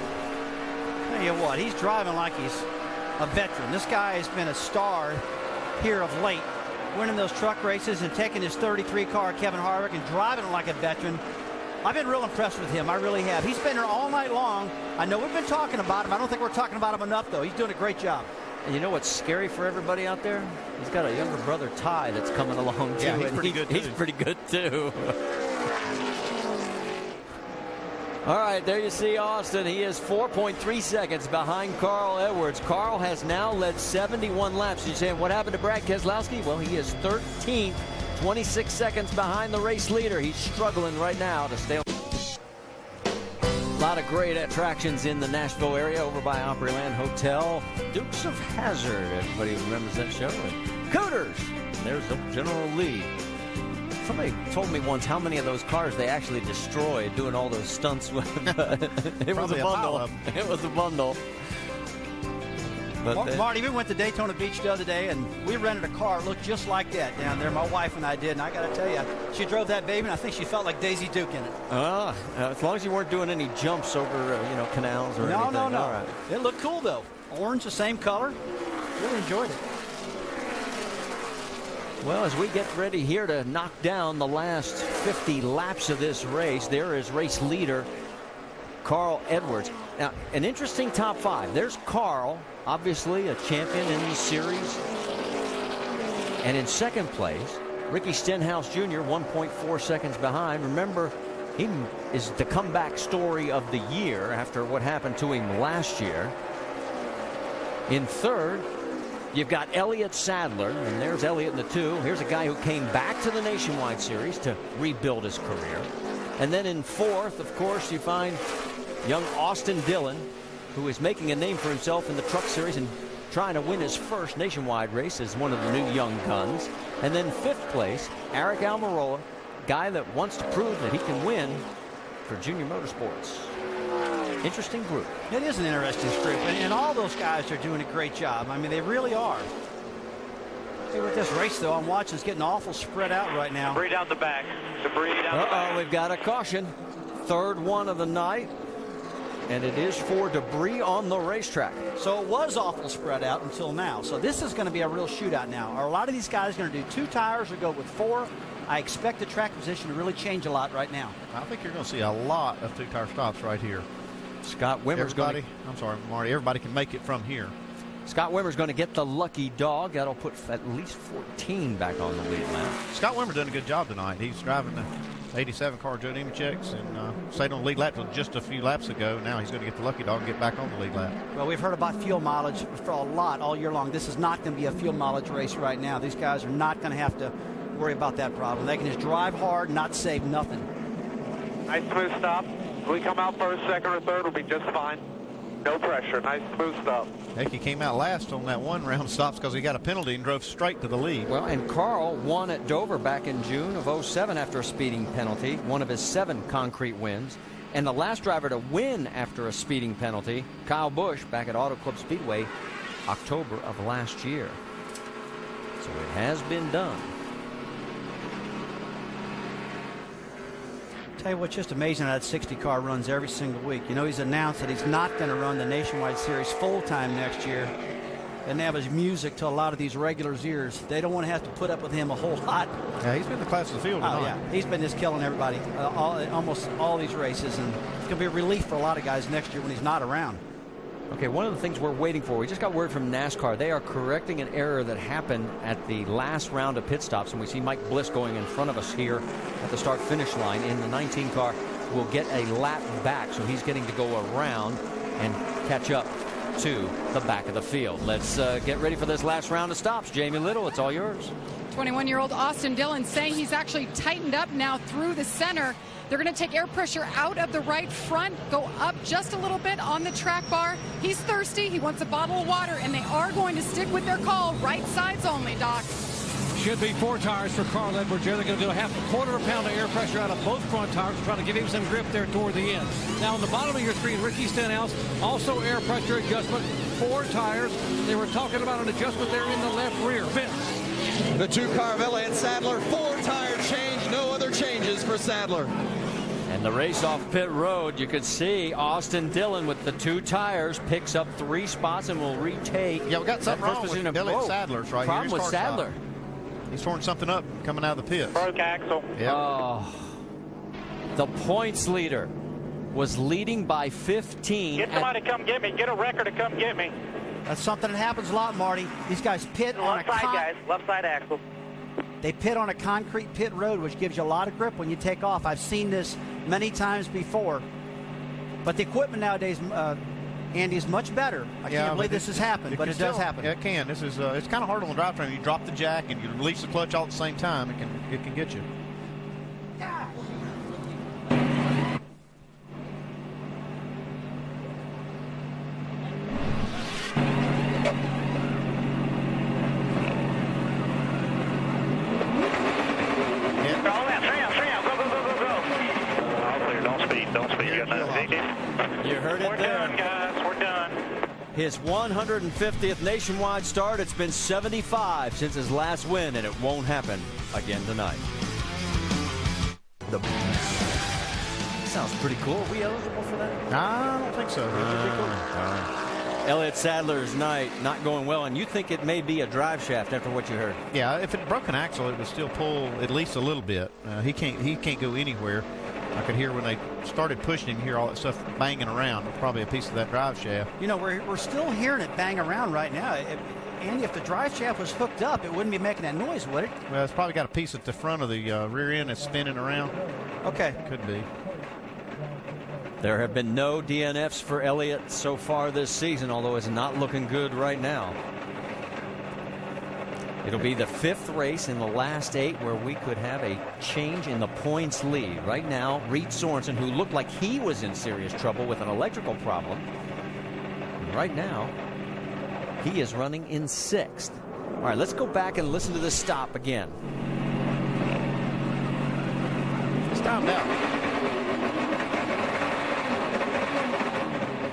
Tell you what, he's driving like he's a veteran. This guy has been a star here of late, winning those truck races and taking his 33 car, Kevin Harvick, and driving it like a veteran. I've been real impressed with him. I really have. He's been here all night long. I know we've been talking about him. I don't think we're talking about him enough, though. He's doing a great job.
And you know what's scary for everybody out there? He's got a younger brother, Ty, that's coming along, too.
Yeah, he's
and
pretty good,
He's
too.
pretty good, too. All right, there you see Austin. He is 4.3 seconds behind Carl Edwards. Carl has now led 71 laps. You're saying, what happened to Brad Keselowski? Well, he is 13th, 26 seconds behind the race leader. He's struggling right now to stay on. A lot of great attractions in the Nashville area over by Opryland Hotel. Dukes of Hazzard, everybody remembers that show. And Cooters, there's General Lee. Somebody told me once how many of those cars they actually destroyed doing all those stunts with. It was a bundle. It was a bundle. But
Marty, we went to Daytona Beach the other day, and we rented a car. It looked just like that down there. My wife and I did, and I got to tell you, she drove that baby, and I think she felt like Daisy Duke in it.
As long as you weren't doing any jumps over, canals or anything.
No.
All right.
It looked cool, though. Orange, the same color. Really enjoyed it.
Well, as we get ready here to knock down the last 50 laps of this race, there is race leader Carl Edwards. Now, an interesting top 5. There's Carl, obviously a champion in the series. And in second place, Ricky Stenhouse Jr., 1.4 seconds behind. Remember, he is the comeback story of the year after what happened to him last year. In third, you've got Elliott Sadler, and there's Elliott in the 2. Here's a guy who came back to the Nationwide Series to rebuild his career. And then in fourth, of course, you find young Austin Dillon, who is making a name for himself in the Truck Series and trying to win his first nationwide race as one of the new young guns. And then fifth place, Eric Almirola, guy that wants to prove that he can win for Junior Motorsports. Interesting group.
It is an interesting group, and all those guys are doing a great job. I mean, they really are. Hey, with this race, though, I'm watching, it's getting awful spread out right now.
Debris down the back. Debris down the back.
We've got a caution. Third one of the night. And it is for debris on the racetrack.
So it was awful spread out until now. So this is going to be a real shootout now. Are a lot of these guys going to do 2 tires or go with 4? I expect the track position to really change a lot right now.
I think you're going to see a lot of 2-tire stops right here.
Scott Wimmer's going to...
I'm sorry, Marty. Everybody can make it from here.
Scott Wimmer's going to get the lucky dog. That'll put at least 14 back on the lead lap.
Scott Wimmer done a good job tonight. He's driving the 87 car Joe Nemechek's and stayed on the lead lap until just a few laps ago. Now he's going to get the lucky dog and get back on the lead lap.
Well, we've heard about fuel mileage for a lot all year long. This is not going to be a fuel mileage race right now. These guys are not going to have to worry about that problem. They can just drive hard, not save nothing.
Nice smooth stop. If we come out first, second, or third, we'll be just fine. No pressure. Nice smooth stop.
Heck, he came out last on that one round of stops because he got a penalty and drove straight to the lead.
Well, and Carl won at Dover back in June of 07 after a speeding penalty, one of his 7 concrete wins. And the last driver to win after a speeding penalty, Kyle Busch, back at Auto Club Speedway, October of last year. So it has been done.
Tell you what's just amazing how that 60 car runs every single week. You know, he's announced that he's not going to run the Nationwide Series full-time next year. And that was music to a lot of these regulars' ears. They don't want to have to put up with him a whole lot.
Yeah, he's been the class of the field tonight.
Oh, yeah. He's been just killing everybody, almost all these races. And it's going to be a relief for a lot of guys next year when he's not around.
Okay, one of the things we're waiting for, we just got word from NASCAR. They are correcting an error that happened at the last round of pit stops, and we see Mike Bliss going in front of us here at the start-finish line. In the 19 car, will get a lap back, so he's getting to go around and catch up to the back of the field. Let's get ready for this last round of stops. Jamie Little, it's all yours.
21-year-old Austin Dillon saying he's actually tightened up now through the center. They're going to take air pressure out of the right front, go up just a little bit on the track bar. He's thirsty. He wants a bottle of water, and they are going to stick with their call, right sides only, Doc.
Should be 4 tires for Carl Edwards. They're going to do a quarter of a pound of air pressure out of both front tires to try to give him some grip there toward the end. Now, on the bottom of your screen, Ricky Stenhouse, also air pressure adjustment, 4 tires. They were talking about an adjustment there in the left rear. Vince.
The 2 car of Elliott Sadler, 4 tire change, no other changes for Sadler.
And the race off pit road, you could see Austin Dillon with the 2 tires picks up 3 spots and will retake.
Yeah, we got something wrong with Elliott Sadler's right here.
Problem with Sadler.
He's torn something up coming out of the pit.
Broke axle.
Yep.
Oh, the points leader was leading by 15.
Get somebody to come get me. Get a wrecker to come get me.
That's something that happens a lot, Marty. These guys pit on
Left side, guys. Left side axle.
They pit on a concrete pit road, which gives you a lot of grip when you take off. I've seen this many times before. But the equipment nowadays, Andy, is much better. I can't believe this has happened, but it does happen.
Yeah, it can. This is it's kind of hard on the drivetrain. You drop the jack and you release the clutch all at the same time. It can get you.
You heard it there.
We're done, guys. We're done.
His 150th nationwide start. It's been 75 since his last win, and it won't happen again tonight. Sounds pretty cool. Are we eligible for that?
I don't think so.
Elliott Sadler's night not going well, and you think it may be a drive shaft after what you heard.
Yeah, if it broke an axle, it would still pull at least a little bit. He can't go anywhere. I could hear when they started pushing him, hear all that stuff banging around. It's probably a piece of that drive shaft.
You know, we're still hearing it bang around right now. Andy, if the drive shaft was hooked up, it wouldn't be making that noise, would it?
Well, it's probably got a piece at the front of the rear end that's spinning around.
Okay.
Could be.
There have been no DNFs for Elliott so far this season, although it's not looking good right now. It'll be the 5th race in the last 8 where we could have a change in the points lead. Right now, Reed Sorensen, who looked like he was in serious trouble with an electrical problem, right now he is running in 6th. All right, let's go back and listen to this stop again.
It's timed out.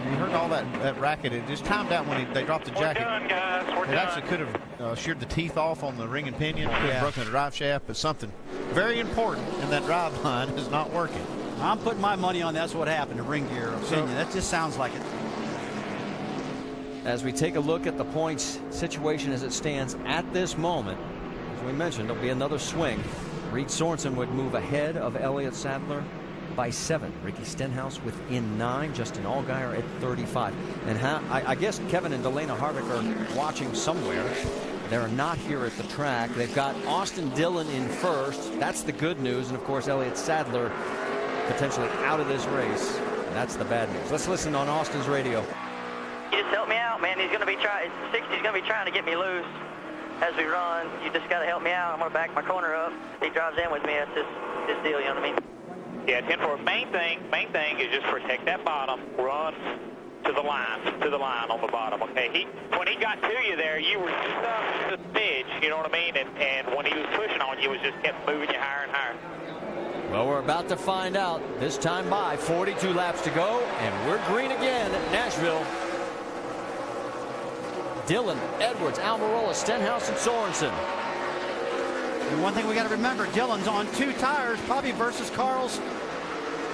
You heard all that racket. It just timed out when they dropped the jacket.
We're done, guys. We're
it
done.
actually could have sheared the teeth off on the ring and pinion. Could have broken the drive shaft, but something very important in that drive line is not working.
I'm putting my money on that's what happened to ring gear opinion. That just sounds like it.
As we take a look at the points situation as it stands at this moment, as we mentioned, it'll be another swing. Reed Sorensen would move ahead of Elliott Sadler by 7. Ricky Stenhouse within 9. Justin Allgaier at 35. And I guess Kevin and Delana Harvick are watching somewhere. They're not here at the track. They've got Austin Dillon in first. That's the good news. And of course, Elliott Sadler potentially out of this race. That's the bad news. Let's listen on Austin's radio.
You just help me out, man. He's going to be trying. 60's going to be trying to get me loose as we run. You just got to help me out. I'm going to back my corner up. He drives in with me. That's his deal. You know what I mean?
Yeah, 10-4. Main thing is just protect that bottom. Run to the line on the bottom. Okay. When he got to you there, you were just up to the smidge. You know what I mean? And when he was pushing on you, it was just kept moving you higher and higher.
Well, we're about to find out. This time by 42 laps to go, and we're green again at Nashville. Dillon, Edwards, Almirola, Stenhouse, and Sorensen.
And one thing we got to remember, Dillon's on 2 tires, probably versus Carl's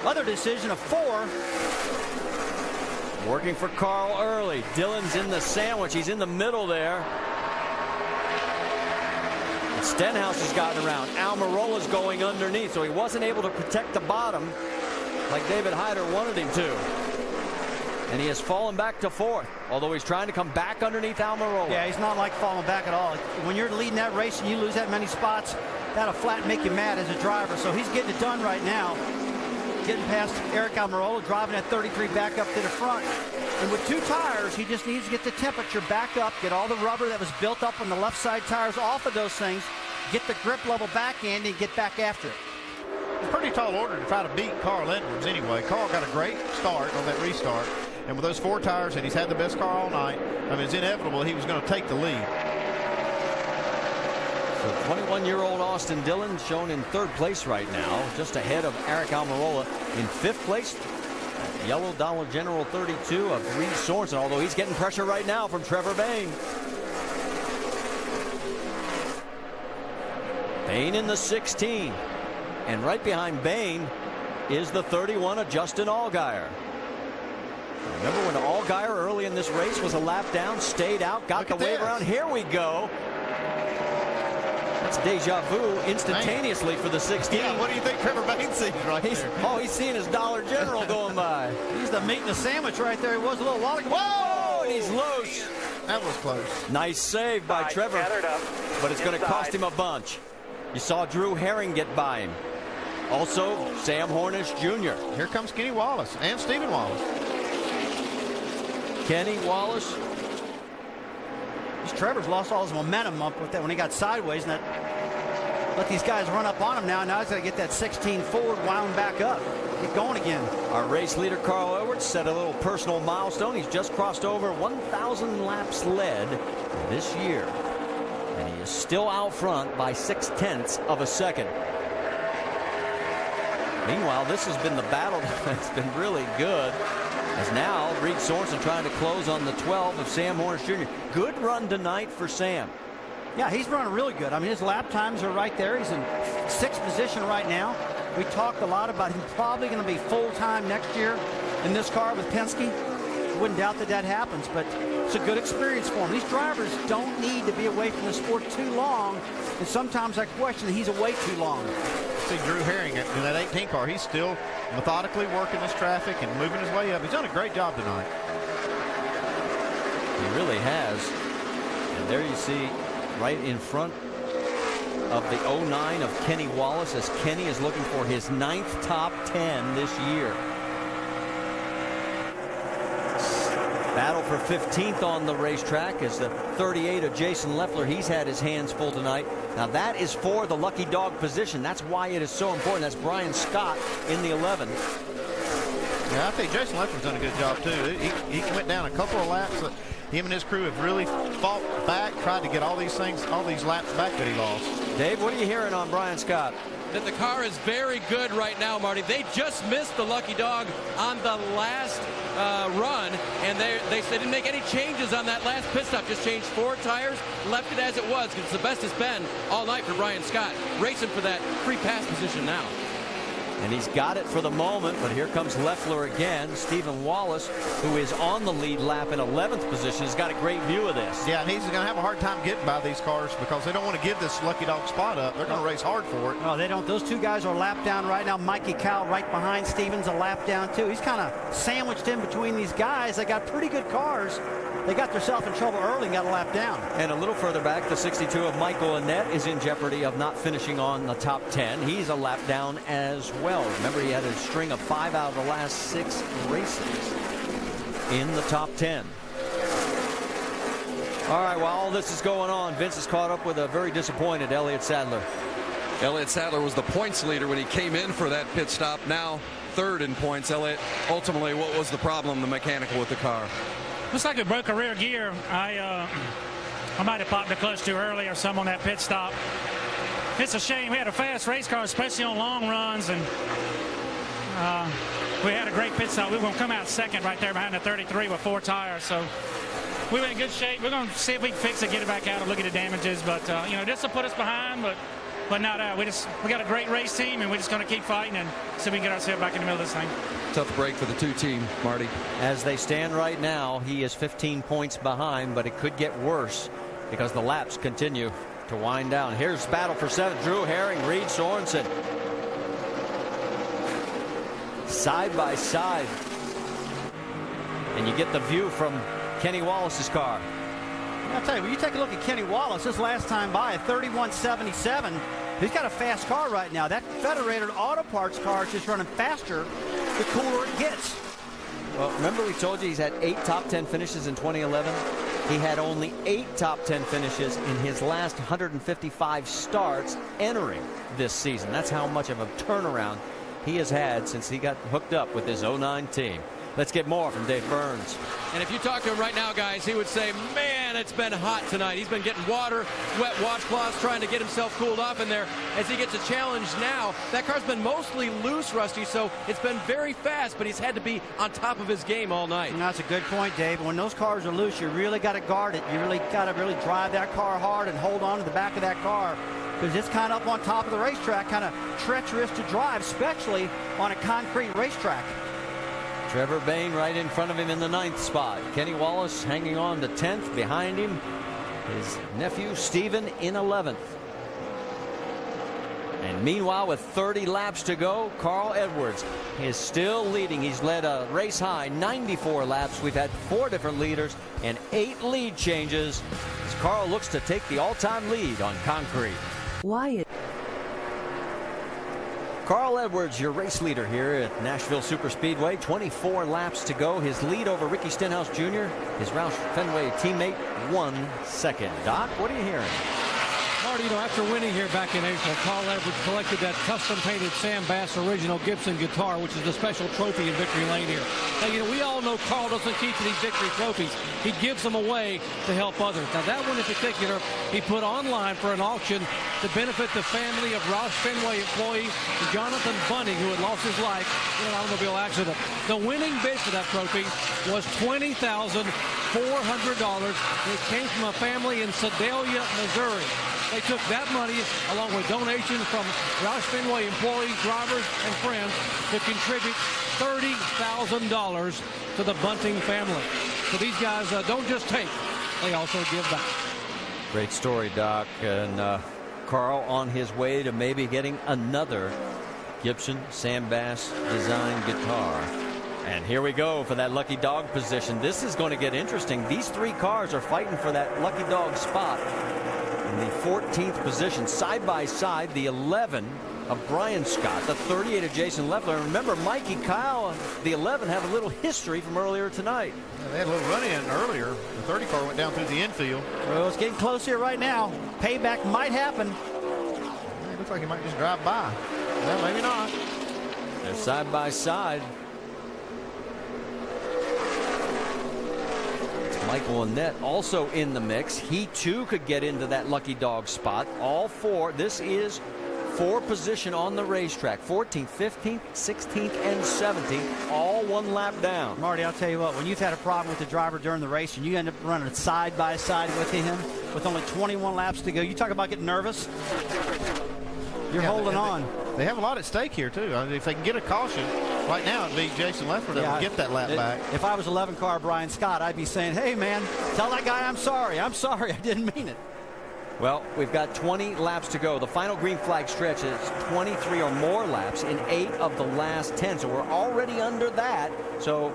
other decision of 4.
Working for Carl early. Dillon's in the sandwich. He's in the middle there. And Stenhouse has gotten around. Almirola's going underneath, so he wasn't able to protect the bottom like David Hyder wanted him to. And he has fallen back to 4th, although he's trying to come back underneath Almirola.
Yeah, he's not like falling back at all. When you're leading that race and you lose that many spots, that'll flat make you mad as a driver. So he's getting it done right now. Getting past Eric Almirola, driving that 33 back up to the front. And with 2 tires, he just needs to get the temperature back up, get all the rubber that was built up on the left side tires off of those things, get the grip level back, Andy, and get back after it.
It's a pretty tall order to try to beat Carl Edwards anyway. Carl got a great start on that restart. And with those 4 tires, and he's had the best car all night, I mean, it's inevitable he was going to take the lead.
So 21-year-old Austin Dillon shown in 3rd place right now, just ahead of Eric Almirola. In 5th place, yellow Dollar General 32 of Reed Sorensen, although he's getting pressure right now from Trevor Bayne. Bayne in the 16. And right behind Bayne is the 31 of Justin Allgaier. Remember when Allgaier early in this race was a lap down, stayed out, got the wave around. Here we go. That's deja vu instantaneously for the 16.
Yeah, what do you think Trevor Bayne sees right there?
Oh, he's seeing his Dollar General going by.
He's the meat in the sandwich right there. He was a little while ago.
Whoa! And he's loose.
That was close.
Nice save by Trevor, but it's going to cost him a bunch. You saw Drew Herring get by him. Also, Sam Hornish Jr.
Here comes Kenny Wallace and Stephen Wallace.
Kenny Wallace.
Trevor's lost all his momentum up with that when he got sideways, and that let these guys run up on him now. Now he's got to get that 16 forward, wound back up, get going again.
Our race leader, Carl Edwards, set a little personal milestone. He's just crossed over 1,000 laps led this year, and he is still out front by 0.6 of a second. Meanwhile, this has been the battle that's been really good. As now, Reed Sorensen trying to close on the 12 of Sam Hornish Jr. Good run tonight for Sam.
Yeah, he's running really good. I mean, his lap times are right there. He's in 6th position right now. We talked a lot about him probably going to be full-time next year in this car with Penske. Wouldn't doubt that that happens, but it's a good experience for him. These drivers don't need to be away from the sport too long, and sometimes I question that he's away too long.
See Drew Herring in that 18 car. He's still methodically working this traffic and moving his way up. He's done a great job tonight.
He really has. And there you see right in front of the 09 of Kenny Wallace, as Kenny is looking for his 9th top 10 this year. Battle for 15th on the racetrack is the 38 of Jason Leffler. He's had his hands full tonight. Now that is for the lucky dog position. That's why it is so important. That's Brian Scott in the 11.
Yeah, I think Jason Leffler's done a good job too. He went down a couple of laps. Him and his crew have really fought back, tried to get all these laps back that he lost.
Dave, what are you hearing on Brian Scott?
That the car is very good right now, Marty. They just missed the lucky dog on the last run, and they didn't make any changes on that last pit stop. Just changed 4 tires, left it as it was, because it's the best it's been all night for Brian Scott, racing for that free pass position now.
And he's got it for the moment, but here comes Leffler again. Stephen Wallace, who is on the lead lap in 11th position, has got a great view of this.
Yeah, and he's going to have a hard time getting by these cars because they don't want to give this lucky dog spot up. They're going to race hard for it.
No, they don't. Those two guys are lap down right now. Mikey Cowell right behind Stevens, a lap down too. He's kind of sandwiched in between these guys. They got pretty good cars. They got themselves in trouble early and got a lap down.
And a little further back, the 62 of Michael Annette is in jeopardy of not finishing on the top 10. He's a lap down as well. Remember, he had a string of 5 out of the last 6 races in the top 10. All right, while all this is going on, Vince is caught up with a very disappointed Elliott Sadler.
Elliott Sadler was the points leader when he came in for that pit stop. Now 3rd in points. Elliott, ultimately, what was the problem, the mechanical with the car?
Looks like we broke a rear gear. I might have popped the clutch too early or some on that pit stop. It's a shame. We had a fast race car, especially on long runs, and we had a great pit stop. We were going to come out 2nd right there behind the 33 with 4 tires. So we were in good shape. We're going to see if we can fix it, get it back out, and look at the damages. But this will put us behind, but not out. We got a great race team, and we're just going to keep fighting and see if we can get ourselves back in the middle of this thing.
Tough break for the 2 team, Marty.
As they stand right now, he is 15 points behind, but it could get worse because the laps continue to wind down. Here's battle for 7th. Drew Herring, Reed Sorensen. Side by side. And you get the view from Kenny Wallace's car.
I'll tell you, when you take a look at Kenny Wallace, his last time by, 31.77. He's got a fast car right now. That Federated Auto Parts car is just running faster the cooler it gets.
Well, remember we told you he's had 8 top 10 finishes in 2011? He had only 8 top 10 finishes in his last 155 starts entering this season. That's how much of a turnaround he has had since he got hooked up with his 09 team. Let's get more from Dave Burns.
And if you talk to him right now, guys, he would say, man, it's been hot tonight. He's been getting water, wet washcloths, trying to get himself cooled off in there as he gets a challenge now. That car's been mostly loose, Rusty, so it's been very fast, but he's had to be on top of his game all night.
And that's a good point, Dave. When those cars are loose, you really got to guard it. You really got to drive that car hard and hold on to the back of that car, because it's kind of up on top of the racetrack, kind of treacherous to drive, especially on a concrete racetrack.
Trevor Bayne right in front of him in the 9th spot. Kenny Wallace hanging on to 10th. Behind him, his nephew Stephen in 11th. And meanwhile, with 30 laps to go, Carl Edwards is still leading. He's led a race high 94 laps. We've had 4 different leaders and 8 lead changes as Carl looks to take the all-time lead on concrete.
Why?
Carl Edwards, your race leader here at Nashville Superspeedway. 24 laps to go. His lead over Ricky Stenhouse Jr., his Roush Fenway teammate, 1 second. Doc, what are you hearing?
Marty, after winning here back in April, Carl Edwards collected that custom-painted Sam Bass original Gibson guitar, which is the special trophy in Victory Lane here. Now, we all know Carl doesn't keep these victory trophies. He gives them away to help others. Now, that one in particular, he put online for an auction to benefit the family of Roush Fenway employee Jonathan Bunning, who had lost his life in an automobile accident. The winning bid for that trophy was $20,400. It came from a family in Sedalia, Missouri. They took that money along with donations from Roush Fenway employees, drivers, and friends to contribute $30,000 to the Bunting family. So these guys don't just take, they also give back.
Great story, Doc. And Carl on his way to maybe getting another Gibson Sam Bass design guitar. And here we go for that lucky dog position. This is going to get interesting. These three cars are fighting for that lucky dog spot in the 14th position, side by side. The 11 of Brian Scott, the 38 of Jason Leffler. And remember, Mikey Kyle, the 11, have a little history from earlier tonight.
Yeah, they had a little run-in earlier. The 30 car went down through the infield.
Well, it's getting close here right now. Payback might happen.
It looks like he might just drive by. Well, maybe not.
They're side by side. Michael Annette also in the mix. He too could get into that lucky dog spot. All four. This is four position on the racetrack. 14th, 15th, 16th, and 17th. All one lap down.
Marty, I'll tell you what, when you've had a problem with the driver during the race and you end up running side by side with him with only 21 laps to go, you talk about getting nervous. You're holding on.
They have a lot at stake here, too. I mean, if they can get a caution, right now it'd be Jason Leffler that would get that lap back.
If I was 11 car Brian Scott, I'd be saying, hey, man, tell that guy I'm sorry. I'm sorry. I didn't mean it.
Well, we've got 20 laps to go. The final green flag stretch is 23 or more laps in 8 of the last 10. So we're already under that. So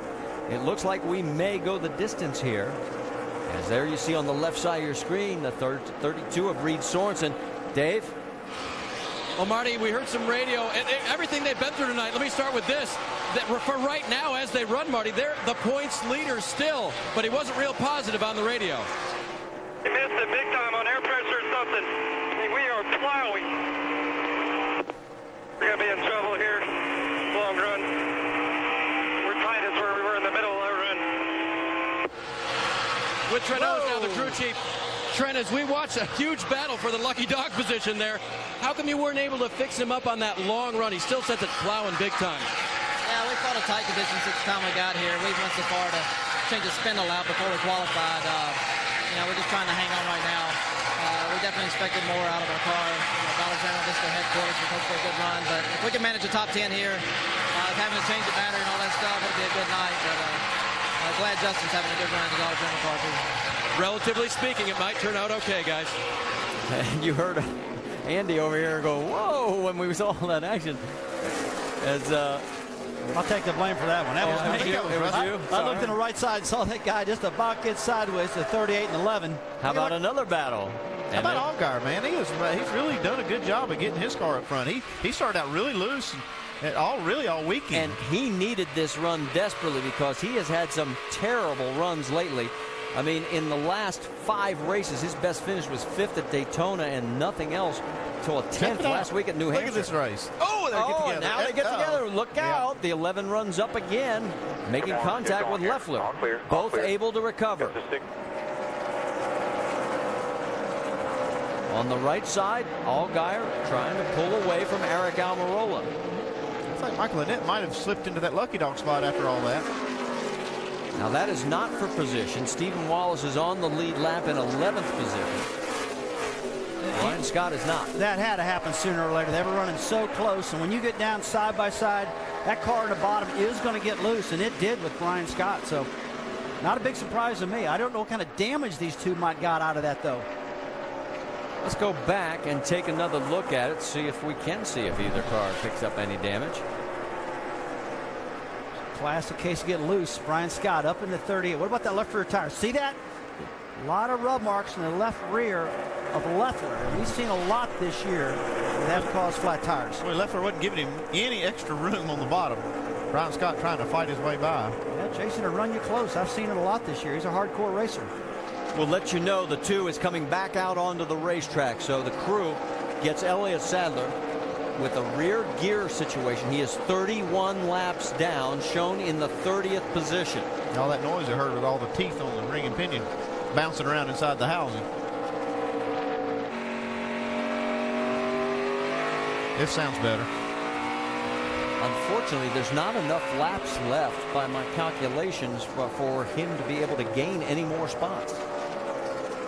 it looks like we may go the distance here. As there you see on the left side of your screen, the 32 of Reed Sorensen. Dave?
Well, Marty, we heard some radio and everything they've been through tonight. Let me start with this. That for right now, as they run, Marty, they're the points leader still, but he wasn't real positive on the radio.
He missed it big time on air pressure or something. I mean, we are plowing. We're going to be in trouble here. Long run. We're tight as where we were in the middle of our run.
With Trent Owens now the crew chief. Trent, as we watch a huge battle for the lucky dog position there, how come you weren't able to fix him up on that long run? He still sets it plowing big time.
Yeah, we fought a tight condition since the time we got here. We went so far to change the spindle out before we qualified. We're just trying to hang on right now. We definitely expected more out of our car. Dollar General, just the headquarters, we hope for a good run. But if we can manage a top 10 here, having to change the battery and all that stuff, it'll be a good night. But glad Justin's having a good run in the Dollar General car, too.
Relatively speaking, it might turn out okay, guys.
And you heard Andy over here go, whoa, when we saw that action. As
I'll take the blame for that one. That was me.
It was you?
I looked in the right side and saw that guy just about get sideways to 38 and 11.
How about another battle?
How about Allgaier, man? He's really done a good job of getting his car up front. He started out really loose all weekend.
And he needed this run desperately because he has had some terrible runs lately. I mean, in the last 5 races, his best finish was 5th at Daytona and nothing else until a 10th last week at New Hampshire.
Look at this race.
Oh, now they get together. Look out. The 11 runs up again, making contact with Leffler. Both able to recover. On the right side, Allgaier trying to pull away from Eric Almirola.
Looks like Michael Annette might have slipped into that lucky dog spot after all that.
Now that is not for position. Stephen Wallace is on the lead lap in 11th position. Brian Scott is not.
That had to happen sooner or later. They were running so close, and when you get down side by side, that car at the bottom is going to get loose, and it did with Brian Scott. So not a big surprise to me. I don't know what kind of damage these two might got out of that, though.
Let's go back and take another look at it, see if we can see if either car picks up any damage.
Classic case of getting loose. Brian Scott up in the 38. What about that left rear tire? See that? A lot of rub marks in the left rear of Leffler. We've seen a lot this year that have caused flat tires.
Well, Leffler wasn't giving him any extra room on the bottom. Brian Scott trying to fight his way by.
Yeah, Jason will run you close. I've seen it a lot this year. He's a hardcore racer.
We'll let you know the 2 is coming back out onto the racetrack. So the crew gets Elliott Sadler with a rear gear situation. He is 31 laps down, shown in the 30th position.
All that noise I heard with all the teeth on the ring and pinion bouncing around inside the housing. This sounds better.
Unfortunately, there's not enough laps left by my calculations for him to be able to gain any more spots.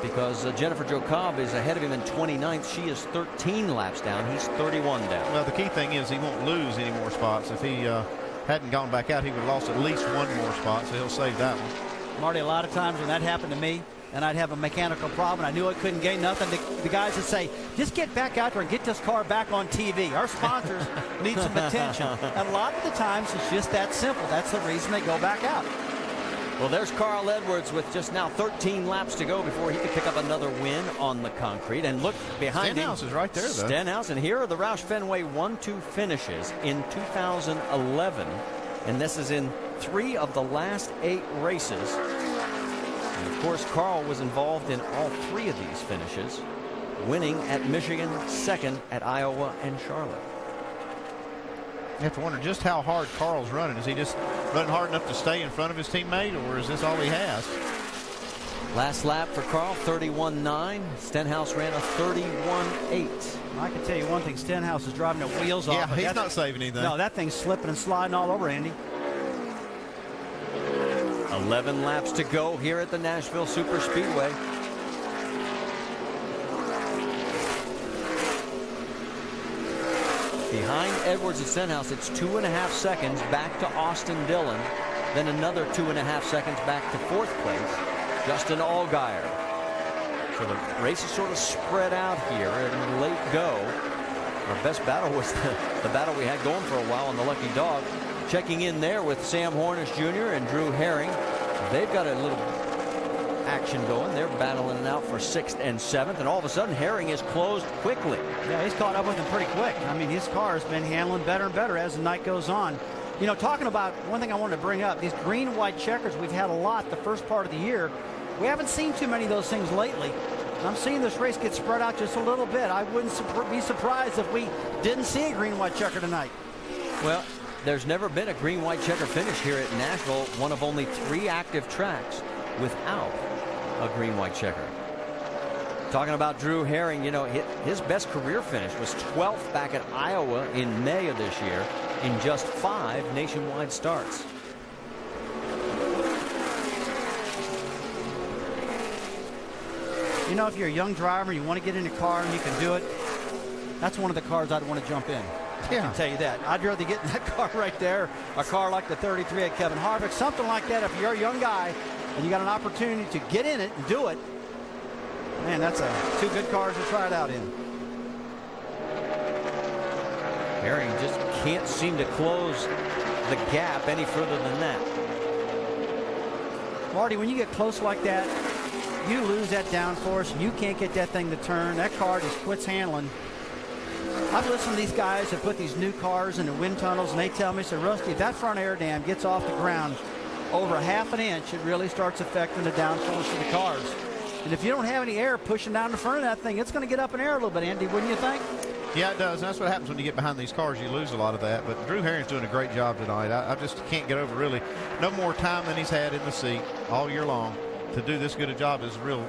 Because Jennifer Jo Cobb is ahead of him in 29th. She is 13 laps down. He's 31 down.
Well, the key thing is he won't lose any more spots. If he hadn't gone back out, he would have lost at least one more spot, so he'll save that one.
Marty, a lot of times when that happened to me, and I'd have a mechanical problem, I knew I couldn't gain nothing, the guys would say, just get back out there and get this car back on TV. Our sponsors need some attention. And a lot of the times, it's just that simple. That's the reason they go back out.
Well, there's Carl Edwards with just now 13 laps to go before he could pick up another win on the concrete. And look behind him.
Stenhouse is right there, though.
Stenhouse, and here are the Roush Fenway 1-2 finishes in 2011. And this is in 3 of the last 8 races. And of course, Carl was involved in all 3 of these finishes, winning at Michigan, second at Iowa and Charlotte.
You have to wonder just how hard Carl's running. Is he just running hard enough to stay in front of his teammate, or is this all he has?
Last lap for Carl, 31.9. Stenhouse ran a 31.8.
I can tell you one thing, Stenhouse is driving the wheels off.
Yeah, he's not saving anything.
No, that thing's slipping and sliding all over, Andy.
11 laps to go here at the Nashville Superspeedway. Behind Edwards and Stenhouse, it's 2.5 seconds back to Austin Dillon. Then another 2.5 seconds back to 4th place, Justin Allgaier. So the race is sort of spread out here in late go. Our best battle was the battle we had going for a while on the Lucky Dog. Checking in there with Sam Hornish Jr. and Drew Herring. They've got a little action going. They're battling it out for 6th and 7th, and all of a sudden Herring is closed quickly.
Yeah, he's caught up with him pretty quick. I mean, his car has been handling better and better as the night goes on. You know, talking about one thing I wanted to bring up, these green-white checkers we've had a lot the first part of the year. We haven't seen too many of those things lately. And I'm seeing this race get spread out just a little bit. I wouldn't be surprised if we didn't see a green-white checker tonight.
Well, there's never been a green-white checker finish here at Nashville, one of only 3 active tracks without a green-white checker. Talking about Drew Herring, you know, his best career finish was 12th back at Iowa in May of this year in just 5 nationwide starts.
You know, if you're a young driver, you want to get in a car and you can do it, that's one of the cars I'd want to jump in.
Yeah.
I can tell you that. I'd rather get in that car right there, a car like the 33 at Kevin Harvick, something like that. If you're a young guy and you got an opportunity to get in it and do it, man, that's 2 good cars to try it out in.
Herring just can't seem to close the gap any further than that.
Marty, when you get close like that, you lose that downforce and you can't get that thing to turn. That car just quits handling. I've listened to these guys that put these new cars in the wind tunnels, and they tell me, so Rusty, if that front air dam gets off the ground over a ½ an inch, it really starts affecting the downforce of the cars. And if you don't have any air pushing down the front of that thing, it's going to get up in air a little bit, Andy, wouldn't you think?
Yeah, it does. And that's what happens when you get behind these cars. You lose a lot of that. But Drew Herring's doing a great job tonight. I just can't get over really no more time than he's had in the seat all year long. To do this good a job is real,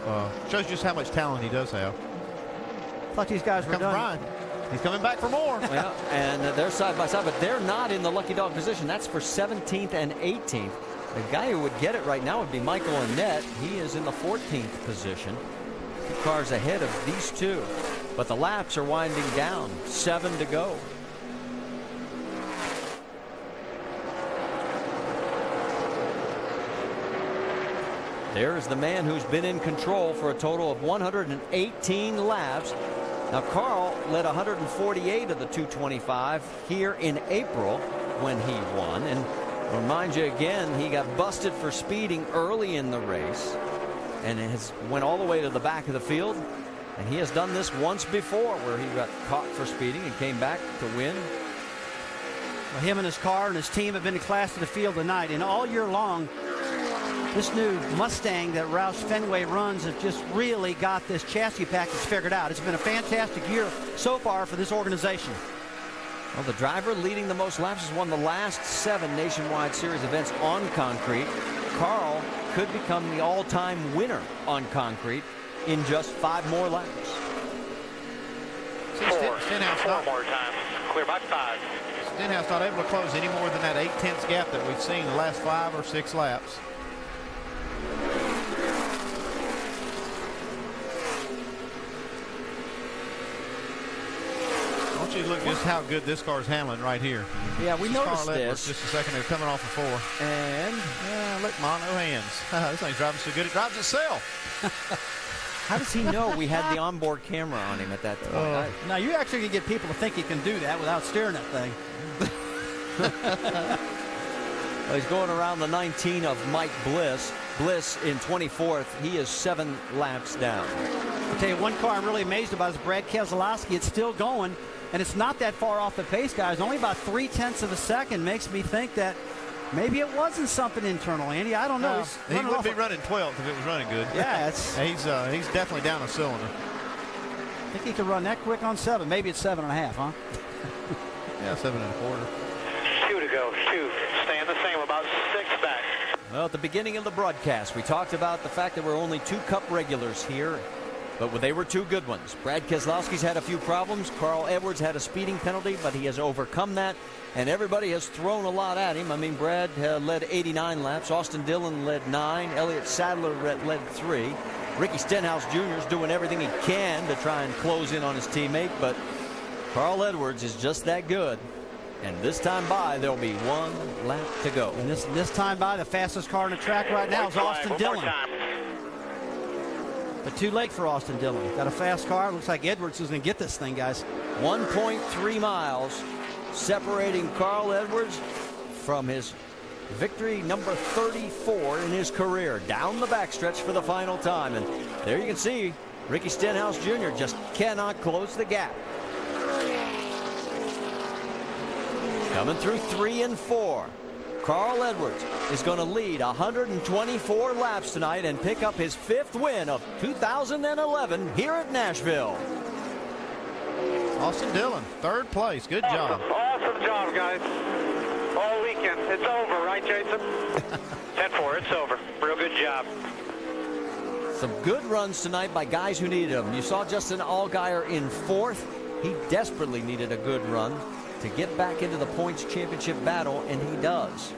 shows just how much talent he does have.
I thought these guys were done.
Brian. He's coming back for more.
Well, and they're side by side, but they're not in the lucky dog position. That's for 17th and 18th. The guy who would get it right now would be Michael Annette. He is in the 14th position. 2 cars ahead of these 2. But the laps are winding down. 7 to go. There's the man who's been in control for a total of 118 laps. Now, Carl led 148 of the 225 here in April when he won. And remind you again, he got busted for speeding early in the race and went all the way to the back of the field. And he has done this once before where he got caught for speeding and came back to win.
Well, him and his car and his team have been in class of the field tonight. And all year long, this new Mustang that Roush Fenway runs have just really got this chassis package figured out. It's been a fantastic year so far for this organization.
Well, the driver leading the most laps has won the last 7 nationwide series events on concrete. Carl could become the all-time winner on concrete in just 5 more laps.
Four more times. Clear by 5.
Stenhouse not able to close any more than that 8/10 gap that we've seen the last 5 or 6 laps. you look just how good this car is handling right here.
Yeah, we noticed
Carl Edwards,
this.
just a second, they're coming off the 4.
And
look, mono hands. This thing's driving so good, it drives itself.
how does he know we had the onboard camera on him at that point?
Now, you actually can get people to think he can do that without steering that thing.
Well, he's going around the 19 of Mike Bliss. Bliss in 24th. He is 7 laps down.
I'll tell you, one car I'm really amazed about is Brad Keselowski. It's still going, and it's not that far off the pace, guys. Only about 0.3 of a second. Makes me think that maybe it wasn't something internal, Andy. I don't know.
He would be running 12th if it was running good.
Yeah,
he's definitely down a cylinder.
I think he could run that quick on 7. Maybe it's 7.5, huh?
Yeah, 7 1/4.
2 to go. 2. Staying the same, about 6 back.
Well, at the beginning of the broadcast, we talked about the fact that we're only 2 Cup regulars here, but they were 2 good ones. Brad Keselowski's had a few problems. Carl Edwards had a speeding penalty, but he has overcome that, and everybody has thrown a lot at him. I mean, Brad led 89 laps. Austin Dillon led 9. Elliott Sadler led 3. Ricky Stenhouse Jr. is doing everything he can to try and close in on his teammate, but Carl Edwards is just that good. And this time by, there'll be 1 lap to go.
And this time by, the fastest car on the track right now is Austin Dillon. But too late for Austin Dillon. Got a fast car. Looks like Edwards is going to get this thing, guys.
1.3 miles separating Carl Edwards from his victory number 34 in his career. Down the backstretch for the final time. And there you can see Ricky Stenhouse Jr. just cannot close the gap. Coming through 3 and 4. Carl Edwards is going to lead 124 laps tonight and pick up his 5th win of 2011 here at Nashville.
Austin Dillon, 3rd place. Good job.
Awesome job, guys. All weekend. It's over, right, Jason? 10-4. It's over. Real good job.
Some good runs tonight by guys who needed them. You saw Justin Allgaier in 4th. He desperately needed a good run to get back into the points championship battle, and he does.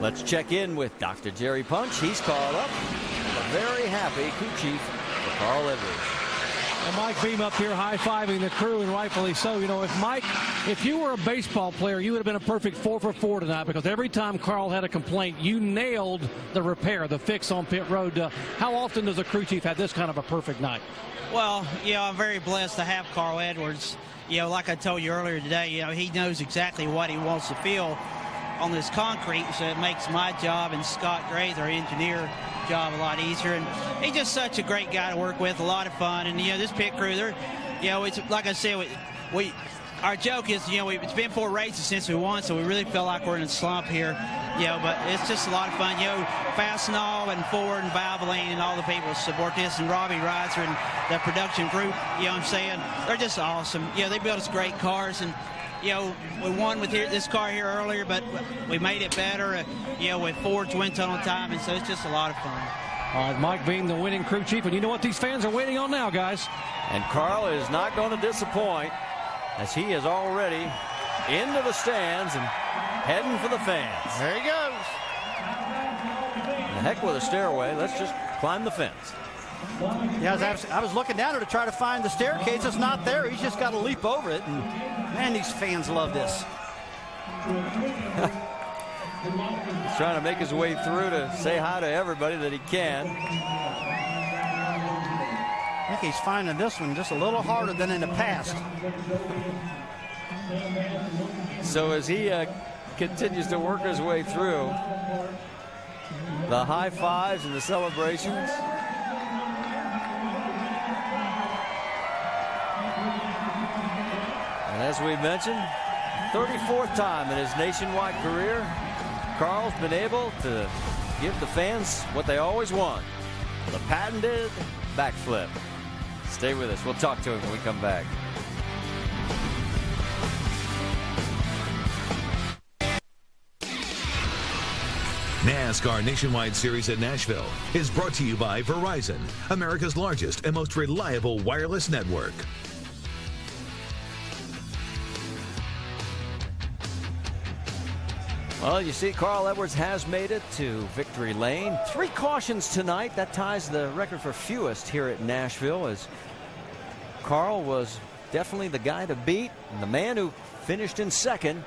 Let's check in with Dr. Jerry Punch. He's called up. A very happy crew chief for Carl Edwards.
And Mike Beam up here high-fiving the crew, and rightfully so. You know, if you were a baseball player, you would have been a perfect 4 for 4 tonight, because every time Carl had a complaint, you nailed the repair, the fix on pit road. How often does a crew chief have this kind of a perfect night?
Well, I'm very blessed to have Carl Edwards. Like I told you earlier today, he knows exactly what he wants to feel on this concrete, so it makes my job and Scott Gray's, our engineer, job a lot easier. And he's just such a great guy to work with, a lot of fun. And this pit crew, it's like I said, our joke is, it's been 4 races since we won, so we really feel like we're in a slump here. But it's just a lot of fun. Fastenal and Ford and Valvoline and all the people who support this, and Robbie Reiser and the production group, they're just awesome. They build us great cars, and we won with this car here earlier, but we made it better, with Ford's wind tunnel time, and so it's just a lot of fun.
All right, Mike Beam, the winning crew chief, and you know what these fans are waiting on now, guys?
And Carl is not going to disappoint, as he is already into the stands and heading for the fans.
There he goes.
The heck with a stairway. Let's just climb the fence.
Yeah, I was looking down there to try to find the staircase. It's not there. He's just got to leap over it. And man, these fans love this.
He's trying to make his way through to say hi to everybody that he can.
I think he's finding this one just a little harder than in the past.
So as he continues to work his way through, the high fives and the celebrations. And as we mentioned, 34th time in his nationwide career, Carl's been able to give the fans what they always want, the patented backflip. Stay with us. We'll talk to him when we come back.
NASCAR Nationwide Series at Nashville is brought to you by Verizon, America's largest and most reliable wireless network.
Well, you see, Carl Edwards has made it to victory lane. 3 cautions tonight. That ties the record for fewest here at Nashville, as Carl was definitely the guy to beat. And the man who finished in second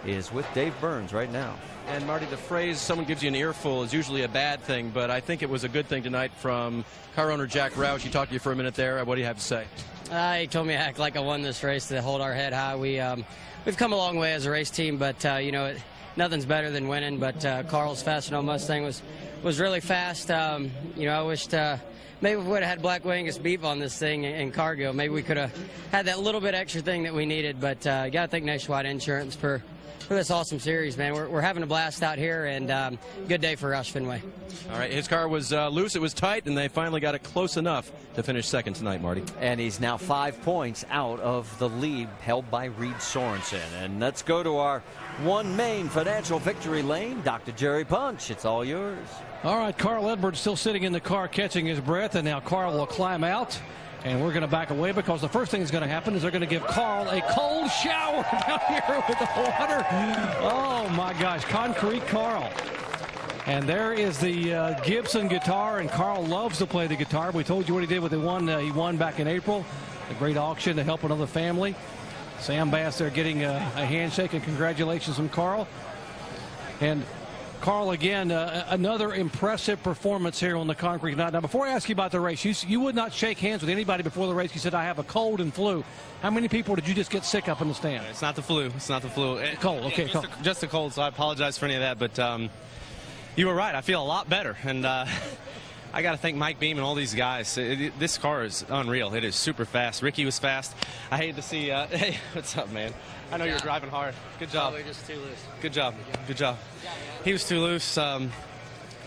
is with Dave Burns right now.
And Marty, the phrase "someone gives you an earful" is usually a bad thing, but I think it was a good thing tonight from car owner Jack Roush. He talked to you for a minute there. What do you have to say?
He told me I act like I won this race, to hold our head high. We've come a long way as a race team, but nothing's better than winning. But Carl's Fast and All Mustang was really fast. I wished maybe we would have had Black Angus beef on this thing in Cargill. Maybe we could have had that little bit extra thing that we needed. But got to thank Nationwide Insurance for this awesome series, man. We're having a blast out here, and good day for Roush Fenway.
All right, his car was loose, it was tight, and they finally got it close enough to finish second tonight, Marty.
And he's now 5 points out of the lead held by Reed Sorensen. And let's go to our One Main Financial Victory Lane. Dr. Jerry Punch, it's all yours.
All right, Carl Edwards still sitting in the car catching his breath, and now Carl will climb out. And we're going to back away because the first thing that's going to happen is they're going to give Carl a cold shower down here with the water. Oh, my gosh. Concrete Carl. And there is the Gibson guitar, and Carl loves to play the guitar. We told you what he did with the one he won back in April, a great auction to help another family. Sam Bass there getting a handshake, and congratulations from Carl. And Carl, again, another impressive performance here on the concrete night. Now, before I ask you about the race, you would not shake hands with anybody before the race. You said, I have a cold and flu. How many people did you just get sick up in the stand?
It's not the flu. It's not the flu.
Cold, okay.
Just a cold, so I apologize for any of that. But you were right. I feel a lot better. And I got to thank Mike Beam and all these guys. This car is unreal. It is super fast. Ricky was fast. I hate to see hey, what's up, man? I know you're driving hard. Good job.
We're just too loose.
Good job. Good job. He was too loose. Man,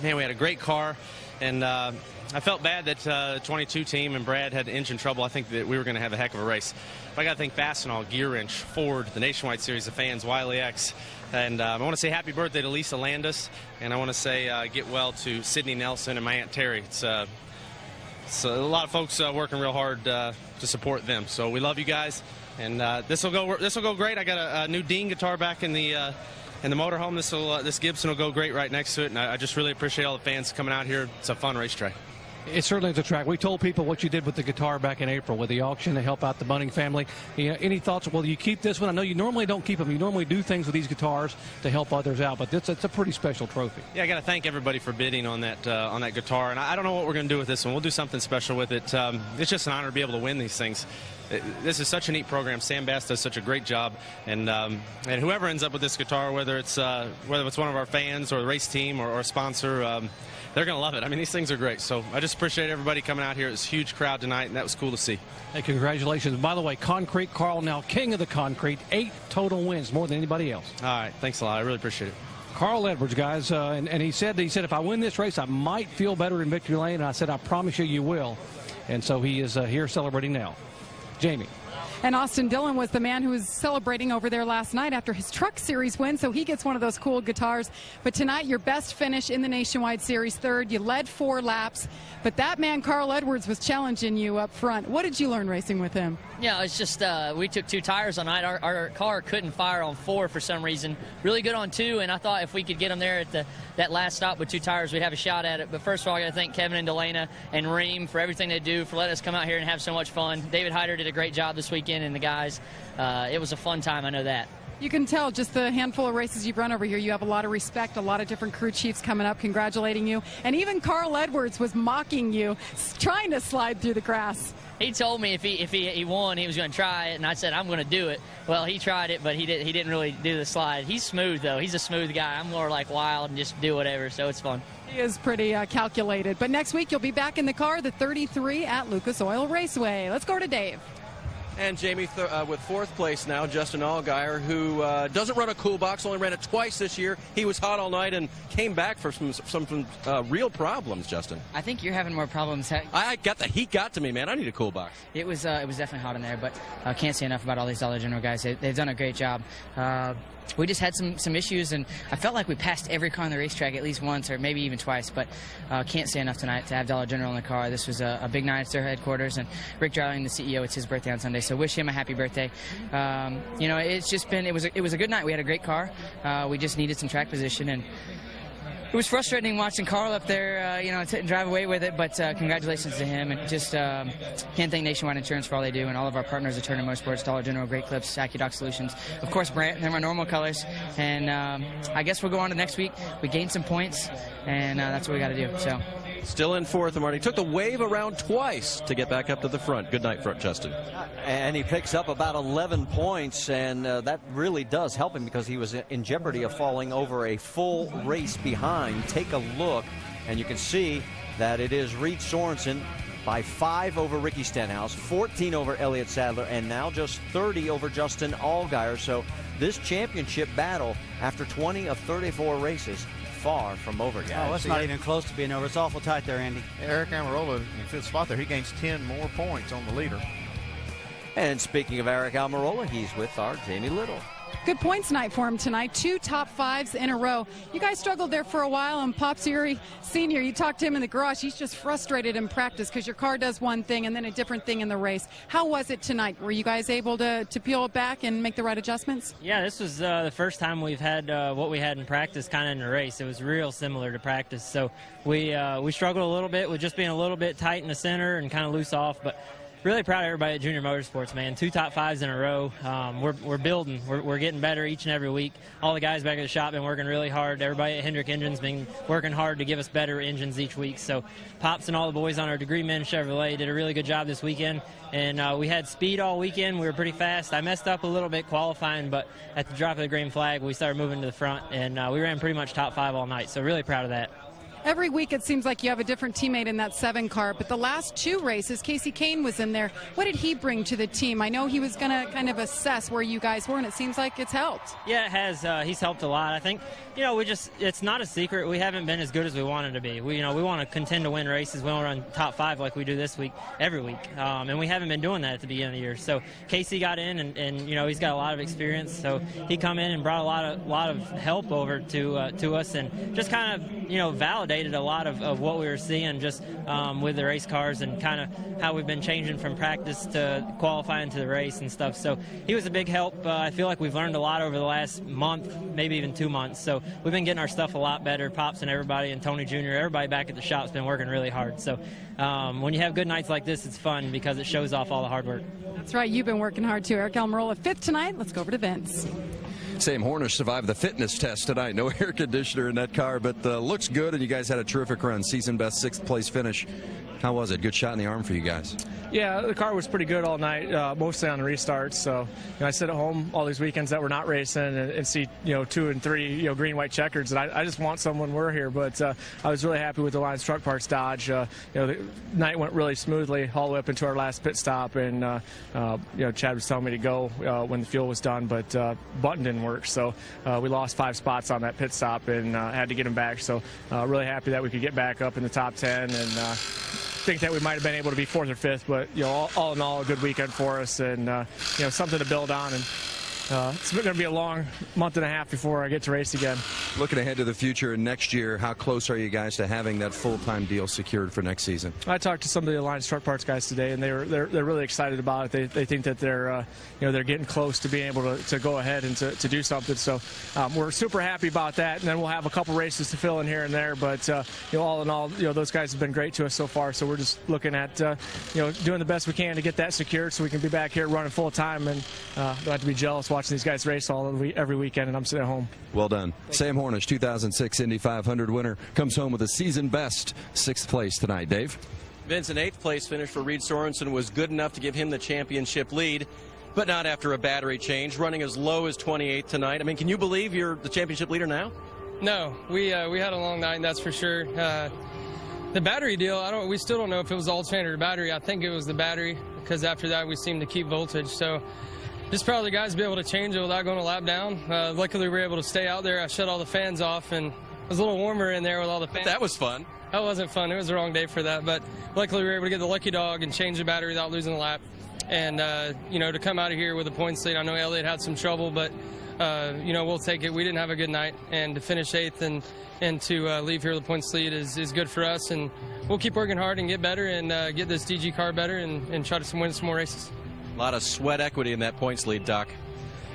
we had a great car. And I felt bad that 22 team and Brad had engine trouble. I think that we were going to have a heck of a race. But I got to thank Fastenal, Gear Wrench, Ford, the Nationwide Series, the fans, Wiley X. And I want to say happy birthday to Lisa Landis. And I want to say get well to Sydney Nelson and my Aunt Terry. It's a lot of folks working real hard to support them. So we love you guys. And this will go great. I got a new Dean guitar back in the motorhome. This Gibson will go great right next to it. And I just really appreciate all the fans coming out here. It's a fun racetrack.
It certainly is a track. We told people what you did with the guitar back in April with the auction to help out the Bunning family. Any thoughts? Well, you keep this one. I know you normally don't keep them. You normally do things with these guitars to help others out, but it's a pretty special trophy.
Yeah, I got to thank everybody for bidding on that guitar. And I don't know what we're going to do with this one. We'll do something special with it. It's just an honor to be able to win these things. This is such a neat program. Sam Bass does such a great job, and whoever ends up with this guitar, whether it's one of our fans or the race team or a sponsor, they're going to love it. I mean, these things are great. So I just appreciate everybody coming out here. It was a huge crowd tonight, and that was cool to see.
Hey, congratulations. By the way, Concrete Carl now king of the concrete, 8 total wins, more than anybody else.
All right, thanks a lot. I really appreciate it.
Carl Edwards, guys, and he said if I win this race, I might feel better in victory lane. And I said, I promise you will. And so he is here celebrating now. Jamie.
And Austin Dillon was the man who was celebrating over there last night after his Truck Series win, so he gets one of those cool guitars. But tonight, your best finish in the Nationwide Series, third. You led 4 laps, but that man, Carl Edwards, was challenging you up front. What did you learn racing with him?
Yeah, it's just we took 2 tires on night. Our car couldn't fire on 4 for some reason. Really good on 2, and I thought if we could get them there at that last stop with 2 tires, we'd have a shot at it. But first of all, I got to thank Kevin and Delana and Reem for everything they do, for letting us come out here and have so much fun. David Hyder did a great job this weekend, and the guys. It was a fun time, I know that.
You can tell just the handful of races you've run over here, you have a lot of respect, a lot of different crew chiefs coming up congratulating you. And even Carl Edwards was mocking you, trying to slide through the grass.
He told me if he won, he was going to try it, and I said, I'm going to do it. Well, he tried it, but he didn't really do the slide. He's smooth, though. He's a smooth guy. I'm more like wild and just do whatever, so it's fun.
He is pretty calculated. But next week, you'll be back in the car, the 33 at Lucas Oil Raceway. Let's go to Dave.
And Jamie, with 4th place now, Justin Allgaier, who doesn't run a cool box, only ran it twice this year. He was hot all night and came back for some real problems, Justin.
I think you're having more problems.
The heat got to me, man. I need a cool box.
It was definitely hot in there, but I can't say enough about all these Dollar General guys. They've done a great job. We just had some issues, and I felt like we passed every car on the racetrack at least once or maybe even twice, but can't say enough tonight to have Dollar General in the car. This was a big night at their headquarters, and Rick Dowling, the CEO, it's his birthday on Sunday, so wish him a happy birthday. It's just been, it was a good night. We had a great car. We just needed some track position, and was frustrating watching Carl up there, drive away with it. But congratulations to him, and just can't thank Nationwide Insurance for all they do, and all of our partners at Turner Motorsports, Dollar General, Great Clips, AccuDoc Solutions, of course, Brant. They're my normal colors, and I guess we'll go on to next week. We gained some points, and that's what we got to do. So.
Still in fourth, Marty. Took the wave around twice to get back up to the front. Good night, front, Justin.
And he picks up about 11 points, and that really does help him because he was in jeopardy of falling over a full race behind. Take a look, and you can see that it is Reed Sorensen by 5 over Ricky Stenhouse, 14 over Elliott Sadler, and now just 30 over Justin Allgaier. So this championship battle, after 20 of 34 races, far from over, guys.
Oh, it's not even close to being over. It's awful tight there, Andy.
Eric Almirola in fifth spot there. He gains 10 more points on the leader.
And speaking of Eric Almirola, he's with our Jamie Little.
Good points night for him tonight. 2 top 5s in a row. You guys struggled there for a while, and Pops Uri Sr., you talked to him in the garage. He's just frustrated in practice because your car does one thing and then a different thing in the race. How was it tonight? Were you guys able to peel it back and make the right adjustments?
Yeah, this was the first time we've had what we had in practice kind of in the race. It was real similar to practice. So we struggled a little bit with just being a little bit tight in the center and kind of loose off, but really proud of everybody at Junior Motorsports, man. 2 top 5s in a row. We're building. We're getting better each and every week. All the guys back at the shop been working really hard. Everybody at Hendrick Engines been working hard to give us better engines each week. So Pops and all the boys on our Degree Men Chevrolet did a really good job this weekend. And we had speed all weekend. We were pretty fast. I messed up a little bit qualifying, but at the drop of the green flag, we started moving to the front, and we ran pretty much top 5 all night. So really proud of that.
Every week it seems like you have a different teammate in that 7 car, but the last 2 races, Casey Kane was in there. What did he bring to the team? I know he was going to kind of assess where you guys were, and it seems like it's helped.
Yeah, it has. He's helped a lot. I think, it's not a secret. We haven't been as good as we wanted to be. We want to contend to win races. We want to run top 5 like we do this week, every week. And we haven't been doing that at the beginning of the year. So Casey got in, and he's got a lot of experience. So he come in and brought a lot of help over to us, and just kind of, validated a lot of what we were seeing just with the race cars and kind of how we've been changing from practice to qualifying to the race and stuff. So he was a big help. I feel like we've learned a lot over the last month, maybe even 2 months. So we've been getting our stuff a lot better. Pops and everybody, and Tony Jr., everybody back at the shop's been working really hard. So when you have good nights like this, it's fun because it shows off all the hard work.
That's right. You've been working hard too. Eric Almirola, 5th tonight. Let's go over to Vince.
Sam Hornish survived the fitness test tonight. No air conditioner in that car, but looks good, and you guys had a terrific run. Season best 6th place finish. How was it? Good shot in the arm for you guys.
Yeah, the car was pretty good all night, mostly on the restarts. So I sit at home all these weekends that we're not racing and see 2 and 3 green white checkers, and I just want some when we're here. But I was really happy with the Lions Truck Parts Dodge. The night went really smoothly all the way up into our last pit stop, and Chad was telling me to go when the fuel was done, but button didn't work, so we lost 5 spots on that pit stop and had to get him back. So really happy that we could get back up in the top 10 and. Think that we might have been able to be 4th or 5th, but all in all, a good weekend for us, and something to build on. And it's going to be a long month and a half before I get to race again.
Looking ahead to the future and next year, how close are you guys to having that full-time deal secured for next season?
I talked to some of the Alliance Truck Parts guys today, and they're really excited about it. They think that they're getting close to being able to go ahead and to do something. So we're super happy about that. And then we'll have a couple races to fill in here and there. But all in all, those guys have been great to us so far. So we're just looking at doing the best we can to get that secured so we can be back here running full time and don't have to be jealous watching these guys race every weekend, and I'm sitting at home.
Well done. Sam Hornish, 2006 Indy 500 winner, comes home with a season best 6th place tonight. Dave?
Vince, an 8th place finish for Reed Sorensen was good enough to give him the championship lead, but not after a battery change, running as low as 28th tonight. I mean, can you believe you're the championship leader now?
No, we had a long night, that's for sure. The battery deal, we still don't know if it was alternator battery. I think it was the battery, because after that we seemed to keep voltage. So just proud of the guys to be able to change it without going a lap down. Luckily, we were able to stay out there. I shut all the fans off, and it was a little warmer in there with all the fans.
That was fun.
That wasn't fun. It was the wrong day for that. But luckily, we were able to get the lucky dog and change the battery without losing a lap. And, to come out of here with a points lead, I know Elliott had some trouble, but, we'll take it. We didn't have a good night. And to finish 8th and to leave here with a points lead is good for us. And we'll keep working hard and get better and get this DG car better and try to win some more races.
A lot of sweat equity in that points lead, Doc.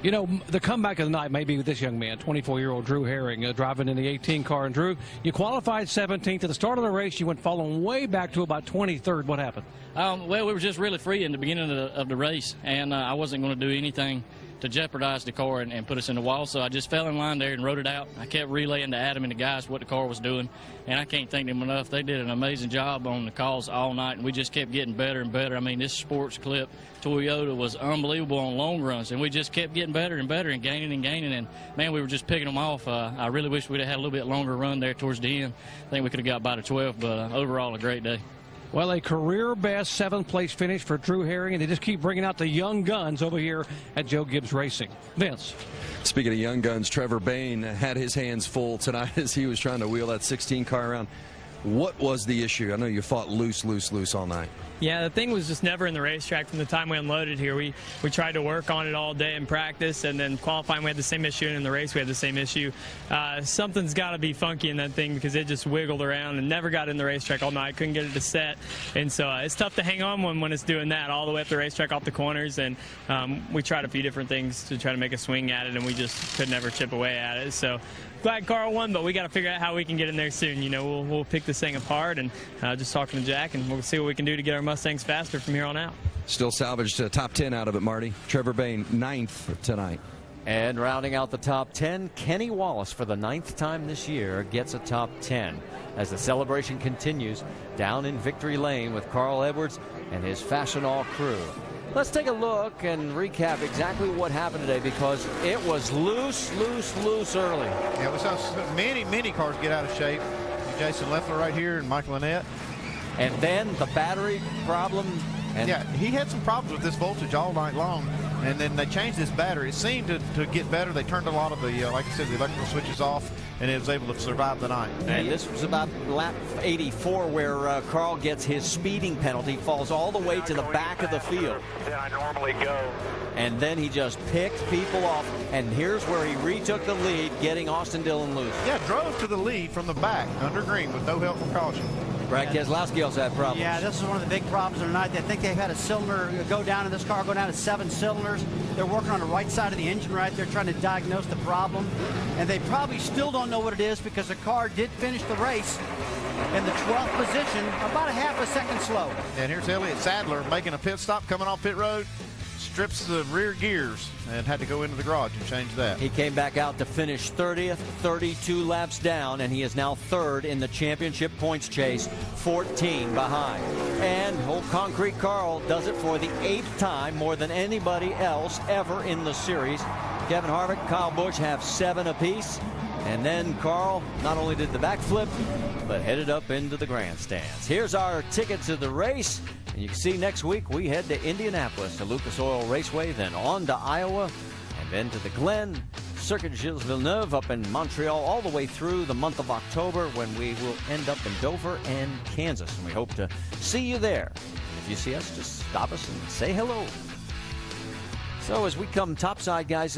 You know, the comeback of the night may be with this young man, 24-year-old Drew Herring, driving in the 18 car. And Drew, you qualified 17th. At the start of the race, you went falling way back to about 23rd. What happened?
Well, we were just really free in the beginning of the race, and I wasn't going to do anything to jeopardize the car and put us in the wall, so I just fell in line there and rode it out. I kept relaying to Adam and the guys what the car was doing, and I can't thank them enough. They did an amazing job on the calls all night, and we just kept getting better and better. I mean, this sports clip Toyota was unbelievable on long runs, and we just kept getting better and better and gaining, and man, we were just picking them off. I really wish we'd have had a little bit longer run there towards the end. I think we could have got by to 12, but overall a great day.
Well, a career-best 7th-place finish for Drew Herring, and they just keep bringing out the young guns over here at Joe Gibbs Racing. Vince.
Speaking of young guns, Trevor Bayne had his hands full tonight as he was trying to wheel that 16 car around. What was the issue? I know you fought loose all night.
Yeah, the thing was just never in the racetrack from the time we unloaded here. We tried to work on it all day in practice, and then qualifying we had the same issue, and in the race we had the same issue. Something's got to be funky in that thing because it just wiggled around and never got in the racetrack all night. Couldn't get it to set, and so it's tough to hang on when it's doing that all the way up the racetrack, off the corners, and we tried a few different things to try to make a swing at it, and we just could never chip away at it. So glad Carl won, but we got to figure out how we can get in there soon. You know, we'll pick this thing apart, and just talking to Jack, and we'll see what we can do to get our Mustangs faster from here on out.
Still salvaged a top 10 out of it, Marty. Trevor Bayne, 9th tonight.
And rounding out the top 10, Kenny Wallace, for the 9th time this year, gets a top 10 as the celebration continues down in Victory Lane with Carl Edwards and his Fastenal crew. Let's take a look and recap exactly what happened today, because it was loose early.
Yeah, we saw many cars get out of shape. Jason Leffler right here and Michael Annette.
And then the battery problem. And
yeah, he had some problems with this voltage all night long, and then they changed this battery. It seemed to get better. They turned a lot of the, like I said, the electrical switches off, and it was able to survive the night.
And this was about lap 84 where Carl gets his speeding penalty, falls all the way to the back of the field.
Than I normally go.
And then he just picked people off, and here's where he retook the lead, getting Austin Dillon loose.
Yeah, drove to the lead from the back under green with no help from caution.
Brad Keselowski also had problems.
Yeah, this is one of the big problems tonight. They think they've had a cylinder go down in this car, go down to 7 cylinders. They're working on the right side of the engine right there, trying to diagnose the problem. And they probably still don't know what it is, because the car did finish the race in the 12th position, about a half a second slow.
And here's Elliott Sadler making a pit stop, coming off pit road. Strips the rear gears and had to go into the garage and change that.
He came back out to finish 30th, 32 laps down, and he is now 3rd in the championship points chase, 14 behind. And old Concrete Carl does it for the 8th time, more than anybody else ever in the series. Kevin Harvick, Kyle Busch have 7 apiece. And then Carl not only did the backflip, but headed up into the grandstands. Here's our ticket to the race. And you can see next week we head to Indianapolis, to Lucas Oil Raceway, then on to Iowa, and then to the Glen, Circuit Gilles Villeneuve up in Montreal, all the way through the month of October, when we will end up in Dover and Kansas. And we hope to see you there. If you see us, just stop us and say hello. So as we come topside, guys,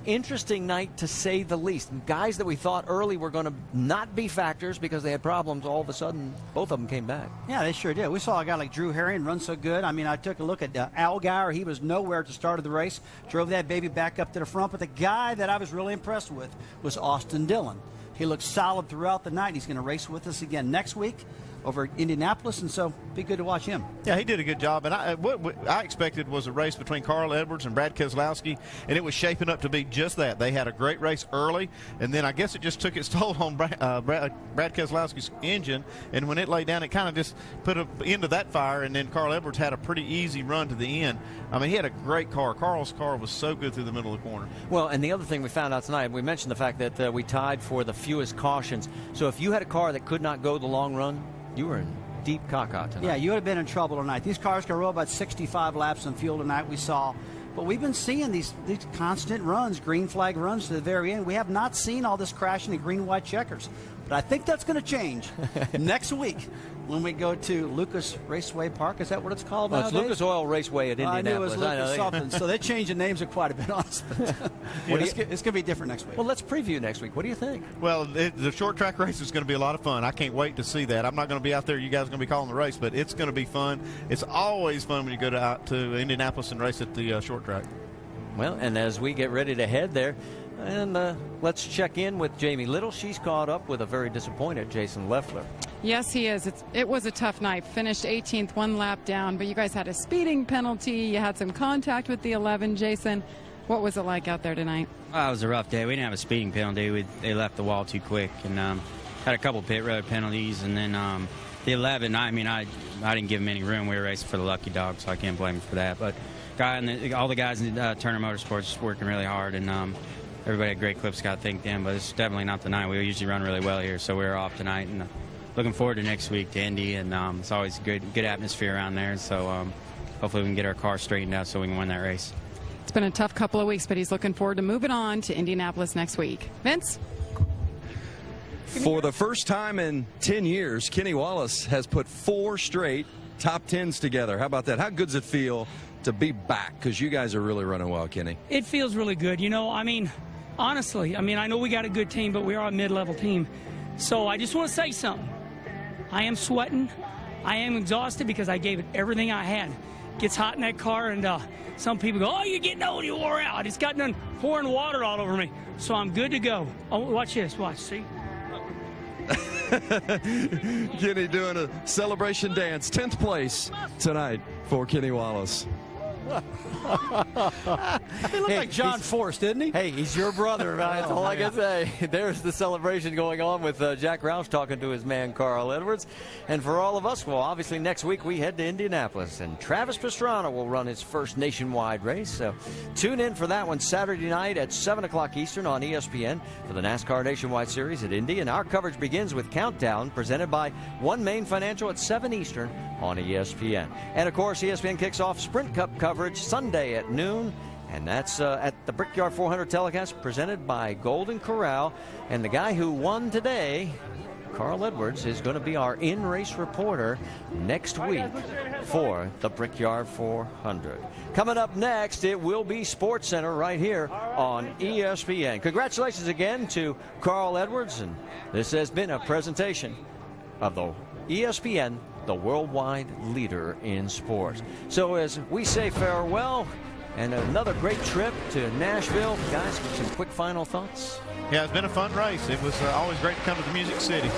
interesting night to say the least. Guys that we thought early were going to not be factors because they had problems, all of a sudden, both of them came back.
Yeah, they sure did. We saw a guy like Drew Herring run so good. I mean, I took a look at Allgaier. He was nowhere at the start of the race. Drove that baby back up to the front. But the guy that I was really impressed with was Austin Dillon. He looked solid throughout the night. He's going to race with us again next week over Indianapolis, and so be good to watch him.
Yeah, he did a good job, and what I expected was a race between Carl Edwards and Brad Keselowski, and it was shaping up to be just that. They had a great race early, and then I guess it just took its toll on Brad Keselowski's engine, and when it laid down, it kind of just put an end to that fire, and then Carl Edwards had a pretty easy run to the end. I mean, he had a great car. Carl's car was so good through the middle of the corner.
Well, and the other thing we found out tonight, we mentioned the fact that we tied for the fewest cautions. So if you had a car that could not go the long run, you were in deep caca tonight.
Yeah, you would have been in trouble tonight. These cars can roll about 65 laps on fuel tonight, we saw. But we've been seeing these constant runs, green flag runs to the very end. We have not seen all this crashing in green-white checkers. But I think that's going to change next week when we go to Lucas Raceway Park. Is that what it's called
now?
It's
Lucas Oil Raceway at Indianapolis.
I knew it was Lucas something. So they changed the names quite a bit on us. It's going to be different next week.
Well, let's preview next week. What do you think?
Well, the short track race is going to be a lot of fun. I can't wait to see that. I'm not going to be out there. You guys are going to be calling the race, but it's going to be fun. It's always fun when you go to Indianapolis and race at the short track.
Well, and as we get ready to head there, and let's check in with Jamie Little. She's caught up with a very disappointed Jason Leffler.
Yes, he is. It was a tough night. Finished 18th, one lap down, but you guys had a speeding penalty. You had some contact with the 11. Jason, what was it like out there tonight?
Well, it was a rough day. We didn't have a speeding penalty. They left the wall too quick, and had a couple pit road penalties. And then the 11, I didn't give him any room. We were racing for the lucky dog, so I can't blame him for that. But all the guys in Turner Motorsports working really hard, and everybody had great clips. Got to thank them, but it's definitely not the night. We usually run really well here, so we were off tonight, and looking forward to next week to Indy, and it's always a good atmosphere around there. So hopefully we can get our car straightened out so we can win that race.
It's been a tough couple of weeks, but he's looking forward to moving on to Indianapolis next week. Vince?
For the first time in 10 years, Kenny Wallace has put 4 straight top 10s together. How about that? How good does it feel to be back? Because you guys are really running well, Kenny.
It feels really good. Honestly, I know we got a good team, but we are a mid-level team. So I just want to say something. I am sweating. I am exhausted because I gave it everything I had. It gets hot in that car, and some people go, "Oh, you're getting old, you wore out." It's got done pouring water all over me. So I'm good to go. Oh, watch this. Watch. See?
Kenny doing a celebration dance. 10th place tonight for Kenny Wallace.
He looked like John Force, didn't he?
Hey, he's your brother, man. That's all I can say. There's the celebration going on with Jack Roush talking to his man Carl Edwards. And for all of us, well, obviously next week we head to Indianapolis, and Travis Pastrana will run his first nationwide race. So tune in for that one Saturday night at 7 o'clock Eastern on ESPN for the NASCAR Nationwide Series at Indy. And our coverage begins with Countdown, presented by One Main Financial at 7 Eastern on ESPN. And, of course, ESPN kicks off Sprint Cup coverage Sunday at noon, and that's at the Brickyard 400 telecast presented by Golden Corral. And the guy who won today, Carl Edwards, is going to be our in-race reporter next week for the Brickyard 400. Coming up next, it will be SportsCenter right here on ESPN. Congratulations again to Carl Edwards, and this has been a presentation of the ESPN, the worldwide leader in sports. So as we say farewell and another great trip to Nashville, guys, some quick final thoughts.
Yeah, it's been a fun race. It was always great to come to the Music City.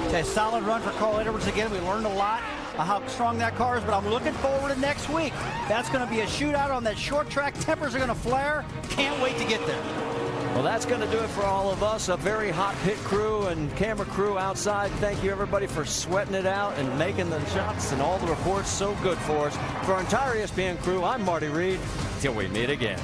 It's a solid run for Carl Edwards again. We learned a lot of how strong that car is, but I'm looking forward to next week. That's going to be a shootout on that short track. Tempers are going to flare. Can't wait to get there.
Well, that's going to do it for all of us. A very hot pit crew and camera crew outside. Thank you, everybody, for sweating it out and making the shots and all the reports so good for us. For our entire ESPN crew, I'm Marty Reed. Till we meet again.